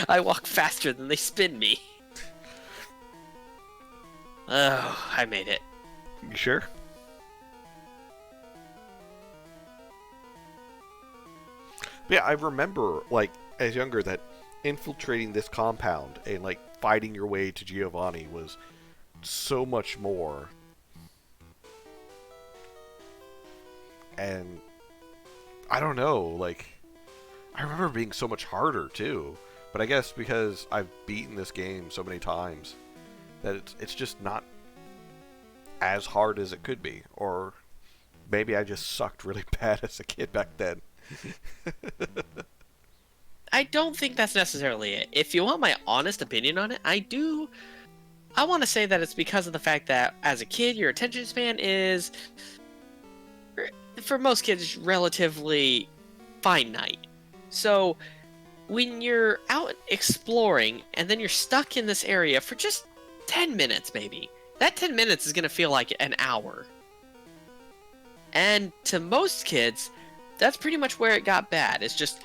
I walk faster than they spin me. Oh, I made it. You sure? But yeah, I remember, like, as younger, that infiltrating this compound and, like, fighting your way to Giovanni was so much more. And I don't know, like, I remember being so much harder, too. But I guess because I've beaten this game so many times that it's just not as hard as it could be. Or maybe I just sucked really bad as a kid back then. I don't think that's necessarily it. If you want my honest opinion on it, I want to say that it's because of the fact that as a kid, your attention span is, for most kids, relatively finite. So when you're out exploring and then you're stuck in this area for just 10 minutes maybe, that 10 minutes is gonna feel like an hour. And to most kids, that's pretty much where it got bad. It's just,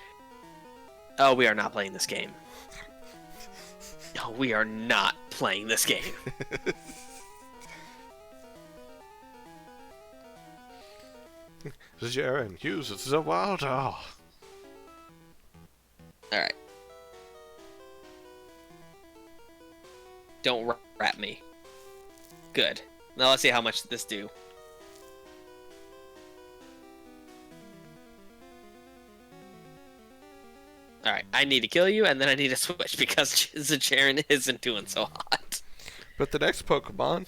oh, we are not playing this game. No, we are not playing this game. Jaren uses the water. Alright. Don't rat me. Good. Now let's see how much this do. Alright, I need to kill you, and then I need to switch because Zajaran isn't doing so hot. But the next Pokemon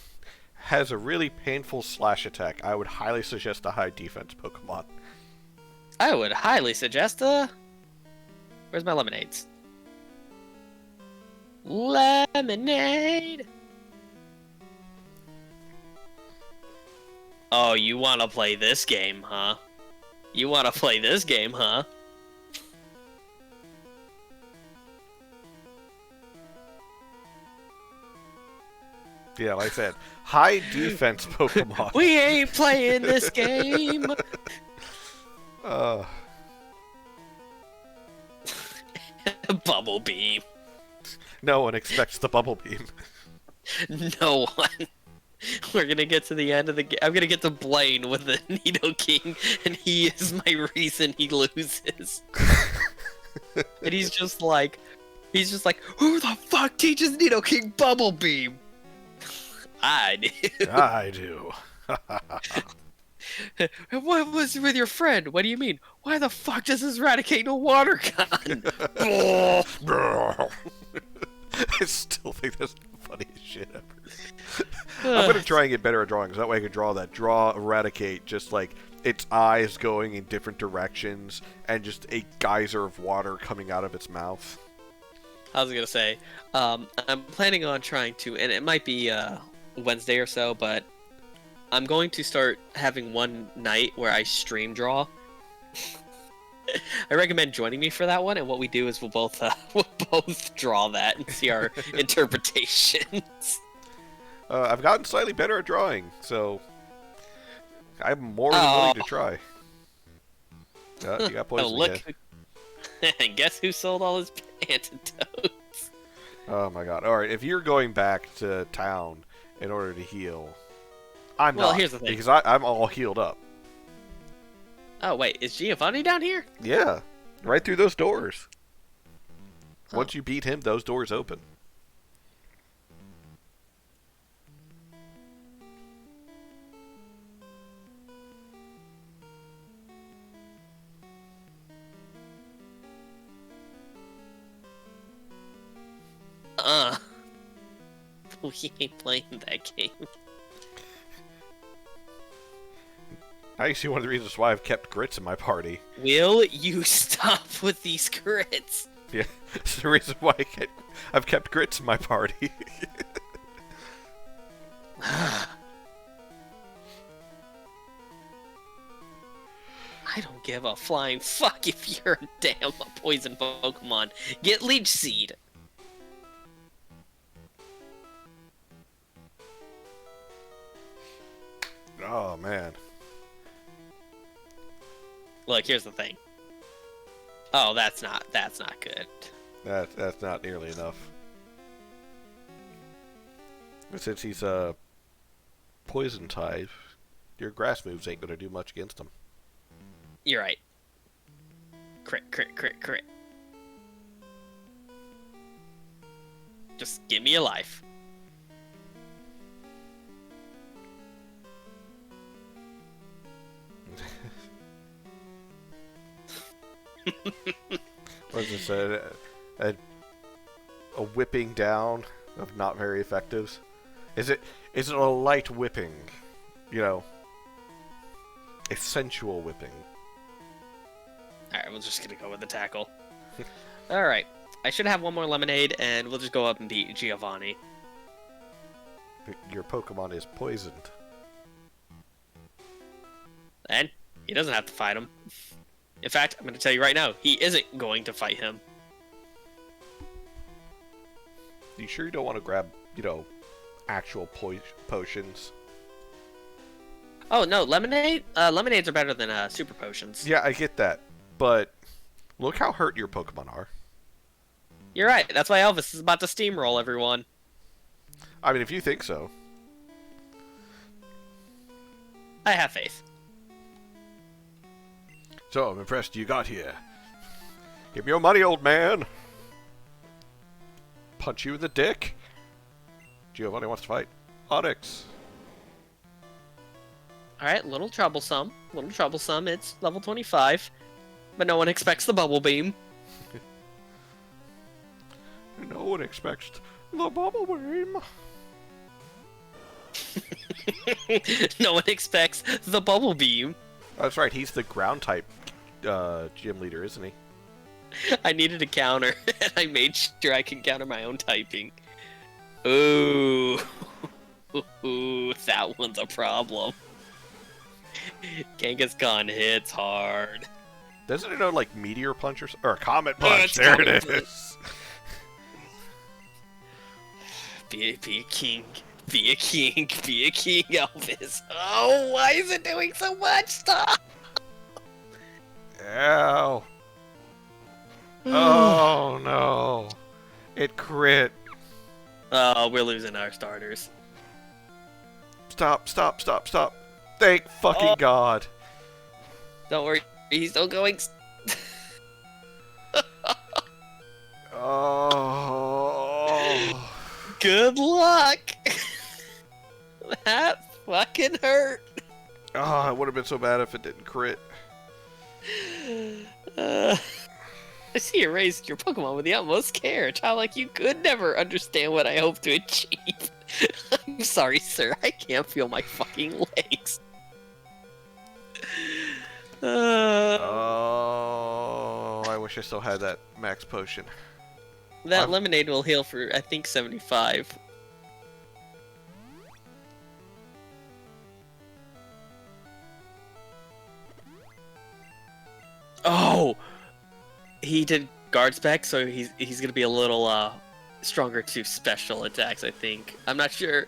has a really painful slash attack. I would highly suggest a high defense Pokemon. I would highly suggest where's my lemonades? Lemonade! Oh, you wanna play this game, huh? You wanna play this game, huh? Yeah, like I said, high defense Pokemon. We ain't playing this game! Bubble Beam. No one expects the Bubble Beam. No one. We're gonna get to the end of the game. I'm gonna get to Blaine with the Nidoking, and he is my reason he loses. And he's just like, who the fuck teaches Nidoking Bubble Beam? I do. I do. What was with your friend? What do you mean? Why the fuck does this Raticate no water gun? I still think that's the funniest shit ever. I'm gonna try and get better at drawing, so that way I can draw Eradicate, just like its eyes going in different directions, and just a geyser of water coming out of its mouth. I was gonna say, I'm planning on trying to, and it might be Wednesday or so, but I'm going to start having one night where I stream draw. I recommend joining me for that one, and what we do is we'll both draw that and see our interpretations. I've gotten slightly better at drawing, so I'm more than willing to try. You got poison look! again. And guess who sold all his antidotes? Oh my god! All right, if you're going back to town in order to heal, I'm not. Well, here's the thing. Because I'm all healed up. Oh wait, is Giovanni down here? Yeah, right through those doors. Oh. Once you beat him, those doors open. We ain't playing that game. Actually, one of the reasons why I've kept grits in my party. Will you stop with these crits? Yeah, it's the reason why I've kept grits in my party. I don't give a flying fuck if you're a damn poison Pokemon. Get Leech Seed. Oh man. Look, here's the thing. Oh, that's not good. That's not nearly enough. Since he's a poison type, your grass moves ain't gonna do much against him. You're right. Crit, crit, crit, crit. Just give me a life. What is this? A whipping down of not very effectives? Is it a light whipping? You know, a sensual whipping. Alright, we're just gonna go with the tackle. Alright, I should have one more lemonade, and we'll just go up and beat Giovanni. Your Pokemon is poisoned. And he doesn't have to fight him. In fact, I'm going to tell you right now, he isn't going to fight him. You sure you don't want to grab, actual potions. Oh no, lemonade. Lemonades are better than super potions. Yeah, I get that, but look how hurt your Pokemon are. You're right. That's why Elvis is about to steamroll everyone. I mean, if you think so. I have faith. So, I'm impressed you got here. Give me your money, old man. Punch you in the dick. Giovanni wants to fight. Onyx. Alright, little troublesome. Little troublesome. It's level 25. But no one expects the bubble beam. No one expects the bubble beam. No one expects the bubble beam. That's right, he's the ground type gym leader, isn't he? I needed a counter, and I made sure I can counter my own typing. Ooh. Ooh, that one's a problem. Kangaskhan hits hard. Doesn't it know, like, Meteor Punch or Comet Punch? There it is. Be a king. Be a king. Be a king, Elvis. Oh, why is it doing so much? Stop! Ow. Oh, no. It crit. Oh, we're losing our starters. Stop. Thank fucking God. Don't worry, he's still going. Oh. Good luck! That fucking hurt. Oh, it would have been so bad if it didn't crit. I see you raised your Pokemon with the utmost care. A child like you could never understand what I hope to achieve. I'm sorry, sir. I can't feel my fucking legs. Oh, I wish I still had that max potion. That lemonade will heal for, I think, 75. Oh! He did guard spec, so he's gonna be a little stronger to special attacks, I think. I'm not sure.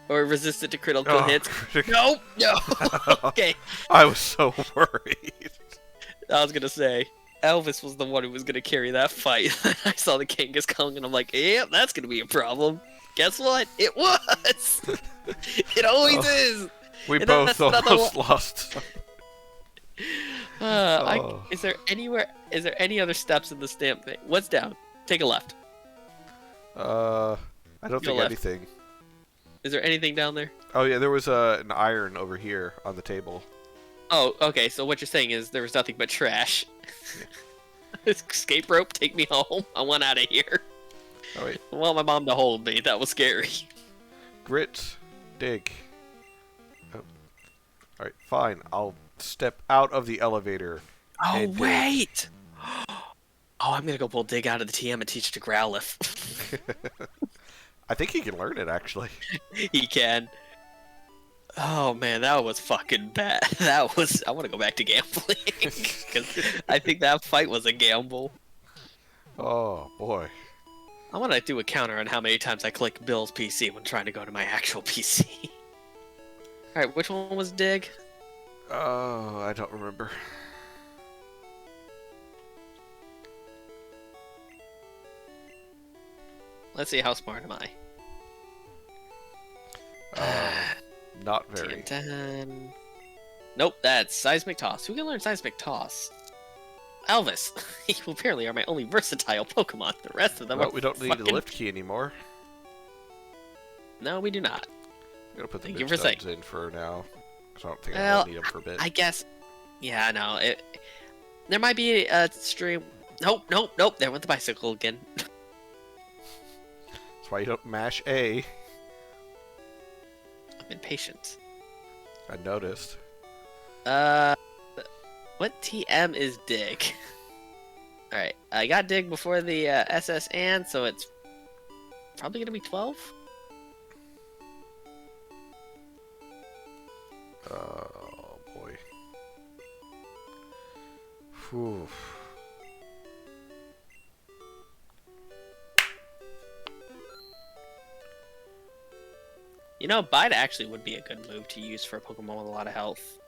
Or resistant to critical hits. Nope! No! Okay. I was so worried. I was gonna say, Elvis was the one who was gonna carry that fight. I saw the Kangaskhan and I'm like, yeah, that's gonna be a problem. Guess what? It was! It always is! We And both almost lost. Is there any other steps in the stamp thing? What's down? Take a left. I don't Go think left. anything. Is there anything down there? Oh yeah, there was an iron over here on the table. Oh, okay, so what you're saying is there was nothing but trash. Escape rope, take me home. I want out of here. Oh wait. I want my mom to hold me. That was scary. Grit, dig. Oh. All right, fine. I'll step out of the elevator. Oh, and dig. wait! Oh, I'm gonna go pull Dig out of the TM and teach it to Growlithe. I think he can learn it, actually. He can. Oh man, that was fucking bad. That was. I want to go back to gambling because I think that fight was a gamble. Oh boy. I want to do a counter on how many times I click Bill's PC when trying to go to my actual PC. All right, which one was Dig? Oh, I don't remember. Let's see, how smart am I? Not very. 10. Nope, that's Seismic Toss. Who can learn Seismic Toss? Elvis. You apparently are my only versatile Pokemon. The rest of them Well, are we don't need fucking... the lift key anymore. No, we do not. I'm gonna put the Thank you for stones in for now, because I don't think Well, I'll need them for a bit. I guess... Yeah, no. There might be a stream... Nope. There went the bicycle again. That's why you don't mash A. I'm impatient. I noticed. What TM is Dig? Alright, I got Dig before the SS and, so it's probably gonna be 12? Oh boy. Whew. You know, Bite actually would be a good move to use for a Pokemon with a lot of health.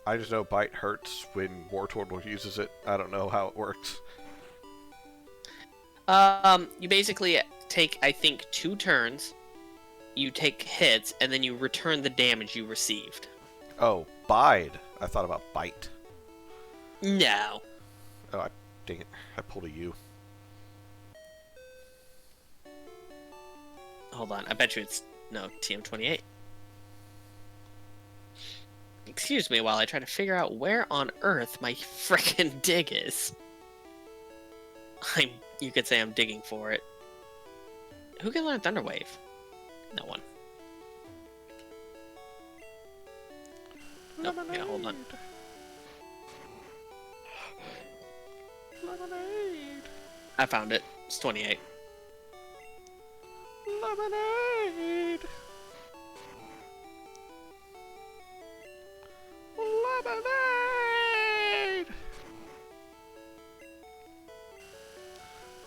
I just know Bite hurts when Wartortle uses it. I don't know how it works. You basically take, I think, 2 turns. You take hits, and then you return the damage you received. Oh, Bide. I thought about Bite. No. Oh, dang it. I pulled a U. Hold on, I bet you it's... No, TM28. Excuse me while I try to figure out where on earth my frickin' dig is. You could say I'm digging for it. Who can learn Thunder Wave? No one. Nope, yeah, hold on. Lemonade. I found it. It's 28. Lemonade. Lemonade.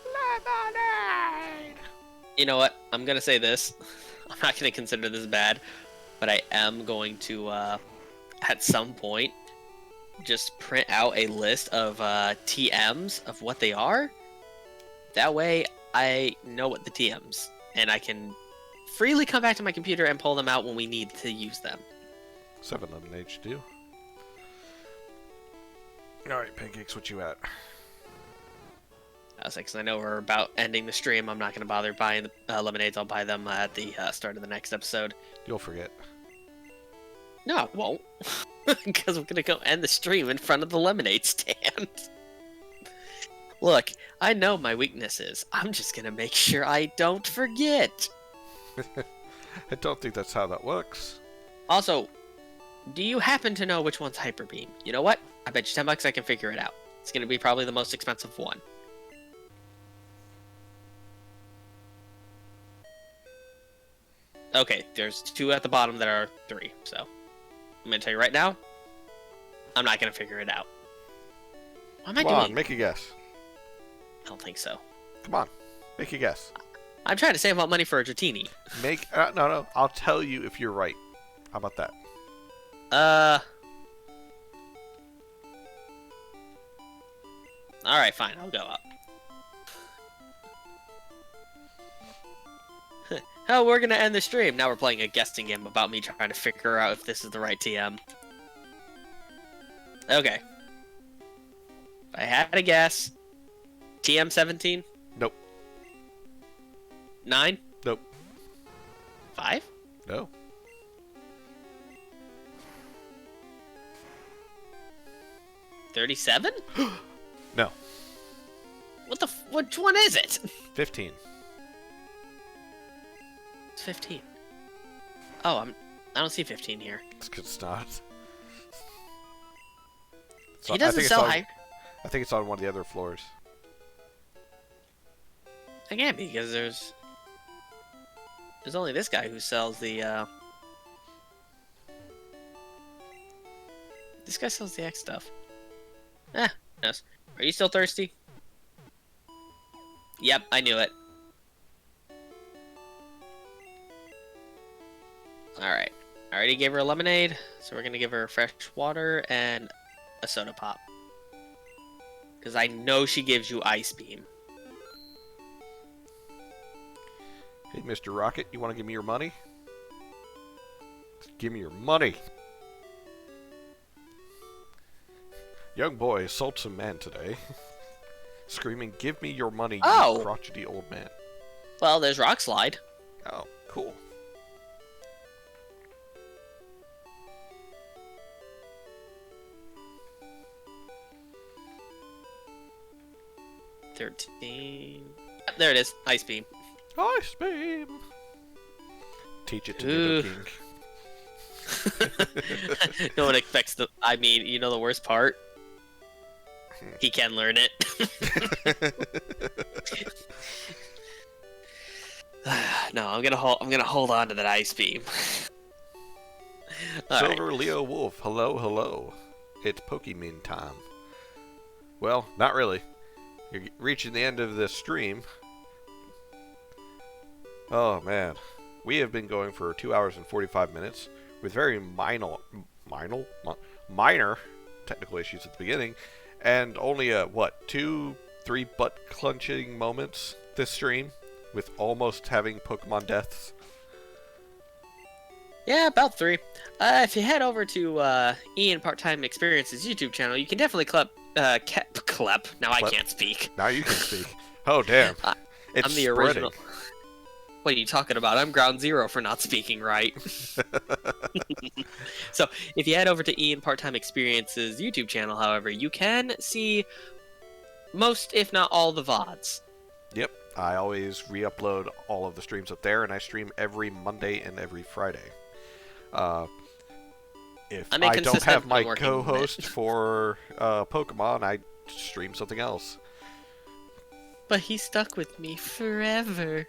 Lemonade. You know what? I'm gonna say this. I'm not gonna consider this bad, but I am going to, at some point, just print out a list of TMs of what they are. That way, I know what the TMs, and I can freely come back to my computer and pull them out when we need to use them. 7 lemonade should do. Alright, Pancakes, what you at? I was like, 'cause I know we're about ending the stream, I'm not going to bother buying the lemonades. I'll buy them at the start of the next episode. You'll forget. No, I won't. Because we're going to go end the stream in front of the lemonade stand. Look, I know my weaknesses. I'm just going to make sure I don't forget. I don't think that's how that works. Also, do you happen to know which one's Hyper Beam? You know what? I bet you $10 I can figure it out. It's going to be probably the most expensive one. Okay, there's 2 at the bottom that are 3, so I'm going to tell you right now, I'm not going to figure it out. What am I Come doing? on, make a guess. I don't think so. Come on, make a guess. I'm trying to save up money for a Dratini. Make no. I'll tell you if you're right. How about that? Alright, fine, I'll go up. Oh, we're gonna end the stream. Now we're playing a guessing game about me trying to figure out if this is the right TM. Okay. If I had to guess, TM 17? Nope. 9? Nope. 5? No. $37? No. Which one is it? 15. It's 15. Oh, I don't see 15 here. It's because it's not. He doesn't sell hype. I think it's on one of the other floors. It can't be, because there's only this guy who sells the, This guy sells the X stuff. Yes. Are you still thirsty? Yep, I knew it. Alright. I already gave her a lemonade, so we're gonna give her fresh water and a soda pop. Because I know she gives you Ice Beam. Hey, Mr. Rocket, you want to give me your money? Give me your money! Young boy assaults a man today, screaming, "Give me your money, Oh! you crotchety old man." Well, there's Rock Slide. Oh, cool. Yep, there it is. Ice Beam. Ice beam! Teach it to Ditto King. No one expects the... I mean, you know the worst part? He can learn it. No, I'm gonna hold on to that Ice Beam. Silver Right. Leo Wolf, hello, hello. It's Pokemon time. Well, not really. You're reaching the end of this stream. Oh man, we have been going for 2 hours and 45 minutes with very minor technical issues at the beginning, and only what 2-3 butt clenching moments this stream, with almost having Pokemon deaths. Yeah, about 3. If you head over to Ian Part-Time Experience's YouTube channel, you can definitely clap. Now I can't speak. Now you can speak. Oh damn! It's I'm the spreading. original. What are you talking about? I'm ground zero for not speaking right. So, if you head over to Ian Part-Time Experience's YouTube channel, however, you can see most, if not all, the VODs. Yep, I always re-upload all of the streams up there, and I stream every Monday and every Friday. If I'm I don't inconsistent, have but my working on it. co-host for Pokemon, I stream something else. But he stuck with me forever.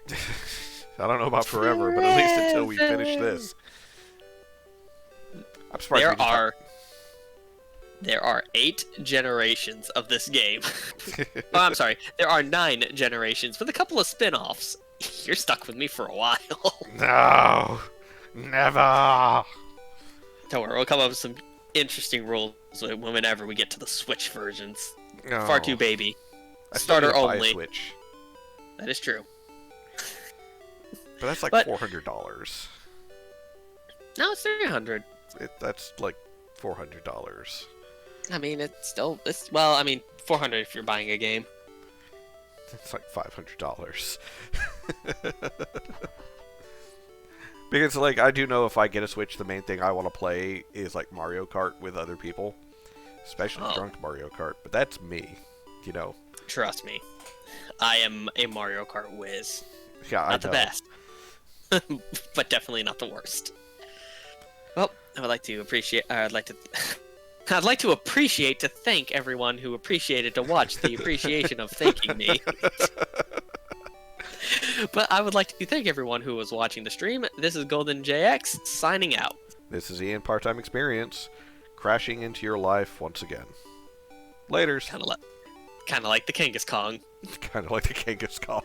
I don't know about forever, but at least until we finish this. I'm surprised we didn't There are 8 generations of this game. Oh, I'm sorry. There are 9 generations with a couple of spin-offs. You're stuck with me for a while. No! Never! Don't worry, we'll come up with some interesting rules whenever we get to the Switch versions. No. Far too baby. I still need Starter to buy a only. Switch. That is true. But that's like But- $400. No, it's 300. That's like $400. I mean, well, I mean, 400 if you're buying a game. It's like $500. Because, like, I do know if I get a Switch, the main thing I want to play is, like, Mario Kart with other people. Especially drunk Mario Kart. But that's me, you know. Trust me. I am a Mario Kart whiz. Yeah, I know. Not the best. But definitely not the worst. Well, I'd like to appreciate to thank everyone who appreciated to watch the appreciation of thanking me. But I would like to thank everyone who was watching the stream. This is Golden JX signing out. This is Ian Part-Time Experience, crashing into your life once again. Laters. Kind of like the Kangaskong. Kind of like the Kangaskong.